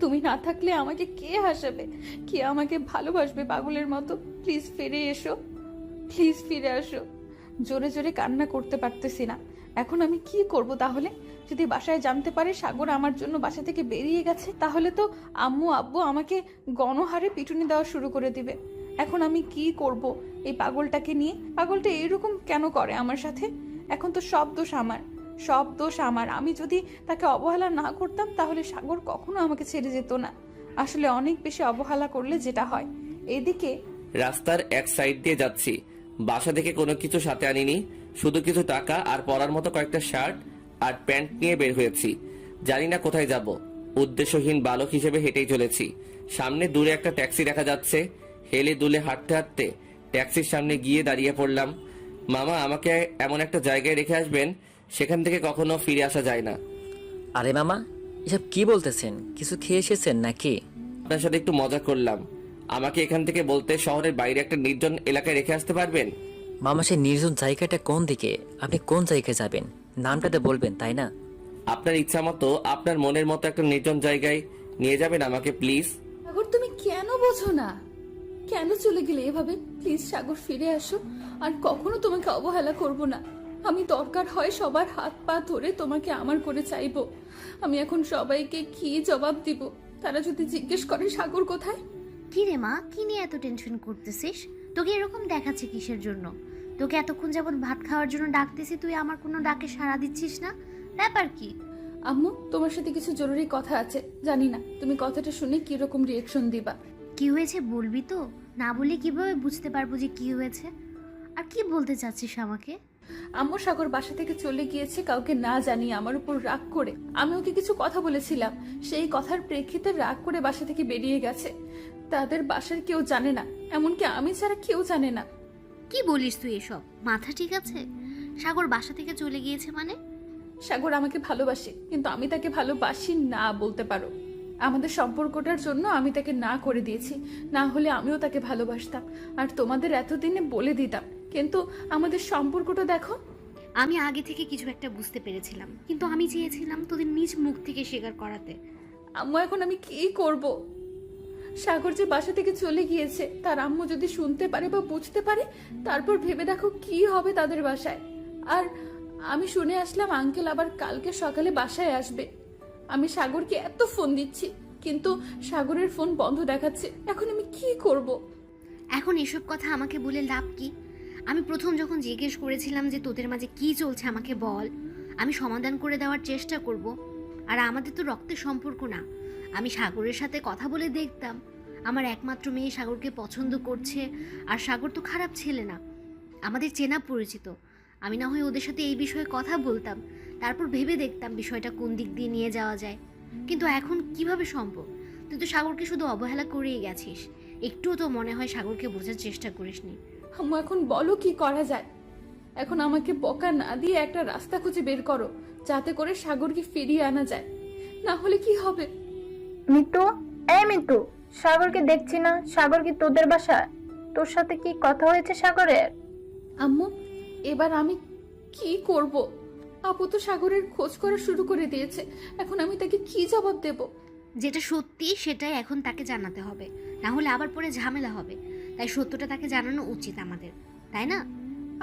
তুমি না থাকলে আমাকে কে হাসাবে, কে আমাকে ভালোবাসবে পাগলের মতো? প্লিজ ফিরে এসো, প্লিজ ফিরে আসো। জোরে জোরে কান্না করতে পারতেছি না। এখন আমি কি করব তাহলে? যদি বাসায় জানতে পারে সাগর আমার জন্য বাসা থেকে বেরিয়ে গেছে, তাহলে তো আম্মু আব্বু আমাকে গণহারে পিটুনি দেওয়া শুরু করে দিবে। এখন আমি কি করব এই পাগলটাকে নিয়ে? পাগলটা এরকম কেন করে আমার সাথে? এখন তো সব দোষ আমার, সব দোষ আমার। আমি যদি তাকে অবহেলা না করতাম তাহলে সাগর কখনো আমাকে ছেড়ে যেত না। আসলে অনেক বেশি অবহেলা করলে যেটা হয়। এদিকে রাস্তার এক সাইড দিয়ে যাচ্ছি। বাসা থেকে কোনো কিছু সাথে আনিনি, শুধু কিছু টাকা আর পরার মতো কয়েকটা শার্ট আর প্যান্ট নিয়ে বের হয়েছি। জানি না কোথায় যাব। উদ্দেশ্যহীন বালক হিসেবে হেঁটেই চলেছি। সামনে দূরে একটা ট্যাক্সি দেখা যাচ্ছে। হেলে দুলে হাঁটতে হাঁটতে ট্যাক্সির সামনে গিয়ে দাঁড়িয়ে পড়লাম। মামা, আমাকে এমন একটা জায়গায় রেখে আসবেন সেখান থেকে কখনো ফিরে আসা যায় না। আরে মামা, এসব কি বলতেছেন? কিছু খেয়ে এসেছেন নাকি? আপনার সাথে একটু মজা করলাম। আমাকে এখান থেকে বলতে শহরের বাইরে একটা নির্জন এলাকায় রেখে আসতে পারবেন? মামা, সেই নির্জন জায়গাটা কোন দিকে? আপনি কোন জায়গায় যাবেন? নামটাতে বলবেন তাই না? আপনার ইচ্ছা মতো, আপনার মনের মতো একটা নির্জন জায়গায় নিয়ে যাবেন আমাকে প্লিজ। সাগর তুমি কেন বোঝো না? কেন চলে গেলে এভাবে? প্লিজ সাগর ফিরে আসো। আর কখনো তোমাকে অবহেলা করব না। আমি দরকার হয় সবার হাত পা ধরে তোমাকে আমার করে চাইবো। আমি এখন সবাইকে কি জবাব দিব? তারা যদি জিজ্ঞেস করে সাগর কোথায়? কি রে মা, কি নিয়ে এত টেনশন করতেছিস? তোকে এরকম দেখাচ্ছে কিসের জন্য? তোকে এতক্ষণ যাবত ভাত খাওয়ার জন্য ডাকতেছি, তুই আমার কোনো ডাকে সাড়া দিচ্ছিস না। ব্যাপার কি? আম্মু তোমার সাথে কিছু জরুরি কথা আছে। জানি না তুমি কথাটা শুনে কিরকম রিয়েকশন দিবা। কি হয়েছে বলবি তো? না বলে কিভাবে বুঝতে পারবো যে কি হয়েছে? আর কি বলতে চাচ্ছিস আমাকে? আম্মু সাগর বাসা থেকে চলে গিয়েছে কাউকে না জানিয়ে, আমার উপর রাগ করে। আমি ওকে কিছু কথা বলেছিলাম, সেই কথার প্রেক্ষিতে রাগ করে বাসা থেকে বেরিয়ে গেছে। তাদের বাসার কেউ জানে না, এমনকি আমি ছাড়া কেউ জানে না। কি বলিস তুই এসব? মাথা ঠিক আছে? সাগর বাসা থেকে চলে গিয়েছে মানে? সাগর আমাকে ভালোবাসে, কিন্তু আমি তাকে ভালোবাসি না বলতে পারো। আমাদের সম্পর্কটার জন্য আমি তাকে না করে দিয়েছি, না হলে আমিও তাকে ভালোবাসতাম আর তোমাদের এতদিনে বলে দিতাম। কিন্তু আমাদের সম্পর্কটা দেখো। আমি আগে থেকে কিছু একটা বুঝতে পেরেছিলাম, কিন্তু আমি চেয়েছিলাম তোদের নিজ মুখ থেকে স্বীকার করাতে। আম্মু এখন আমি কি করব? সাগর যে বাসা থেকে চলে গিয়েছে তার আম্মু যদি শুনতে পারে বা বুঝতে পারে, তারপর ভেবে দেখো কি হবে তাদের বাসায়। আর আমি শুনে আসলাম আঙ্কেল আবার কালকে সকালে বাসায় আসবে। আমি সাগরকে এত ফোন দিচ্ছি, কিন্তু সাগরের ফোন বন্ধ দেখাচ্ছে। এখন আমি কি করব? এখন এসব কথা আমাকে বলে লাভ কি? আমি প্রথম যখন জিজ্ঞেস করেছিলাম যে তোদের মাঝে কি চলছে আমাকে বল, আমি সমাধান করে দেওয়ার চেষ্টা করব। আর আমাদের তো রক্তের সম্পর্ক না। আমি সাগরের সাথে কথা বলে দেখতাম আমার একমাত্র মেয়ে সাগরকে পছন্দ করছে, আর সাগর তো খারাপ ছেলে না। আমাদের চেনা পরিচিত। আমি না হয় ওদের সাথে এই বিষয়ে কথা বলতাম, তারপর ভেবে দেখতাম বিষয়টা কোন দিক দিয়ে নিয়ে যাওয়া যায়। কিন্তু এখন কিভাবে সম্ভব? তুই তো সাগরকে শুধু অবহেলা করেই গেছিস, একটুও তো মনে হয় সাগরকে বোঝার চেষ্টা করিসনি। আম্মু এখন বলো কি করা যায়। এখন আমাকে বকা না দিয়ে একটা রাস্তা খুঁজে বের করো, যাতে করে সাগরকে ফিরিয়ে আনা যায়। না হলে কি হবে? মিতু, এই মিতু, সাগরকে দেখছি না। সাগর কি তোদের বাসায়? তোর সাথে কি কথা হয়েছে সাগরের? আম্মু, এবার আমি কি করব? আপু তো সাগরের খোঁজ করা শুরু করে দিয়েছে। এখন আমি তাকে কি জবাব দেব? যেটা সত্যি সেটাই এখন তাকে জানাতে হবে, না হলে আবার পরে ঝামেলা হবে। তাই সত্যটা তাকে জানানো উচিত আমাদের, তাই না?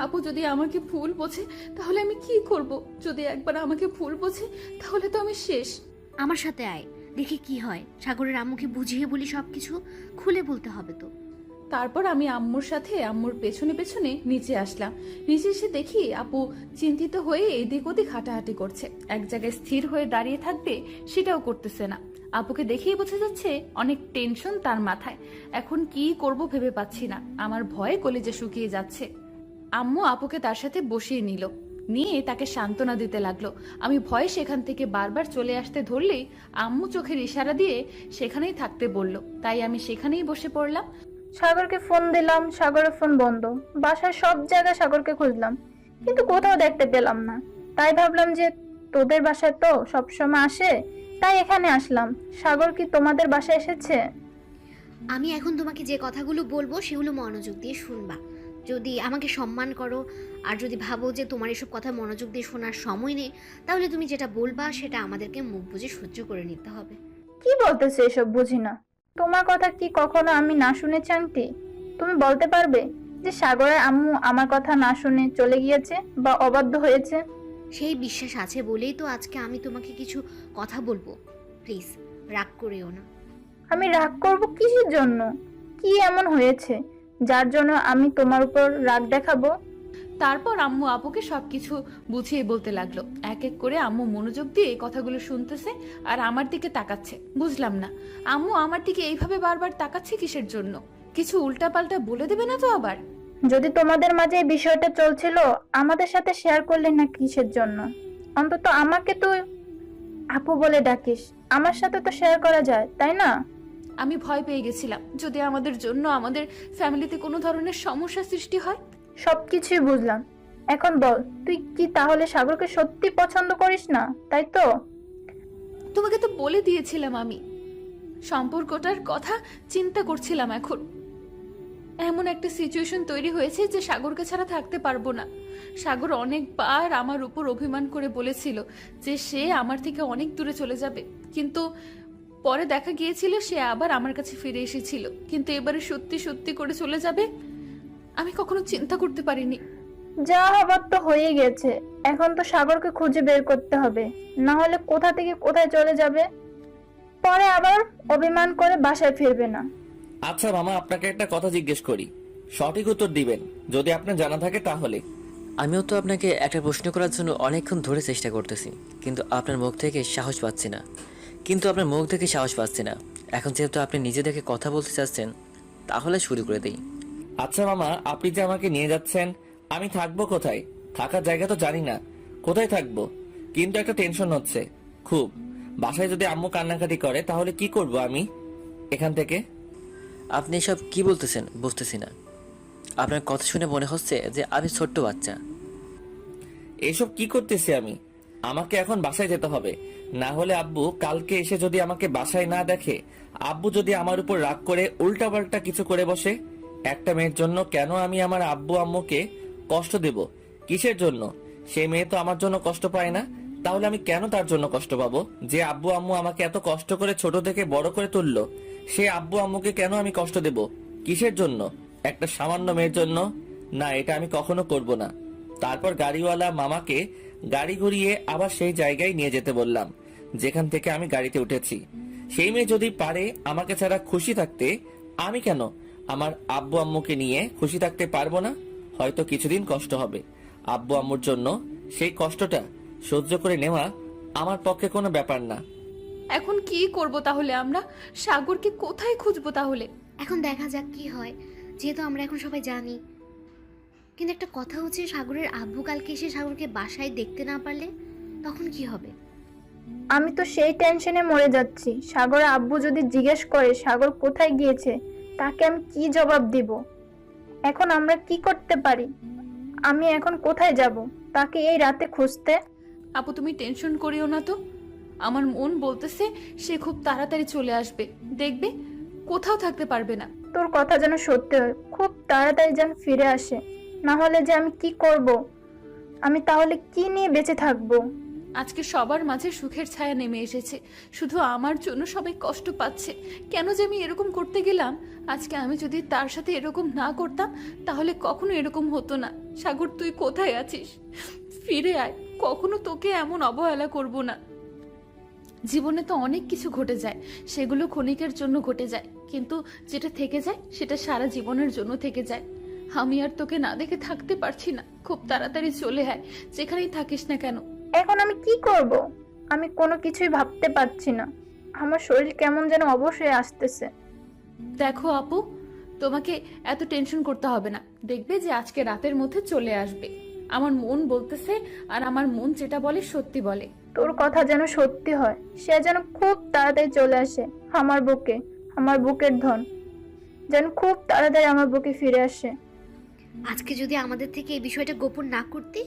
আপু যদি আমাকে ভুল বোঝে তাহলে আমি কি করব? যদি একবার আমাকে ভুল বোঝে তাহলে তো আমি শেষ। আমার সাথে আয়, দেখি কি হয়। সাগরের আম্মুকে বুঝিয়ে বলি, সবকিছু খুলে বলতে হবে তো। তারপর আমি আম্মুর সাথে আম্মুর পেছনে পেছনে নিচে আসলাম। নিচে এসে দেখি আপু চিন্তিত হয়ে এদিক ওদিক হাঁটাহাঁটি করছে। এক জায়গায় স্থির হয়ে দাঁড়িয়ে থাকবে সেটাও করতেছে না। আপুকে দেখেই বোঝা যাচ্ছে অনেক টেনশন তার মাথায়। এখন কি করব ভেবে পাচ্ছি না। আমার ভয়ে কলিজা শুকিয়ে যাচ্ছে। আম্মু আপুকে তার সাথে বসিয়ে নিল, নিয়ে তাকে সান্ত্বনা দিতে লাগলো। আমি ভয়ে সেখান থেকে বারবার চলে আসতে ধরলেই আম্মু চোখের ইশারা দিয়ে সেখানেই থাকতে বলল। তাই আমি সেখানেই বসে পড়লাম। সাগরকে ফোন দিলাম, সাগরের ফোন বন্ধ। বাসার সব জায়গায় সাগরকে খুঁজলাম, কিন্তু কোথাও দেখতে পেলাম না। তাই ভাবলাম যে তোদের বাসায় তো সবসময় আসে, তাই এখানে আসলাম। সাগর কি তোমাদের বাসায় এসেছে? আমি এখন তোমাকে যে কথাগুলো বলবো সেগুলো মনোযোগ দিয়ে শুনবা। যদি আমাকে সম্মান করো আর যদি ভাবো যে তোমার এসব কথা মনোযোগ দিয়ে শোনার সময় নেই, তাহলে তুমি যেটা বলবা সেটা আমাদেরকে মুখ বুজে সহ্য করে নিতে হবে। কি বলতেছে এসব? বুঝি না। তোমার কথা কি কখনো আমি না শুনেছি আন্টি? তুমি বলতে পারবে যে সাগরের আম্মু আমার কথা না শুনে চলে গিয়েছে বা অবাধ্য হয়েছে? সেই বিশ্বাস আছে বলেই তো আজকে আমি তোমাকে কিছু কথা বলবো। প্লিজ রাগ করিও না। আমি রাগ করব কিসের জন্য? কি এমন হয়েছে যার জন্য আমি তোমার উপর রাগ দেখাবো? তারপর আম্মু আপুকে সবকিছু বুঝিয়ে বলতে লাগলো। এক এক করে আম্মু মনোযোগ দিয়ে এই কথাগুলো শুনতেছে আর আমার দিকে তাকাচ্ছে। বুঝলাম না আম্মু আমার দিকে এইভাবে বারবার তাকাচ্ছে কিসের জন্য? কিছু উল্টাপাল্টা বলে দেবে না তো আবার? যদি তোমাদের মাঝে এই বিষয়টা চলছিল, আমাদের সাথে শেয়ার করলে না কিসের জন্য? অন্তত আমাকে তো আপু বলে ডাকিস। আমার সাথে তো শেয়ার করা যায়, তাই না? আমি ভয় পেয়ে গেছিলাম যদি আমাদের জন্য আমাদের ফ্যামিলিতে কোনো ধরনের সমস্যা সৃষ্টি হয়। সবকিছুই বুঝলাম। এখন বল, তুই কি তাহলে সাগরকে সত্যি পছন্দ করিস না, তাই তো? তোমাকে তো বলে দিয়েছিলাম আমি সম্পর্কটার কথা চিন্তা করছিলাম। এখন এমন একটা সিচুয়েশন তৈরি হয়েছে যে সাগরকে ছাড়া থাকতে পারবো না। সাগর অনেকবার আমার উপর অভিমান করে বলেছিল যে সে আমার থেকে অনেক দূরে চলে যাবে, কিন্তু পরে দেখা গিয়েছিল সে আবার আমার কাছে ফিরে এসেছিল। কিন্তু এবারে সত্যি সত্যি করে চলে যাবে আমি কখনো চিন্তা করতে পারিনি। যা হবার তো হয়ে গেছে। এখন তো সাগরকে খুঁজে বের করতে হবে, না হলে কোথা থেকে কোথায় চলে যাবে, পরে আবার অভিমান করে বাসায় ফিরবে না। আচ্ছা মামা, আপনাকে একটা কথা জিজ্ঞেস করি, সঠিক উত্তর দিবেন যদি আপনার জানা থাকে তাহলে। আমিও তো আপনাকে একটা প্রশ্ন করার জন্য অনেকক্ষণ ধরে চেষ্টা করতেছি, কিন্তু আপনার মুখ থেকে সাহস পাচ্ছি না। এখন যেহেতু আপনি নিজে দেখে কথা বলতে চাচ্ছেন, তাহলে শুরু করে দেই। আচ্ছা মামা, আপনি যে আমাকে নিয়ে যাচ্ছেন, আমি থাকবো কোথায়? থাকার জায়গা তো জানি না, কোথায় থাকবো? কিন্তু একটা টেনশন হচ্ছে খুব। বাসায় যদি আম্মু কান্নাকাটি করে তাহলে কি করব আমি এখান থেকে? আপনি এসব কি বলতেছেন বুঝতেছি না। আপনার কথা শুনে মনে হচ্ছে যে আমি ছোট্ট বাচ্চা। এসব কি করতেছি আমি? আমাকে এখন বাসায় যেতে হবে, না হলে আব্বু কালকে এসে যদি আমাকে বাসায় না দেখে, আব্বু যদি আমার উপর রাগ করে উল্টাপাল্টা কিছু করে বসে। একটা মেয়ের জন্য কেন আমি আমার আব্বু আম্মুকে কষ্ট দেব? কিসের জন্য? সে মেয়ে তো আমার জন্য কষ্ট পায় না, তাহলে আমি কেন তার জন্য কষ্ট পাবো? যে আব্বু আম্মু আমাকে এত কষ্ট করে ছোট থেকে বড় করে তুললো, সে আব্বু আম্মুকে কেন আমি কষ্ট দেব? কিসের জন্য? একটা সামান্য মেয়ের জন্য? না, এটা আমি কখনো করব না। তারপর গাড়িওয়ালা মামাকে গাড়ি ঘুরিয়ে আবার সেই জায়গায় নিয়ে যেতে বললাম যেখান থেকে আমি গাড়িতে উঠেছি। সেই মেয়ে যদি পারে আমাকে ছাড়া খুশি থাকতে, আমি কেন আমার আব্বু আম্মুকে নিয়ে খুশি থাকতে পারবো না? হয়তো কিছুদিন কষ্ট হবে, আব্বু আম্মুর জন্য সেই কষ্টটা সহ্য করে নেওয়া আমার পক্ষে কোনো ব্যাপার না। এখন কি করব তাহলে? আমরা সাগরকে কোথায় খুঁজবো তাহলে? এখন দেখা যাক কি হয়, যেহেতু আমরা এখন সবাই জানি। কিন্তু একটা কথা হচ্ছে, সাগরের আব্বু কালকে এসে সাগরকে বাসায় দেখতে না পারলে তখন কি হবে? আমি তো সেই টেনশনে মরে যাচ্ছি। সাগরের আব্বু যদি জিজ্ঞেস করে সাগর কোথায় গিয়েছে, তাকে আমি কি জবাব দিব? এখন আমরা কি করতে পারি? আমি এখন কোথায় যাব তাকে এই রাতে খুঁজতে? আপু তুমি টেনশন করিও না তো। আমার মন বলতেছে সে খুব তাড়াতাড়ি চলে আসবে, দেখবে কোথাও থাকতে পারবে না। তোর কথা যেন সত্যি হয়, খুব তাড়াতাড়ি যেন ফিরে আসে। না হলে যে আমি কি করব? আমি তাহলে কি নিয়ে বেঁচে থাকবো? আজকে সবার মাঝে সুখের ছায়া নেমে এসেছে, শুধু আমার জন্য সবাই কষ্ট পাচ্ছে। কেন যে আমি এরকম করতে গেলাম? আজকে আমি যদি তার সাথে এরকম না করতাম তাহলে কখনো এরকম হতো না। সাগর তুই কোথায় আছিস? ফিরে আয়, কখনো তোকে এমন অবহেলা করব না। জীবনে তো অনেক কিছু ঘটে যায়, সেগুলো ক্ষণিকের জন্য ঘটে যায়, কিন্তু যেটা থেকে যায় সেটা সারা জীবনের জন্য থেকে যায়। আমি আর তোকে না দেখে থাকতে পারছি না, খুব তাড়াতাড়ি চলে আয়, যেখানেই থাকিস না কেন। এখন আমি কি করব? আমি কোনো কিছুই ভাবতে পারছি না। আমার শরীর কেমন যেন অবশ হয়ে আসতেছে। দেখো আপু, তোমাকে এত টেনশন করতে হবে না, দেখবে যে আজকে রাতের মধ্যে চলে আসবে। আমার মন বলতেছে, আর আমার মন যেটা বলে সত্যি বলে। তোর কথা যেন সত্যি হয়, সে যেন খুব তাড়াতাড়ি চলে আসে আমার বুকে। আমার বুকের ধন যেন খুব তাড়াতাড়ি আমার বুকে ফিরে আসে। আজকে যদি আমাদের থেকে এই বিষয়টা গোপন না করতে,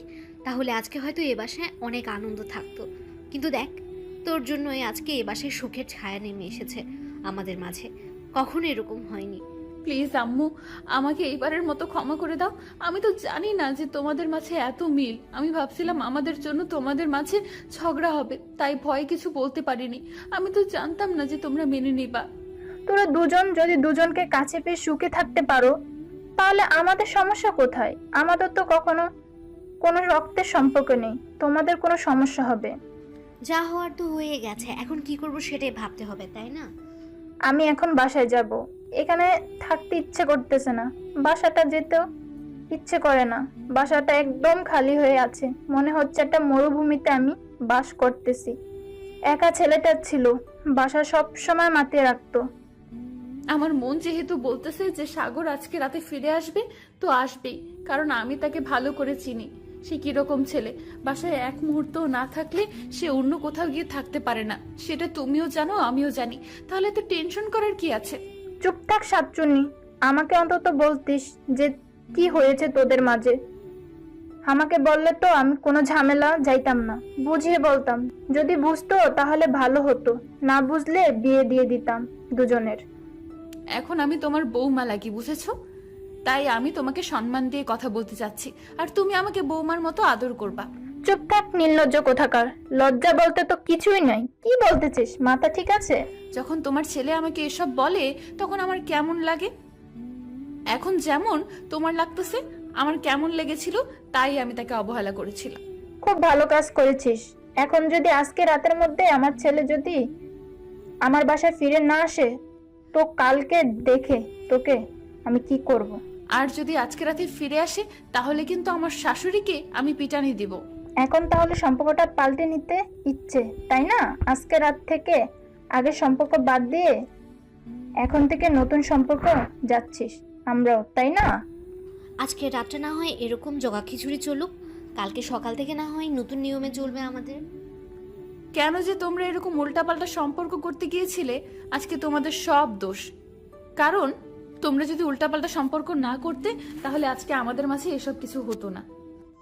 তাহলে আজকে হয়তো এ বাসায় অনেক আনন্দ থাকতো। কিন্তু দেখ, তোর জন্যই আজকে এ বাসায় সুখের ছায়া নেমে এসেছে আমাদের মাঝে। কখনো এরকম হয়নি। প্লিজ আম্মু, আমাকে এইবারের মতো ক্ষমা করে দাও। আমি তো জানি না যে তোমাদের মাঝে এত মিল। আমি ভাবছিলাম আমাদের জন্য তোমাদের মাঝে ঝগড়া হবে, তাই ভয় কিছু বলতে পারিনি। আমি তো জানতাম না যে তোমরা মেনে নিবা। তোরা দুজন যদি দুজনকে কাছে পেয়ে সুখে থাকতে পারো, তাহলে আমাদের সমস্যা কোথায়? আমাদের তো কখনো কোনো রক্তের সম্পর্ক নেই, তোমাদের কোনো সমস্যা হবে? যা হওয়ার তো হয়ে গেছে, এখন কি করব সেটাই ভাবতে হবে, তাই না? আমি এখন বাসায় যাব। এখানে থাকতে ইচ্ছে করতেছে না, বাসাটা যেতেও ইচ্ছে করে না। বাসাটা একদম খালি হয়ে আছে, মনে হচ্ছে একটা মরুভূমিতে আমি বাস করতেছি। একা ছেলেটা ছিল, বাসা সব সময় মাতিয়ে রাখতো। আমার মন যেহেতু বলতেছে যে সাগর আজকে রাতে ফিরে আসবে, তো আসবেই, কারণ আমি তাকে ভালো করে চিনি। সে কিরকম ছেলে, বাসায় এক মুহূর্তও না থাকলে সে অন্য কোথাও গিয়ে থাকতে পারে না, সেটা তুমিও জানো আমিও জানি। তাহলে তো টেনশন করার কি আছে? চুপ থাক সাতচুন্নি, আমাকে অন্তত বলতিস যে কি হয়েছে তোদের মাঝে। আমাকে বললে তো আমি কোনো ঝামেলা যাইতাম না, বুঝিয়ে বলতাম। যদি বুঝতো তাহলে ভালো হতো, না বুঝলে বিয়ে দিয়ে দিতাম দুজনের। এখন আমি তোমার বৌমা লাগি, বুঝেছো? তাই আমি তোমাকে সম্মান দিয়ে কথা বলতে চাচ্ছি, আর তুমি আমাকে বৌমার মতো আদর করবা। চুপ থাক নির্লজ্জ কোথাকার, লজ্জা বলতে তো কিছুই নাই। কি বলতেছিস, মাথা ঠিক আছে? যখন তোমার ছেলে আমাকে এসব বলে তখন আমার কেমন লাগে, এখন যেমন তোমার লাগতেছে আমার কেমন লেগেছিল, তাই আমি তাকে অবহেলা করেছিলাম। খুব ভালো কাজ করেছিস। এখন যদি আজকে রাতের মধ্যে আমার ছেলে যদি আমার বাসায় ফিরে না আসে, তো কালকে দেখে তোকে আমি কি করব। আর যদি আজকে রাতে ফিরে আসে তাহলে কিন্তু আমার শাশুড়িকে আমি পিটানি দিব। এখন তাহলে সম্পর্কটা পাল্টে নিতে ইচ্ছে, তাই না? আজকে রাত থেকে আগের সম্পর্ক বাদ দিয়ে এখন থেকে নতুন সম্পর্ক যাচ্ছিস আমরাও, তাই না? আজকে রাতটা না হয় এরকম জগা খিচুড়ি চলুক, কালকে সকাল থেকে না হয় নতুন নিয়মে চলবে আমাদের। কেন যে তোমরা এরকম উল্টাপাল্টা সম্পর্ক করতে গিয়েছিলে, আজকে তোমাদের সব দোষ। কারণ তোমরা যদি উল্টাপাল্টা সম্পর্ক না করতে তাহলে আজকে আমাদের মাঝে এসব কিছু হতো না।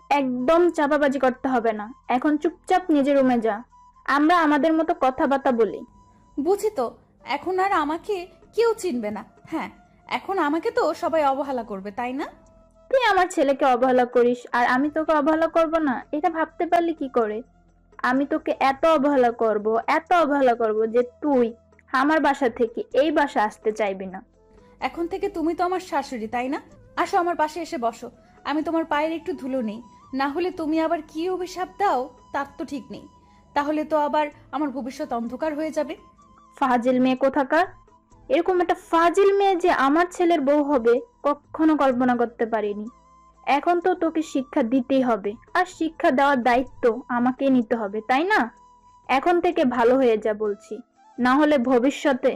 একদম চাপাবাজি করতে হবে না, এখন চুপচাপ নিজের রুমে যা, আমরা আমাদের মতো কথাবার্তা বলি। বুঝি তো, এখন আর আমাকে কেউ চিনবে না। হ্যাঁ, এখন আমাকে তো সবাই অবহেলা করবে, তাই না? তুই আমার ছেলেকে অবহেলা করিস আর আমি তোকে অবহেলা করব না, এটা ভাবতে পারলি কি করে? আমি তোকে এত অবহেলা করব, এত অবহেলা করব যে তুই আমার বাসা থেকে এই বাসা আসতে চাইবি না। এখন থেকে তুমি তো আমার শাশুড়ি, তাই না? আসো আমার পাশে এসে বসো, আমি তোমার পায়ের একটু ধুলো নেই। না হলে তুমি আবার কি অভিশাপ দাও তার তো ঠিক নেই, তাহলে তো আবার আমার ভবিষ্যৎ অন্ধকার হয়ে যাবে। ফাজিল মেয়ে কোথাকার! এরকম একটা ফাজিল মেয়ে যে আমার ছেলের বউ হবে কখনো কল্পনা করতে পারিনি। এখন তো তোকে শিক্ষা দিতেই হবে, আর শিক্ষা দেওয়ার দায়িত্ব আমাকে নিতে হবে, তাই না? এখন থেকে ভালো হয়ে যা বলছি, না হলে ভবিষ্যতে।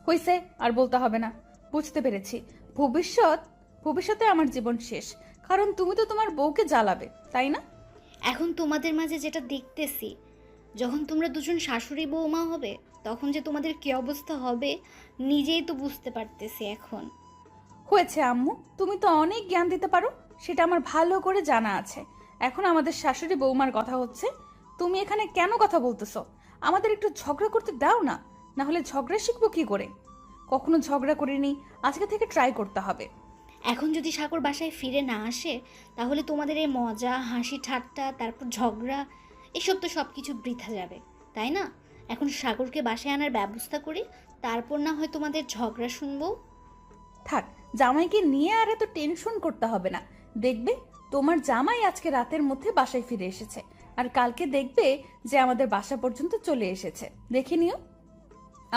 হইছে, আর বলতে হবে না, বুঝতে পেরেছি। ভবিষ্যতে আমার জীবন শেষ, কারণ তুমি তো তোমার বউকে জ্বালাবে, তাই না? এখন তোমাদের মাঝে যেটা দেখতেছি, যখন তোমরা দুজন শাশুড়ি বৌমা হবে তখন যে তোমাদের কি অবস্থা হবে নিজেই তো বুঝতে পারতেছি এখন। হয়েছে আম্মু, তুমি তো অনেক জ্ঞান দিতে পারো, সেটা আমার ভালো করে জানা আছে। এখন আমাদের শাশুড়ি বৌমার কথা হচ্ছে, তুমি এখানে কেন কথা বলতেছো? আমাদের একটু ঝগড়া করতে দাও না, না হলে ঝগড়া শিখবো কি করে? কখনো ঝগড়া করিনি, আজকে থেকে ট্রাই করতে হবে। এখন যদি সাগর বাসায় ফিরে না আসে তাহলে তোমাদের এই মজা, হাসি, ঠাট্টা, তারপর ঝগড়া, এসব তো সব কিছু বৃথা যাবে, তাই না? এখন সাগরকে বাসায় আনার ব্যবস্থা করি, তারপর না হয় তোমাদের ঝগড়া শুনবো। থাক, জামাইকে নিয়ে আর এত টেনশন করতে হবে না। দেখবে তোমার জামাই আজকে রাতের মধ্যে বাসায় ফিরে এসেছে, আর কালকে দেখবে যে আমাদের বাসা পর্যন্ত চলে এসেছে। দেখে নিও,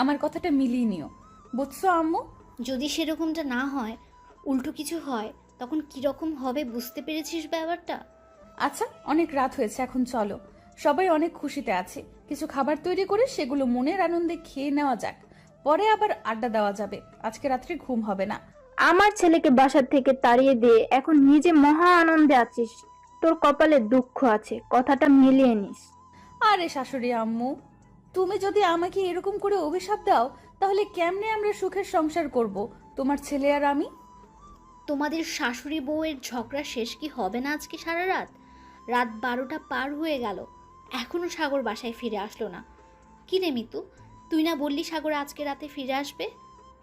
আমার কথাটা মিলিয়ে নিও, বুঝছো আম্মু? যদি সেরকমটা না হয়, উল্টো কিছু হয়, তখন কীরকম হবে বুঝতে পেরেছিস ব্যাপারটা? আচ্ছা, অনেক রাত হয়েছে, এখন চলো। সবাই অনেক খুশিতে আছে, কিছু খাবার তৈরি করে সেগুলো মনের আনন্দে খেয়ে নেওয়া যাক, পরে আবার আড্ডা দেওয়া যাবে। আজকে রাত্রে ঘুম হবে না। আমার ছেলেকে বাসা থেকে তাড়িয়ে দিয়ে এখন নিজে মহা আনন্দে আছিস, তোর কপালে দুঃখ আছে, কথাটা মিলিয়ে নিস। আরে শাশুড়ি আম্মু, তুমি যদি আমাকে এরকম করে অভিশাপ দাও তাহলে কেমনে আমরা সুখের সংসার করব, তোমার ছেলে আর আমি? তোমাদের শাশুড়ি বউয়ের ঝগড়া শেষ কি হবে না আজকে সারা রাত? রাত 12টা পার হয়ে গেল, এখনো সাগর বাসায় ফিরে আসলো না। কি রে মিতু, তুই না বললি সাগর আজকে রাতে ফিরে আসবে?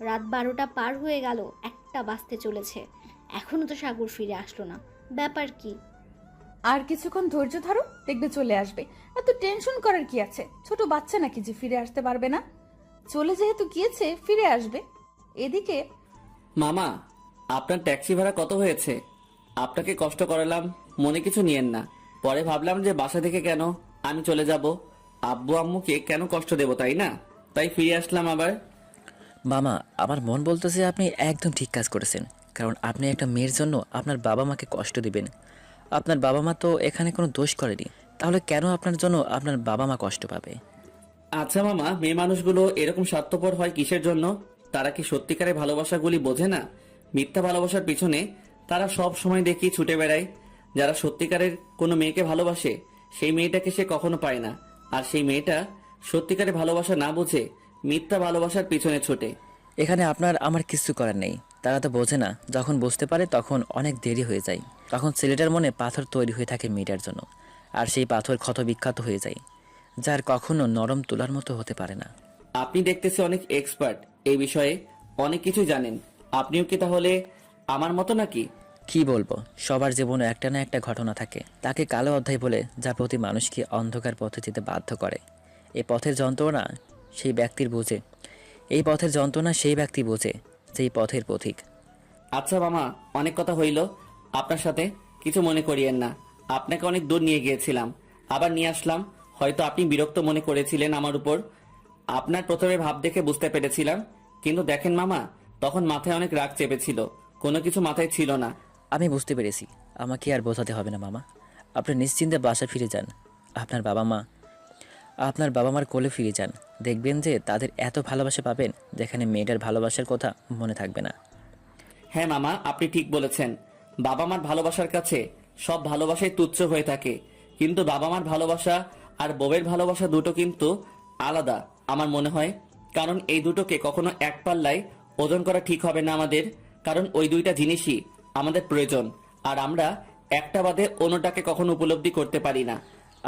রাত 12টা পার হয়ে গেল, 1টা বাজতে চলেছে, এখনো তো সাগর ফিরে আসলো না, ব্যাপার কি? আর কিছুক্ষণ ধৈর্য ধরো, দেখবে চলে আসবে। এত টেনশন করার কি আছে? ছোট বাচ্চা নাকি যে ফিরে আসতে পারবে না? চলে যেহেতু গিয়েছে, ফিরে আসবে। এদিকে মামা, আপনার ট্যাক্সি ভাড়া কত হয়েছে? আপনাকে কষ্ট করালাম, মনে কিছু নিয়েন না। পরে ভাবলাম যে বাসা থেকে কেন আমি চলে যাব, আব্বু আম্মুকে কেন কষ্ট দেব, তাই না? তাই ফিরে আসলাম আবার। মামা, আমার মন বলতেছে আপনি একদম ঠিক কাজ করেছেন, কারণ আপনি একটা মেয়ের জন্য আপনার বাবা মাকে কষ্ট দিবেন। আপনার বাবা মা তো এখানে কোনো দোষ করেনি, তাহলে কেন আপনার জন্য আপনার বাবা মা কষ্ট পাবে? আচ্ছা মামা, মেয়ে মানুষগুলো এরকম স্বার্থপর হয় কিসের জন্য? তারা কি সত্যিকারের ভালোবাসাগুলি বোঝে না? মিথ্যা ভালোবাসার পিছনে তারা সব সময় দেখি ছুটে বেড়ায়। যারা সত্যিকারের কোনো মেয়েকে ভালোবাসে সেই মেয়েটাকে সে কখনো পায় না, আর সেই মেয়েটা সত্যিকারের ভালোবাসা না বুঝে মিথ্যা ভালোবাসার পিছনে ছোটে। এখানে আপনার আমার কিছু করার নেই, তারা তো বোঝে না, যখন বুঝতে পারে তখন অনেক দেরি হয়ে যায়। তখন ছেলেটার মনে পাথর তৈরি হয়ে থাকে মেয়েটার জন্য, আর সেই পাথর ক্ষত বিখ্যাত হয়ে যায়, যার কখনো নরম তুলার মতো হতে পারে না। আপনি দেখতেছি অনেক এক্সপার্ট এই বিষয়ে, অনেক কিছু জানেন। আপনিও কি তাহলে আমার মতো নাকি? কি বলবো, সবার জীবনে একটা না একটা ঘটনা থাকে, তাকে কালো অধ্যায় বলে, যা প্রতি মানুষকে অন্ধকার পথে যেতে বাধ্য করে। এই পথের যন্ত্রণা সেই ব্যক্তির বোঝে, এই পথের যন্ত্রণা সেই ব্যক্তি বোঝে যেই পথের পথিক। আচ্ছা মামা, অনেক কথা হইল, আপনার সাথে কিছু মনে করিয়েন না। আপনাকে অনেক দূর নিয়ে গিয়েছিলাম, আবার নিয়ে আসলাম, হয়তো আপনি বিরক্ত মনে করেছিলেন আমার উপর। আপনার প্রথমে ভাব দেখে বুঝতে পেরেছিলাম, কিন্তু দেখেন মামা, তখন মাথায় অনেক রাগ চেপেছিল, কোনো কিছু মাথায় ছিল না। আমি বুঝতে পেরেছি, আমাকে আর বোঝাতে হবে না মামা। আপনি নিশ্চিন্তে বাসা ফিরে যান, আপনার বাবা মার কোলে ফিরে যান। দেখবেন যে তাদের এত ভালোবাসা পাবেন যেখানে মেয়েটার ভালোবাসার কথা মনে থাকবে না। হ্যাঁ মামা, আপনি ঠিক বলেছেন। বাবা মার ভালোবাসার কাছে সব ভালোবাসাই তুচ্ছ হয়ে থাকে, কিন্তু বাবা মার ভালোবাসা আর বউয়ের ভালোবাসা দুটো কিন্তু আলাদা আমার মনে হয়। কারণ এই দুটোকে কখনো এক পাল্লায় ওজন করা ঠিক হবে না আমাদের, কারণ ওই দুইটা জিনিসই আমাদের প্রয়োজন, আর আমরা একটা বাদে অন্যটাকে কখনো উপলব্ধি করতে পারি না।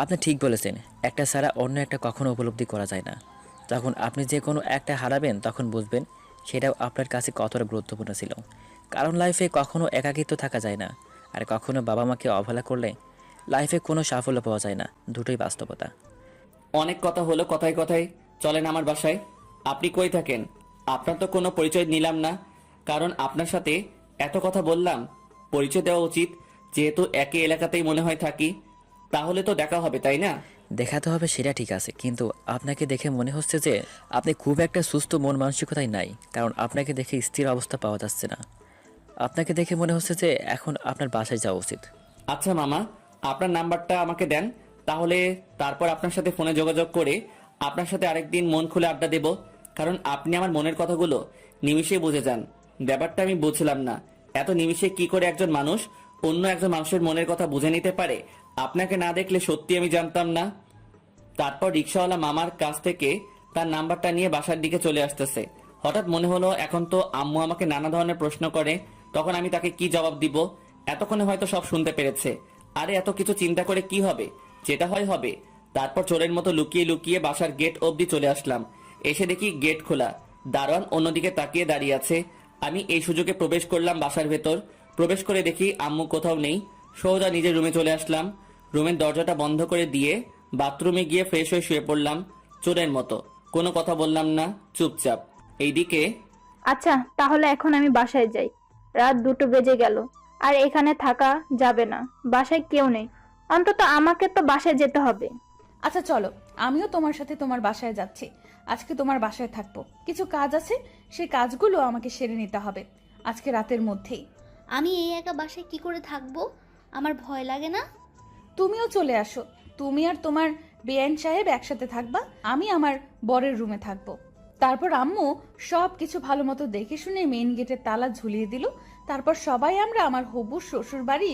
আপনি ঠিক বলেছেন, একটা ছাড়া অন্য একটা কখনো উপলব্ধি করা যায় না। যখন আপনি যে কোনো একটা হারাবেন তখন বুঝবেন সেটাও আপনার কাছে কতটা গুরুত্বপূর্ণ ছিল। কারণ লাইফে কখনো একাকিত্ব থাকা যায় না, আর কখনো বাবা মাকে অবহেলা করলে লাইফে কোনো সাফল্য পাওয়া যায় না, দুটোই বাস্তবতা। অনেক কথা হলো, কথায় কথায় চলেন আমার বাসায়। আপনি কই থাকেন? আপনার তো কোনো পরিচয় নিলাম না, কারণ আপনার সাথে এত কথা বললাম, পরিচয় দেওয়া উচিত, যেহেতু একই এলাকাতেই মনে হয় থাকি। তাহলে তো দেখা হবে, তাই না? দেখাতে হবে সেটা ঠিক আছে, কিন্তু আপনাকে দেখে মনে হচ্ছে যে আপনি খুব একটা সুস্থ মন মানসিকতায় নাই, কারণ আপনাকে দেখে স্থির অবস্থা পাওয়া যাচ্ছে না। আপনাকে দেখে মনে হচ্ছে যে এখন আপনার বাসায় যাওয়া উচিত। আচ্ছা মামা, আপনার নাম্বারটা আমাকে দেন, তাহলে তারপর আপনার সাথে ফোনে যোগাযোগ করে আপনার সাথে আরেকদিন মন খুলে আড্ডা দেব। কারণ আপনি আমার মনের কথাগুলো নিমিষে বুঝে যান। ব্যাপারটা আমি বুঝলাম না, এত নিমিষে কি করে একজন মানুষ অন্য একজন মানুষের মনের কথা বুঝে নিতে পারে? আপনাকে না দেখলে সত্যি আমি জানতাম না। তারপর রিক্সাওয়ালা মামার কাছ থেকে তার নাম্বারটা নিয়ে বাসার দিকে চলে আসতেছে। হঠাৎ মনে হলো এখন তো আম্মু আমাকে নানা ধরনের প্রশ্ন করে, তখন আমি তাকে কি জবাব দিব? এতক্ষণে হয়তো সব শুনতে পেরেছে। আরে এত কিছু চিন্তা করে কি হবে, যেটা হয় হবে। তারপর চোরের মতো লুকিয়ে লুকিয়ে বাসার গেট অবধি চলে আসলাম। এসে দেখি গেট খোলা, দারোয়ান অন্যদিকে তাকিয়ে দাঁড়িয়ে আছে। আমি এই সুযোগে প্রবেশ করলাম বাসার ভেতর। প্রবেশ করে দেখি আম্মু কোথাও নেই। সোজা নিজের রুমে চলে আসলাম। রুমের দরজাটা বন্ধ করে দিয়ে বাথরুমে গিয়ে ফ্রেশ হয়ে শুয়ে পড়লাম চোরের মতো। কোনো কথা বললাম না, চুপচাপ। এইদিকে আচ্ছা, তাহলে এখন আমি বাসায় যাই। রাত 2টো বেজে গেল, আর এখানে থাকা যাবে না। বাসায় কেউ নেই, অন্তত আমাকে তো বাসায় যেতে হবে। আচ্ছা চলো, আমিও তোমার সাথে তোমার বাসায় যাচ্ছি। আজকে তোমার বাসায় থাকবো, কিছু কাজ আছে, সেই কাজগুলো আমাকে সেরে নিতে হবে আজকে রাতের মধ্যেই। আমি এই একা বাসায় কি করে থাকবো? আমার ভয় লাগে না? তুমিও চলে আসো, তুমি আর তোমার বেআইন সাহেব একসাথে থাকবা, আমি আমার বরের রুমে থাকবো। তারপর আম্মু সব কিছু ভালো মতো দেখে শুনে মেইন গেটের তালা ঝুলিয়ে দিল। তারপর সবাই আমরা আমার হবু শ্বশুর বাড়ি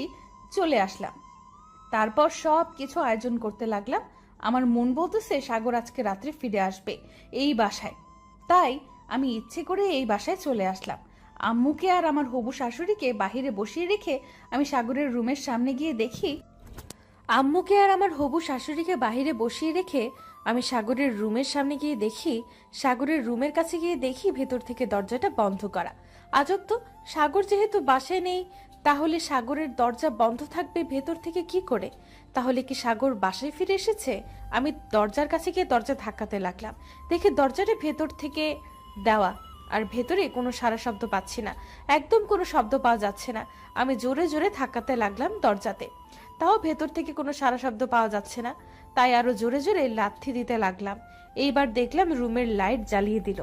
চলে আসলাম। তারপর সব কিছু আয়োজন করতে লাগলাম। আমার মন বলতেছে সাগর আজকে রাত্রে ফিরে আসবে এই বাসায়, তাই আমি ইচ্ছে করে এই বাসায় চলে আসলাম। আম্মুকে আর আমার হবু শাশুড়িকে বাহিরে বসিয়ে রেখে আমি সাগরের রুমের সামনে গিয়ে দেখি আম্মুকে আর আমার হবু শাশুড়িকে বাহিরে বসিয়ে রেখে আমি সাগরের রুমের সামনে গিয়ে দেখি সাগরের রুমের কাছে গিয়ে দেখি ভেতর থেকে দরজাটা বন্ধ করা। আজব তো, সাগর যেহেতু বাসায় নেই, তাহলে সাগরের দরজা বন্ধ থাকবে ভেতর থেকে কি করে? তাহলে কি সাগর বাসায় ফিরে এসেছে? আমি দরজার কাছে গিয়ে দরজা ধাক্কাতে লাগলাম। দেখি দরজাটা ভেতর থেকে দেওয়া, আর ভেতরে কোনো সারা শব্দ পাচ্ছি না, একদম কোনো শব্দ পাওয়া যাচ্ছে না। আমি জোরে জোরে ধাক্কাতে লাগলাম দরজাতে, তাও ভেতর থেকে কোনো সারা শব্দ পাওয়া যাচ্ছে না। তাই আরো জোরে জোরে লাথি দিতে লাগলাম। এইবার দেখলাম রুমের লাইট জ্বালিয়ে দিল,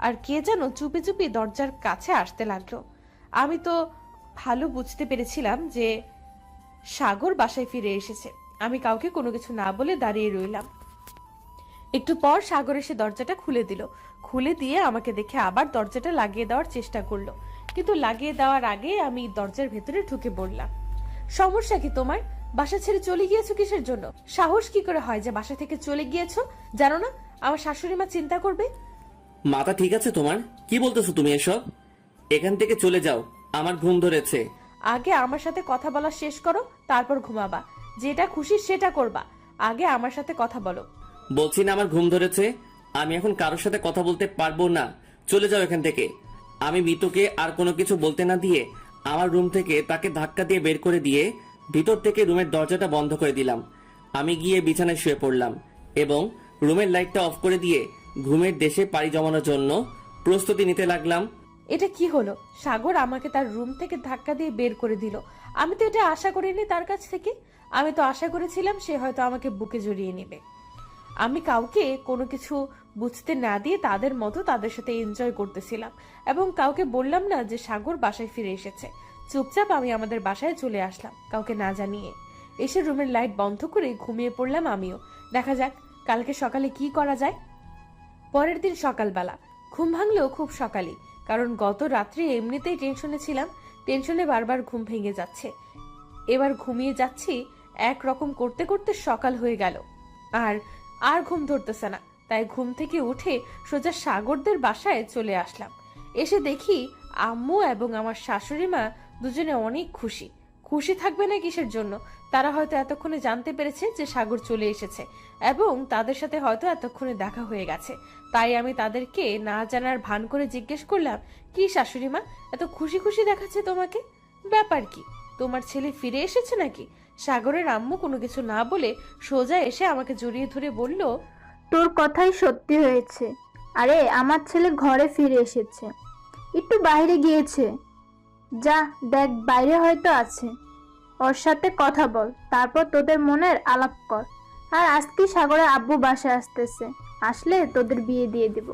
আর কে যেন চুপি চুপি দরজার কাছে আসতে লাগলো। আমি তো ভালো বুঝতে পেরেছিলাম যে সাগর বাসায় ফিরে এসেছে। আমি কাউকে কোনো কিছু না বলে দাঁড়িয়ে রইলাম। একটু পর সাগর এসে দরজাটা খুলে দিল। খুলে দিয়ে আমাকে দেখে আবার দরজাটা লাগিয়ে দেওয়ার চেষ্টা করলো, কিন্তু লাগিয়ে দেওয়ার আগে আমি দরজার ভেতরে ঢুকে পড়লাম। সমস্যা কি তোমার? বাসা ছেড়ে চলে গিয়েছো কিসের জন্য? সাহস কি করে হয় যে বাসা থেকে চলে গিয়েছো? জানো না আমার শাশুড়ি মা চিন্তা করবে? মাথা ঠিক আছে তোমার? কি বলতেছো তুমি এসব? এখান থেকে চলে যাও, আমার ঘুম ধরেছে। আগে আমার সাথে কথা বলা শেষ করো, তারপর ঘুমাবা। যেটা খুশি সেটা করবা, আগে আমার সাথে কথা বলো। বলছি না আমার ঘুম ধরেছে। আমি এখন কারোর সাথে কথা বলতে পারবো না, চলে যাও এখান থেকে। আমি মিতুকে আর কোনো কিছু বলতে না দিয়ে আমার রুম থেকে তাকে ধাক্কা দিয়ে বের করে দিয়ে ভিতর থেকে রুমের দরজাটা বন্ধ করে দিলাম। আমি গিয়ে বিছানায় শুয়ে পড়লাম এবং রুমের লাইটটা অফ করে দিয়ে ঘুমের দেশে পাড়ি জমানোর জন্য প্রস্তুতি নিতে লাগলাম। এটা কি হলো? সাগর আমাকে তার রুম থেকে ধাক্কা দিয়ে বের করে দিল। আমি তো এটা আশা করিনি তার কাছ থেকে। আমি তো আশা করেছিলাম সে হয়তো আমাকে বুকে জড়িয়ে নেবে। আমি কাউকে কোনো কিছু বুঝতে না দিয়ে তাদের মতো তাদের সাথে এনজয় করতেছিলাম, এবং কাউকে বললাম না যে সাগর বাসায় ফিরে এসেছে। চুপচাপ আমি আমাদের বাসায় চলে আসলাম কাউকে না জানিয়ে। এসে রুমের লাইট বন্ধ করে ঘুমিয়ে পড়লাম আমিও। দেখা যাক কালকে সকালে কি করা যায়। পরের দিন সকালবেলা ঘুম ভাঙলেও খুব সকালে, কারণ গত রাত্রে এমনিতেই টেনশনে ছিলাম। টেনশনে বারবার ঘুম ভেঙে যাচ্ছে। এবার ঘুমিয়ে যাচ্ছি, একরকম করতে করতে সকাল হয়ে গেল, আর ঘুম ধরতেছে না। তাই ঘুম থেকে উঠে সোজা সাগরদের বাসায় চলে আসলাম। এসে দেখি আম্মু এবং আমার শাশুড়ি মা দুজনে অনেক খুশি। খুশি থাকবে না কিসের জন্য? তারা হয়তো এতক্ষণে জানতে পেরেছে যে সাগর চলে এসেছে, এবং তাদের সাথে হয়তো এতক্ষণে দেখা হয়ে গেছে। তাই আমি তাদেরকে না জানার ভান করে জিজ্ঞেস করলাম, কি শাশুড়ি মা, এত খুশি খুশি দেখাচ্ছে তোমাকে? ব্যাপার কি? তোমার ছেলে ফিরে এসেছে নাকি? সাগরের আম্মু কোনো কিছু না বলে সোজা এসে আমাকে জড়িয়ে ধরে বলল, তোর কথাই সত্যি হয়েছে। আরে আমার ছেলে ঘরে ফিরে এসেছে, একটু বাইরে গিয়েছে। যা দেখ, বাইরে হয়তো আছে, ওর সাথে কথা বল, তারপর তোদের মনের আলাপ কর। আর আজকে সাগরের আব্বু বাসায় আসতেছে, আসলে তোদের বিয়ে দিয়ে দিব।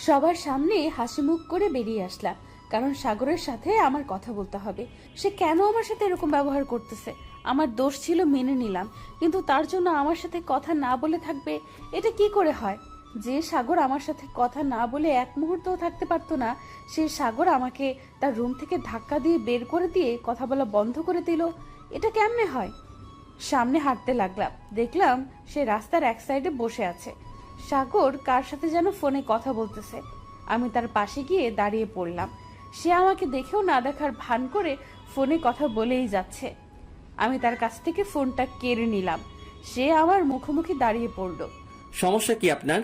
সবার সামনে হাসি মুখ করে বেরিয়ে আসলাম, কারণ সাগরের সাথে আমার কথা বলতে হবে। সে কেন আমার সাথে এরকম ব্যবহার করতেছে? আমার দোষ ছিল মেনে নিলাম, কিন্তু তার জন্য আমার সাথে কথা না বলে থাকবে, এটা কি করে হয়? যে সাগর আমার সাথে কথা না বলে এক মুহূর্তও থাকতে পারতো না, সে সাগর আমাকে তার রুম থেকে ধাক্কা দিয়ে বের করে দিয়ে কথা বলা বন্ধ করে দিল। এটা কেমনে হয়? সামনে হাঁটতে লাগলাম, দেখলাম সে রাস্তার এক সাইডে বসে আছে। সাগর কার সাথে যেন ফোনে কথা বলতেছে। আমি তার পাশে গিয়ে দাঁড়িয়ে পড়লাম। সে আমাকে দেখেও না দেখার ভান করে ফোনে কথা বলেই যাচ্ছে। আমি তার কাছ থেকে ফোনটা কেড়ে নিলাম। সে আমার মুখোমুখি দাঁড়িয়ে পড়ল। সমস্যা কি আপনার?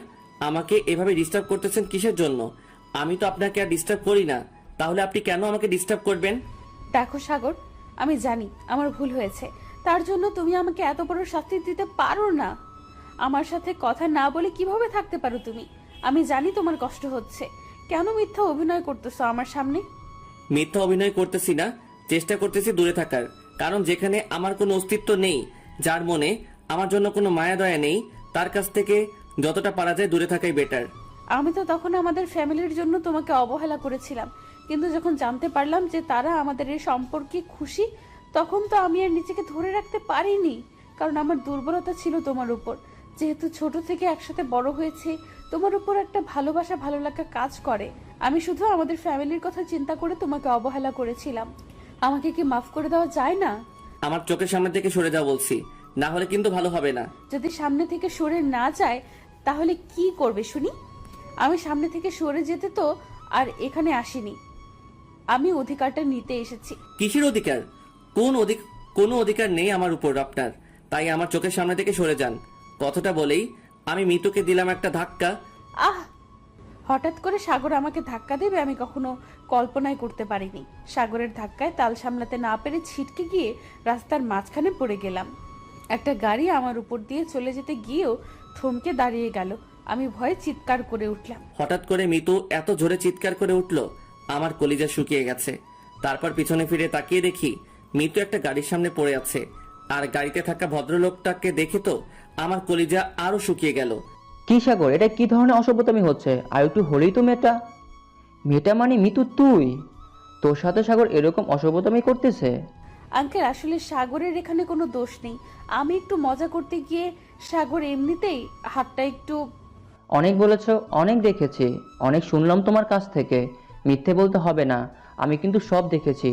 আমাকে এভাবে ডিস্টার্ব করতেছেন কিসের জন্য? আমি তো আপনাকে আর ডিস্টার্ব করি না, তাহলে আপনি কেন আমাকে ডিস্টার্ব করবেন? দেখো সাগর, আমি জানি আমার ভুল হয়েছে, তার জন্য তুমি আমাকে এত বড় শাস্তি দিতে পারো না। আমার সাথে কথা না বলে কিভাবে থাকতে পারো তুমি? আমি জানি তোমার কষ্ট হচ্ছে, কেন মিথ্যা অভিনয় করতেছো আমার সামনে? মিথ্যা অভিনয় করতেছি না, চেষ্টা করতেছি দূরে থাকার। কারণ যেখানে আমার কোনো অস্তিত্ব নেই, যার মনে আমার জন্য কোনো মায়া দয়া নেই, তার কাছ থেকে যতটা পারা যায় দূরে থাকাই বেটার। আমি তো তখন আমাদের ফ্যামিলির জন্য তোমাকে অবহেলা করেছিলাম, কিন্তু যখন জানতে পারলাম যে তারা আমাদের এই সম্পর্কে খুশি, তখন তো আমি আর নিজেকে ধরে রাখতে পারিনি। কারণ আমার দুর্বলতা ছিল তোমার উপর। যেহেতু ছোট থেকে একসাথে বড় হয়েছে, তোমার উপর একটা ভালোবাসা ভালো লাগা কাজ করে। আমি শুধু আমাদের ফ্যামিলির কথা চিন্তা করে তোমাকে অবহেলা করেছিলাম। আমাকে কি মাফ করে দেওয়া যায় না? আমার চোখের সামনে থেকে সরে যাও বলছি, না হলে কিন্তু ভালো হবে না। যদি সামনে থেকে সরে না যায় তাহলে কি করবে শুনি? আমি সামনে থেকে সরে যেতে তো আর এখানে আসিনি, আমি অধিকারটা নিতে এসেছি। কিসের অধিকার? কোনো অধিকার নেই আমার উপর আপনার। তাই আমার চোখের সামনে থেকে সরে যান। কথাটা বলেই আমি মিতুকে দিলাম একটা ধাক্কা। আহ! হঠাৎ করে সাগর আমাকে ধাক্কা দেবে আমি কখনো কল্পনাই করতে পারিনি। সাগরের ধাক্কায় তাল সামলাতে না পেরে ছিটকে গিয়ে রাস্তার মাঝখানে পড়ে গেলাম। একটা গাড়ি আমার উপর দিয়ে চলে যেতে গিয়েও থমকে দাঁড়িয়ে গেল। আমি ভয়ে চিৎকার করে উঠলাম। হঠাৎ করে মিতু এত জোরে চিৎকার করে উঠল, আমার কলিজা শুকিয়ে গেছে। তারপর পিছনে ফিরে তাকিয়ে দেখি মিতু একটা গাড়ির সামনে পড়ে আছে। আর গাড়িতে থাকা ভদ্রলোকটাকে দেখে তো আমার কলিজা আরো শুকিয়ে গেল। কি সাগর, এটা কি ধরনের অসভ্যতামি হচ্ছে? আর একটু হলেই তো মেয়েটা মানে মিতু তুই? তোর সাথে সাগর এরকম অসভ্যতামি করতেছে? আঙ্কেল, আসলে সাগরের এখানে কোনো দোষ নেই। আমি একটু মজা করতে গিয়ে সাগর এমনিতেই হাতটা একটু... অনেক বলেছ, অনেক দেখেছি, অনেক শুনলাম তোমার কাছ থেকে। মিথ্যে বলতে হবে না, আমি কিন্তু সব দেখেছি।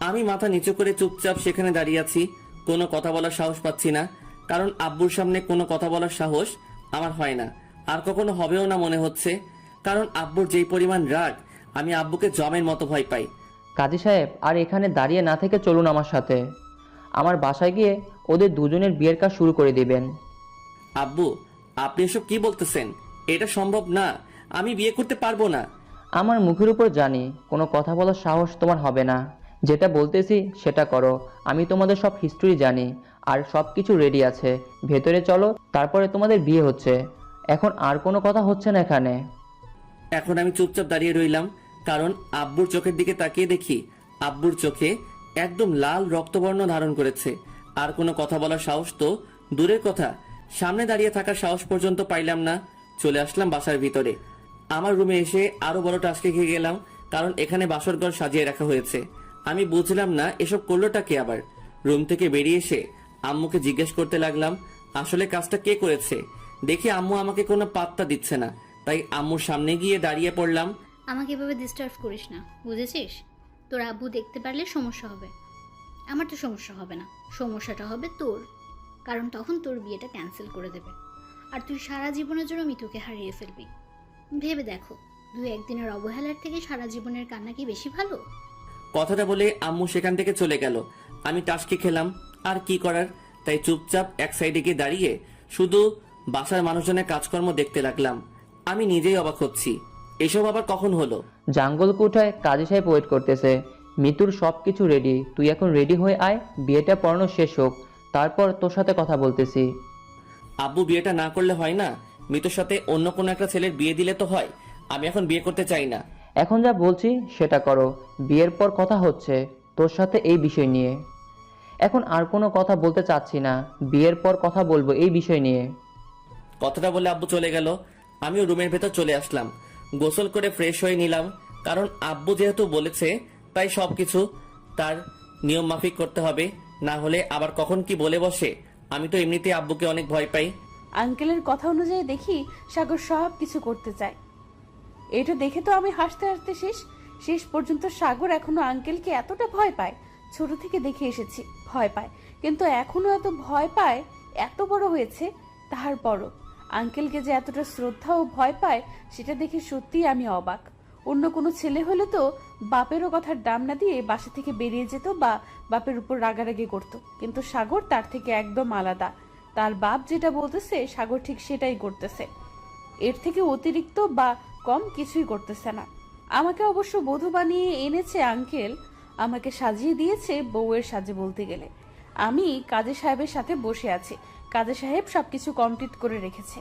আমি মাথা নিচু করে চুপচাপ সেখানে দাঁড়িয়ে আছি। কোনো কথা বলার সাহস পাচ্ছি না, কারণ আব্বুর সামনে কোনো কথা বলার সাহস আমার হয় না, আর কখনো হবেও না মনে হচ্ছে। কারণ আব্বুর যেই পরিমাণ রাগ, আমি আব্বুকে জমের মতো ভয় পাই। কাজী সাহেব, আর এখানে দাঁড়িয়ে না থেকে চলুন আমার সাথে। আমার বাসায় গিয়ে ওদের দুজনের বিয়ের কাজ শুরু করে দিবেন। আব্বু, আপনি এসব কি বলতেছেন? এটা সম্ভব না, আমি বিয়ে করতে পারবো না। আমার মুখের উপর জানি কোনো কথা বলার সাহস তোমার হবে না। যেটা বলতেছি সেটা করো। আমি তোমাদের সব হিস্ট্রি জানি, আর সব কিছু রেডি আছে। ভেতরে চলো, তারপরে তোমাদের বিয়ে হচ্ছে। এখন আর কোনো কথা হচ্ছে না এখানে। এখন আমি চুপচাপ দাঁড়িয়ে রইলাম, কারণ আব্বুর চোখের দিকে তাকিয়ে দেখি আব্বুর চোখে একদম লাল রক্তবর্ণ ধারণ করেছে। আর কোনো কথা বলার সাহস তো দূরের কথা, সামনে দাঁড়িয়ে থাকার সাহস পর্যন্ত পাইলাম না। চলে আসলাম বাসার ভিতরে। আমার রুমে এসে আরো বড় টাস্কে খেয়ে গেলাম, কারণ এখানে বাসরঘর সাজিয়ে রাখা হয়েছে। আমি বুঝলাম না এসব করলোটা কে আবার। রুম থেকে বেরিয়ে এসে আম্মুকে জিজ্ঞেস করতে লাগলাম আসলে কাজটা কে করেছে। দেখি আম্মু আমাকে কোনো পাত্তা দিচ্ছে না, তাই আম্মুর সামনে গিয়ে দাঁড়িয়ে পড়লাম। আমাকে এভাবে ডিস্টার্ব করিস না, বুঝেছিস? তোর আব্বু দেখতে পারলে সমস্যা হবে। আমার তো সমস্যা হবে না, সমস্যাটা হবে তোর। কারণ তখন তোর বিয়েটা ক্যান্সেল করে দেবে, আর তুই সারা জীবনের জন্য মিতুকে হারিয়ে ফেলবি। ভেবে দেখো, 2-1 দিনের অবহেলার থেকে সারা জীবনের কান্না কি বেশি ভালো? কথাটা বলে আম্মু সেখান থেকে চলে গেল। আমি টাস্কি খেলাম, আর কি করার, তাই চুপচাপ এক সাইডে গিয়ে দাঁড়িয়ে শুধু বাসার মানুষজনের কাজকর্ম দেখতে লাগলাম। আমি নিজেই অবাক হচ্ছি, এসব আবার কখন হলো? জাঙ্গল কোঠায় কাজী সাহেব ওয়েট করতেছে। মিতুর সব কিছু রেডি, তুই এখন রেডি হয়ে আয়। বিয়েটা পড়ানো শেষ হোক, তারপর তোর সাথে কথা বলতেছি। আব্বু, বিয়েটা না করলে হয় না? মিতুর সাথে অন্য কোনো একটা ছেলের বিয়ে দিলে তো হয়। আমি এখন বিয়ে করতে চাই না। এখন যা বলছি সেটা করো। বিয়ের পর কথা হচ্ছে তোর সাথে এই বিষয় নিয়ে। এখন আর কোনো কথা বলতে চাচ্ছি না, বিয়ের পর কথা বলবো এই বিষয় নিয়ে। কথাটা বলে আব্বু চলে গেল। আমিও রুমের ভেতর চলে আসলাম, গোসল করে ফ্রেশ হয়ে নিলাম। কারণ আব্বু যেহেতু বলেছে, তাই সবকিছু তার নিয়ম মাফিক করতে হবে, না হলে আবার কখন কি বলে বসে। আমি তো এমনিতেই আব্বুকে অনেক ভয় পাই। আঙ্কেলের কথা অনুযায়ী দেখি সাগর সব কিছু করতে চায়। এটা দেখে তো আমি হাসতে হাসতে শেষ পর্যন্ত সাগর এখনো আঙ্কেলকে এতটা ভয় পায়। ছোট থেকে দেখে এসেছি ভয় পায়, কিন্তু এখনো এত ভয় পায়, এত বড় হয়েছে তারপরও আঙ্কেলকে যে এতটা শ্রদ্ধা ও ভয় পায় সেটা দেখে সত্যিই আমি অবাক। অন্য কোনো ছেলে হলে তো বাপেরও কথার দাম না দিয়ে বাসা থেকে বেরিয়ে যেত বা বাপের উপর রাগারাগি করত, কিন্তু সাগর তার থেকে একদম আলাদা। তার বাপ যেটা বলতেছে সাগর ঠিক সেটাই করতেছে, এর থেকে অতিরিক্ত বা কম কিছুই করতেছে না। আমাকে অবশ্য বধূ বানিয়ে এনেছে আঙ্কেল, আমাকে সাজিয়ে দিয়েছে বউয়ের সাজে বলতে গেলে। আমি কাজী সাহেবের সাথে বসে আছি, কাজী সাহেব সবকিছু কমপ্লিট করে রেখেছে।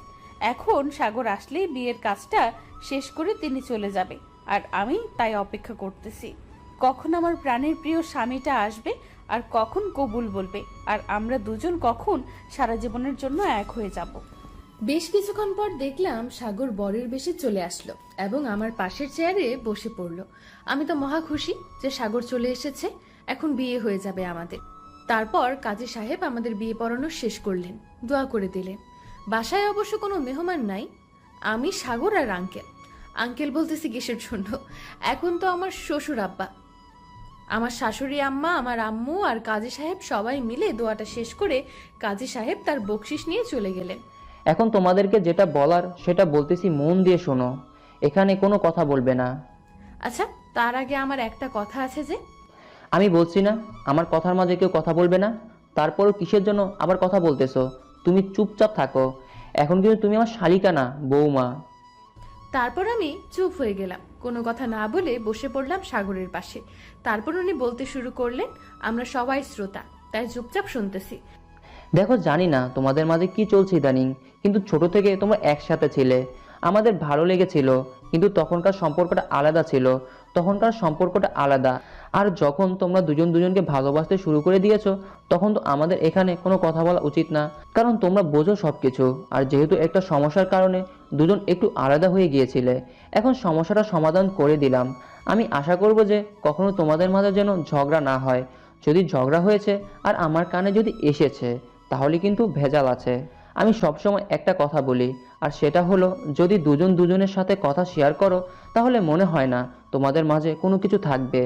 এখন সাগর আসলেই বিয়ের কাজটা শেষ করে তিনি চলে যাবে, আর আমি তাই অপেক্ষা করতেছি কখন আমার প্রাণের প্রিয় স্বামীটা আসবে আর কখন কবুল বলবে, আর আমরা দুজন কখন সারা জীবনের জন্য এক হয়ে যাব। বেশ কিছুক্ষণ পর দেখলাম সাগর বরের বেশে চলে আসলো এবং আমার পাশের চেয়ারে বসে পড়লো। আমি তো মহা খুশি যে সাগর চলে এসেছে, এখন বিয়ে হয়ে যাবে আমাদের। তারপর কাজী সাহেব আমাদের বিয়ে পড়ানো শেষ করলেন, দোয়া করে দিলেন। বাসায় অবশ্য কোনো মেহমান নাই, আমি সাগর আর আঙ্কেল। আঙ্কেল বলতেছি কিসের জন্য, এখন তো আমার শ্বশুর আব্বা, আমার শাশুড়ি আম্মা, আমার আম্মু আর কাজী সাহেব সবাই মিলে দোয়াটা শেষ করে কাজী সাহেব তার বকশিস নিয়ে চলে গেলেন। এখন তোমাদেরকে যেটা বলার সেটা বলতেছি, মন দিয়ে শোনো। এখানে কোনো কথা বলবে না। আচ্ছা, তার আগে আমার একটা কথা আছে যে। আমি বলছি না আমার কথার মাঝে কেউ কথা বলবে না, তারপরও কিসের জন্য আবার কথা বলতেছো? তুমি চুপচাপ থাকো। এখন কিন্তু তুমি আমার শালিকা না, বৌমা। তারপর আমি চুপ হয়ে গেলাম, কোনো কথা না বলে বসে পড়লাম সাগরের পাশে। তারপর উনি বলতে শুরু করলেন, আমরা সবাই শ্রোতা, তাই চুপচাপ শুনতেছি। দেখো, জানি না তোমাদের মাঝে কি চলছে ইদানিং, কিন্তু ছোট থেকে তোমরা একসাথে ছিলে, আমাদের ভালো লেগেছিল, কিন্তু তখনকার সম্পর্কটা আলাদা ছিল, তখনকার সম্পর্কটা আলাদা। আর যখন তোমরা দুজন দুজনকে ভালোবাসতে শুরু করে দিয়েছো, তখন তো আমাদের এখানে কোনো কথা বলা উচিত না, কারণ তোমরা বোঝো সব কিছু। আর যেহেতু একটা সমস্যার কারণে দুজন একটু আলাদা হয়ে গিয়েছিলে, এখন সমস্যাটা সমাধান করে দিলাম। আমি আশা করব যে কখনো তোমাদের মাঝে যেন ঝগড়া না হয়। যদি ঝগড়া হয়েছে আর আমার কানে যদি এসেছে, তাহলে কিন্তু ভেজাল আছে। আমি সবসময় একটা কথা বলি, আর সেটা হলো, যদি দুজন দুজনের সাথে কথা শেয়ার করো তাহলে মনে হয় না তোমাদের মাঝে কোনো কিছু থাকবে।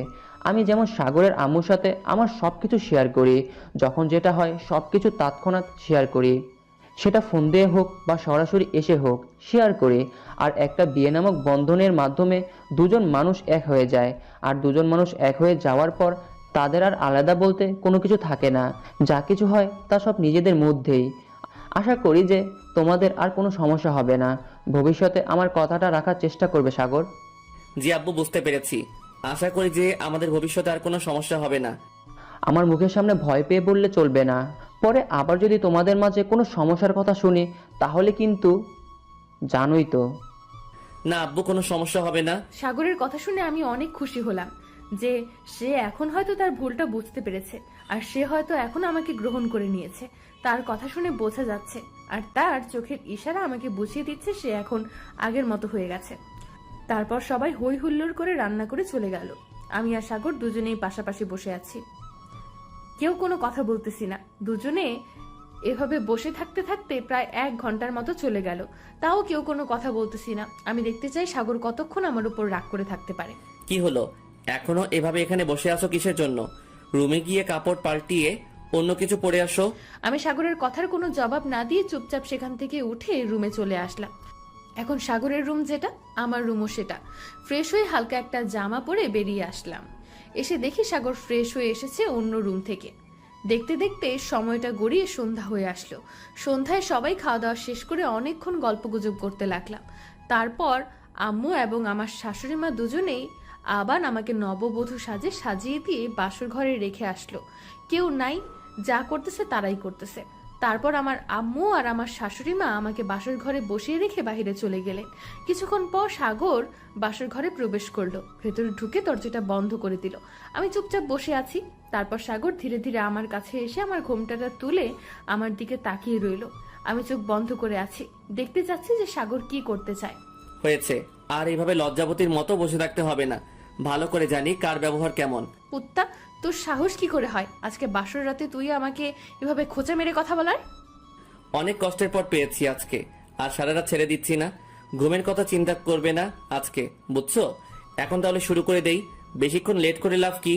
আমি যেমন সাগরের আম্মুর সাথে আমার সব কিছু শেয়ার করি, যখন যেটা হয় সব কিছু তৎক্ষণাৎ শেয়ার করি, সেটা ফোন দিয়ে হোক বা সরাসরি এসে হোক শেয়ার করি। আর একটা বিয়ে নামক বন্ধনের মাধ্যমে দুজন মানুষ এক হয়ে যায়, আর দুজন মানুষ এক হয়ে যাওয়ার পর তাদের আর আলাদা বলতে কোনো কিছু থাকে না। যা কিছু হয় তা সব নিজেদের মধ্যেই। আশা করি যে তোমাদের আর কোনো সমস্যা হবে না। ভবিষ্যতে আমার কথাটা রাখার চেষ্টা করবে সাগর। জি আব্বু, বুঝতে পেরেছি। আশা করি যে আমাদের ভবিষ্যতে আর কোনো সমস্যা হবে না। আমার মুখের সামনে ভয় পেয়ে বললে চলবে না। পরে আবার যদি তোমাদের মাঝে কোনো সমস্যার কথা শুনি তাহলে কিন্তু জানোই তো। না আব্বু, কোনো সমস্যা হবে না। সাগরের কথা শুনে আমি অনেক খুশি হলাম যে সে এখন হয়তো তার ভুলটা বুঝতে পেরেছে, আর সে হয়তো এখন আমাকে গ্রহণ করে নিয়েছে। তার কথা শুনে বোঝা যাচ্ছে, আর তার চোখের ইশারা আমাকে বুঝিয়ে দিচ্ছে সে এখন আগের মতো হয়ে গেছে। তারপর সবাই হই হুল্লোড় করে রান্না করে চলে গেল। আমি আর সাগর দুজনেই পাশাপাশি বসে আছি, কেউ কোনো কথা বলতেছি না। দুজনে এভাবে বসে থাকতে থাকতে প্রায় 1 ঘন্টার মতো চলে গেল, তাও কেউ কোনো কথা বলতেছি না। আমি দেখতে চাই সাগর কতক্ষণ আমার উপর রাগ করে থাকতে পারে। কি হলো, এখনো এভাবে এখানে বসে আছো কিসের জন্য? রুমে গিয়ে কাপড় পাল্টিয়ে অন্য কিছু পরে আসো। আমি সাগরের কথার কোনো জবাব না দিয়ে চুপচাপ সেখান থেকে উঠে রুমে চলে আসলাম। এখন সাগরের রুম যেটা, আমার রুমও সেটা। ফ্রেশ হয়ে হালকা একটা জামা পরে বেরিয়ে আসলাম। এসে দেখি সাগর ফ্রেশ হয়ে এসেছে অন্য রুম থেকে। দেখতে দেখতে সময়টা গড়িয়ে সন্ধ্যা হয়ে আসলো। সন্ধ্যায় সবাই খাওয়া দাওয়া শেষ করে অনেকক্ষণ গল্পগুজব করতে লাগলাম। তারপর আম্মু এবং আমার শাশুড়ি মা দুজনেই আবার আমাকে নববধূ সাজে সাজিয়ে দিয়ে বাসর ঘরে রেখে আসলো। কেউ নাই, যা করতেছে তারাই করতেছে। তারপর আমার আম্মু আর আমার শাশুড়ি মা আমাকে বাসর ঘরে বসিয়ে রেখে বাইরে চলে গেলেন। কিছুক্ষণ পর সাগর বাসর ঘরে প্রবেশ করলো, ভেতরে ঢুকে দরজাটা বন্ধ করে দিল। আমি চুপচাপ বসে আছি। তারপর সাগর ধীরে ধীরে আমার কাছে এসে আমার ঘোমটাটা তুলে আমার দিকে তাকিয়ে রইল। আমি চোখ বন্ধ করে আছি, দেখতে চাচ্ছি যে সাগর কি করতে চায়। হয়েছে, আর এইভাবে লজ্জাবতীর মতো বসে থাকতে হবে না। ভালো করে জানি কার ব্যবহার কেমন। পুত্তা, তোর সাহস কি করে হয় আজকে বাসর রাতে তুই আমাকে এভাবে খোঁচা মেরে কথা বলার? অনেক কষ্টের পর পেয়েছি আজকে, আর সারা রাত ছেড়ে দিচ্ছি না। ঘুমের কথা চিন্তা করবে না আজকে, বুঝছো? এখন তাহলে শুরু করে দেই, বেশিক্ষণ লেট করে লাভ কি?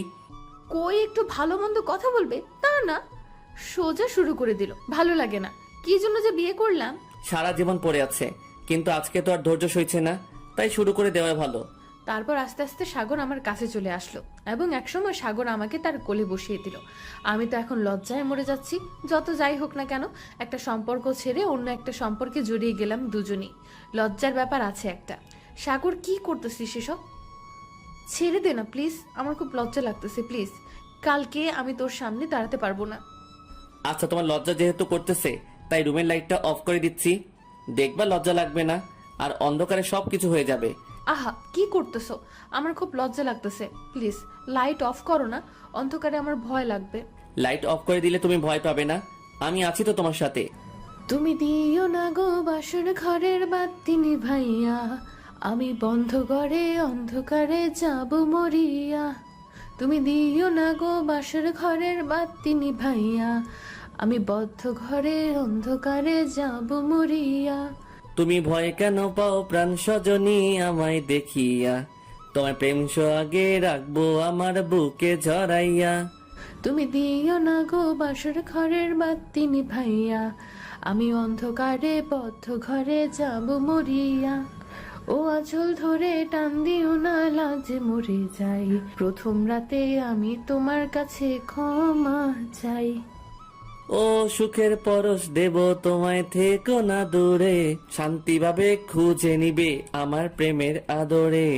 কই একটু ভালো মন্দ কথা বলবে তা না, সোজা শুরু করে দিল। ভালো লাগে না, কি জন্য যে বিয়ে করলাম। সারা জীবন পড়ে আছে, কিন্তু আজকে তো আর ধৈর্য সইছে না, তাই শুরু করে দেওয়া ভালো। তারপর আস্তে আস্তে সাগর আমার কাছে চলে আসলো এবং একসময় সাগর আমাকে তার কোলে বসিয়ে দিল। আমি তো এখন লজ্জায় মরে যাচ্ছি। যত যাই হোক না কেন, একটা সম্পর্ক ছেড়ে অন্য একটা সম্পর্কে জড়িয়ে গেলাম দুজনেই। লজ্জার ব্যাপার আছে একটা। সাগর কি করতেছিস এসব? ছেড়ে দে না প্লিজ, আমার খুব লজ্জা লাগতেছে প্লিজ। কালকে আমি তোর সামনে দাঁড়াতে পারবো না। আচ্ছা, তোমার লজ্জা যেহেতু করতেছে, তাই রুমের লাইটটা অফ করে দিচ্ছি, দেখবা লজ্জা লাগবে না, আর অন্ধকারে সবকিছু হয়ে যাবে। আহা, কি করতেছো? আমার খুব লজ্জা লাগতেছে, প্লিজ লাইট অফ করো না, অন্ধকারে আমার ভয় লাগবে। লাইট অফ করে দিলে তুমি ভয় পাবে না, আমি আছি তো তোমার সাথে। তুমি দিও না গো বাসর ঘরের বাতি নিভাইয়া, আমি বন্ধ ঘরে অন্ধকারে যাব মরিয়া। তুমি দিও না গো বাসর ঘরের বাতি নিভাইয়া, আমি বদ্ধ ঘরে অন্ধকারে যাব মরিয়া। তুমি ভয় কেন পাও প্রাণ সজনী আমায় দেখিয়া, তোমার প্রেম সোহাগে রাখবো আমার বুকে জড়াইয়া। তুমি দিও না গো বাসর ঘরের বাতি নিভাইয়া, আমি অন্ধকারে বদ্ধ ঘরে যাব মরিয়া। ও আঁচল ধরে টান দিও না, লাজে মরে যাই, প্রথম রাতে আমি তোমার কাছে ক্ষমা চাই। ও সুখের পরশ দেব তোমায়, থেকো না দূরে, শান্তিভাবে খুঁজে নিবে আমার প্রেমের আদরে।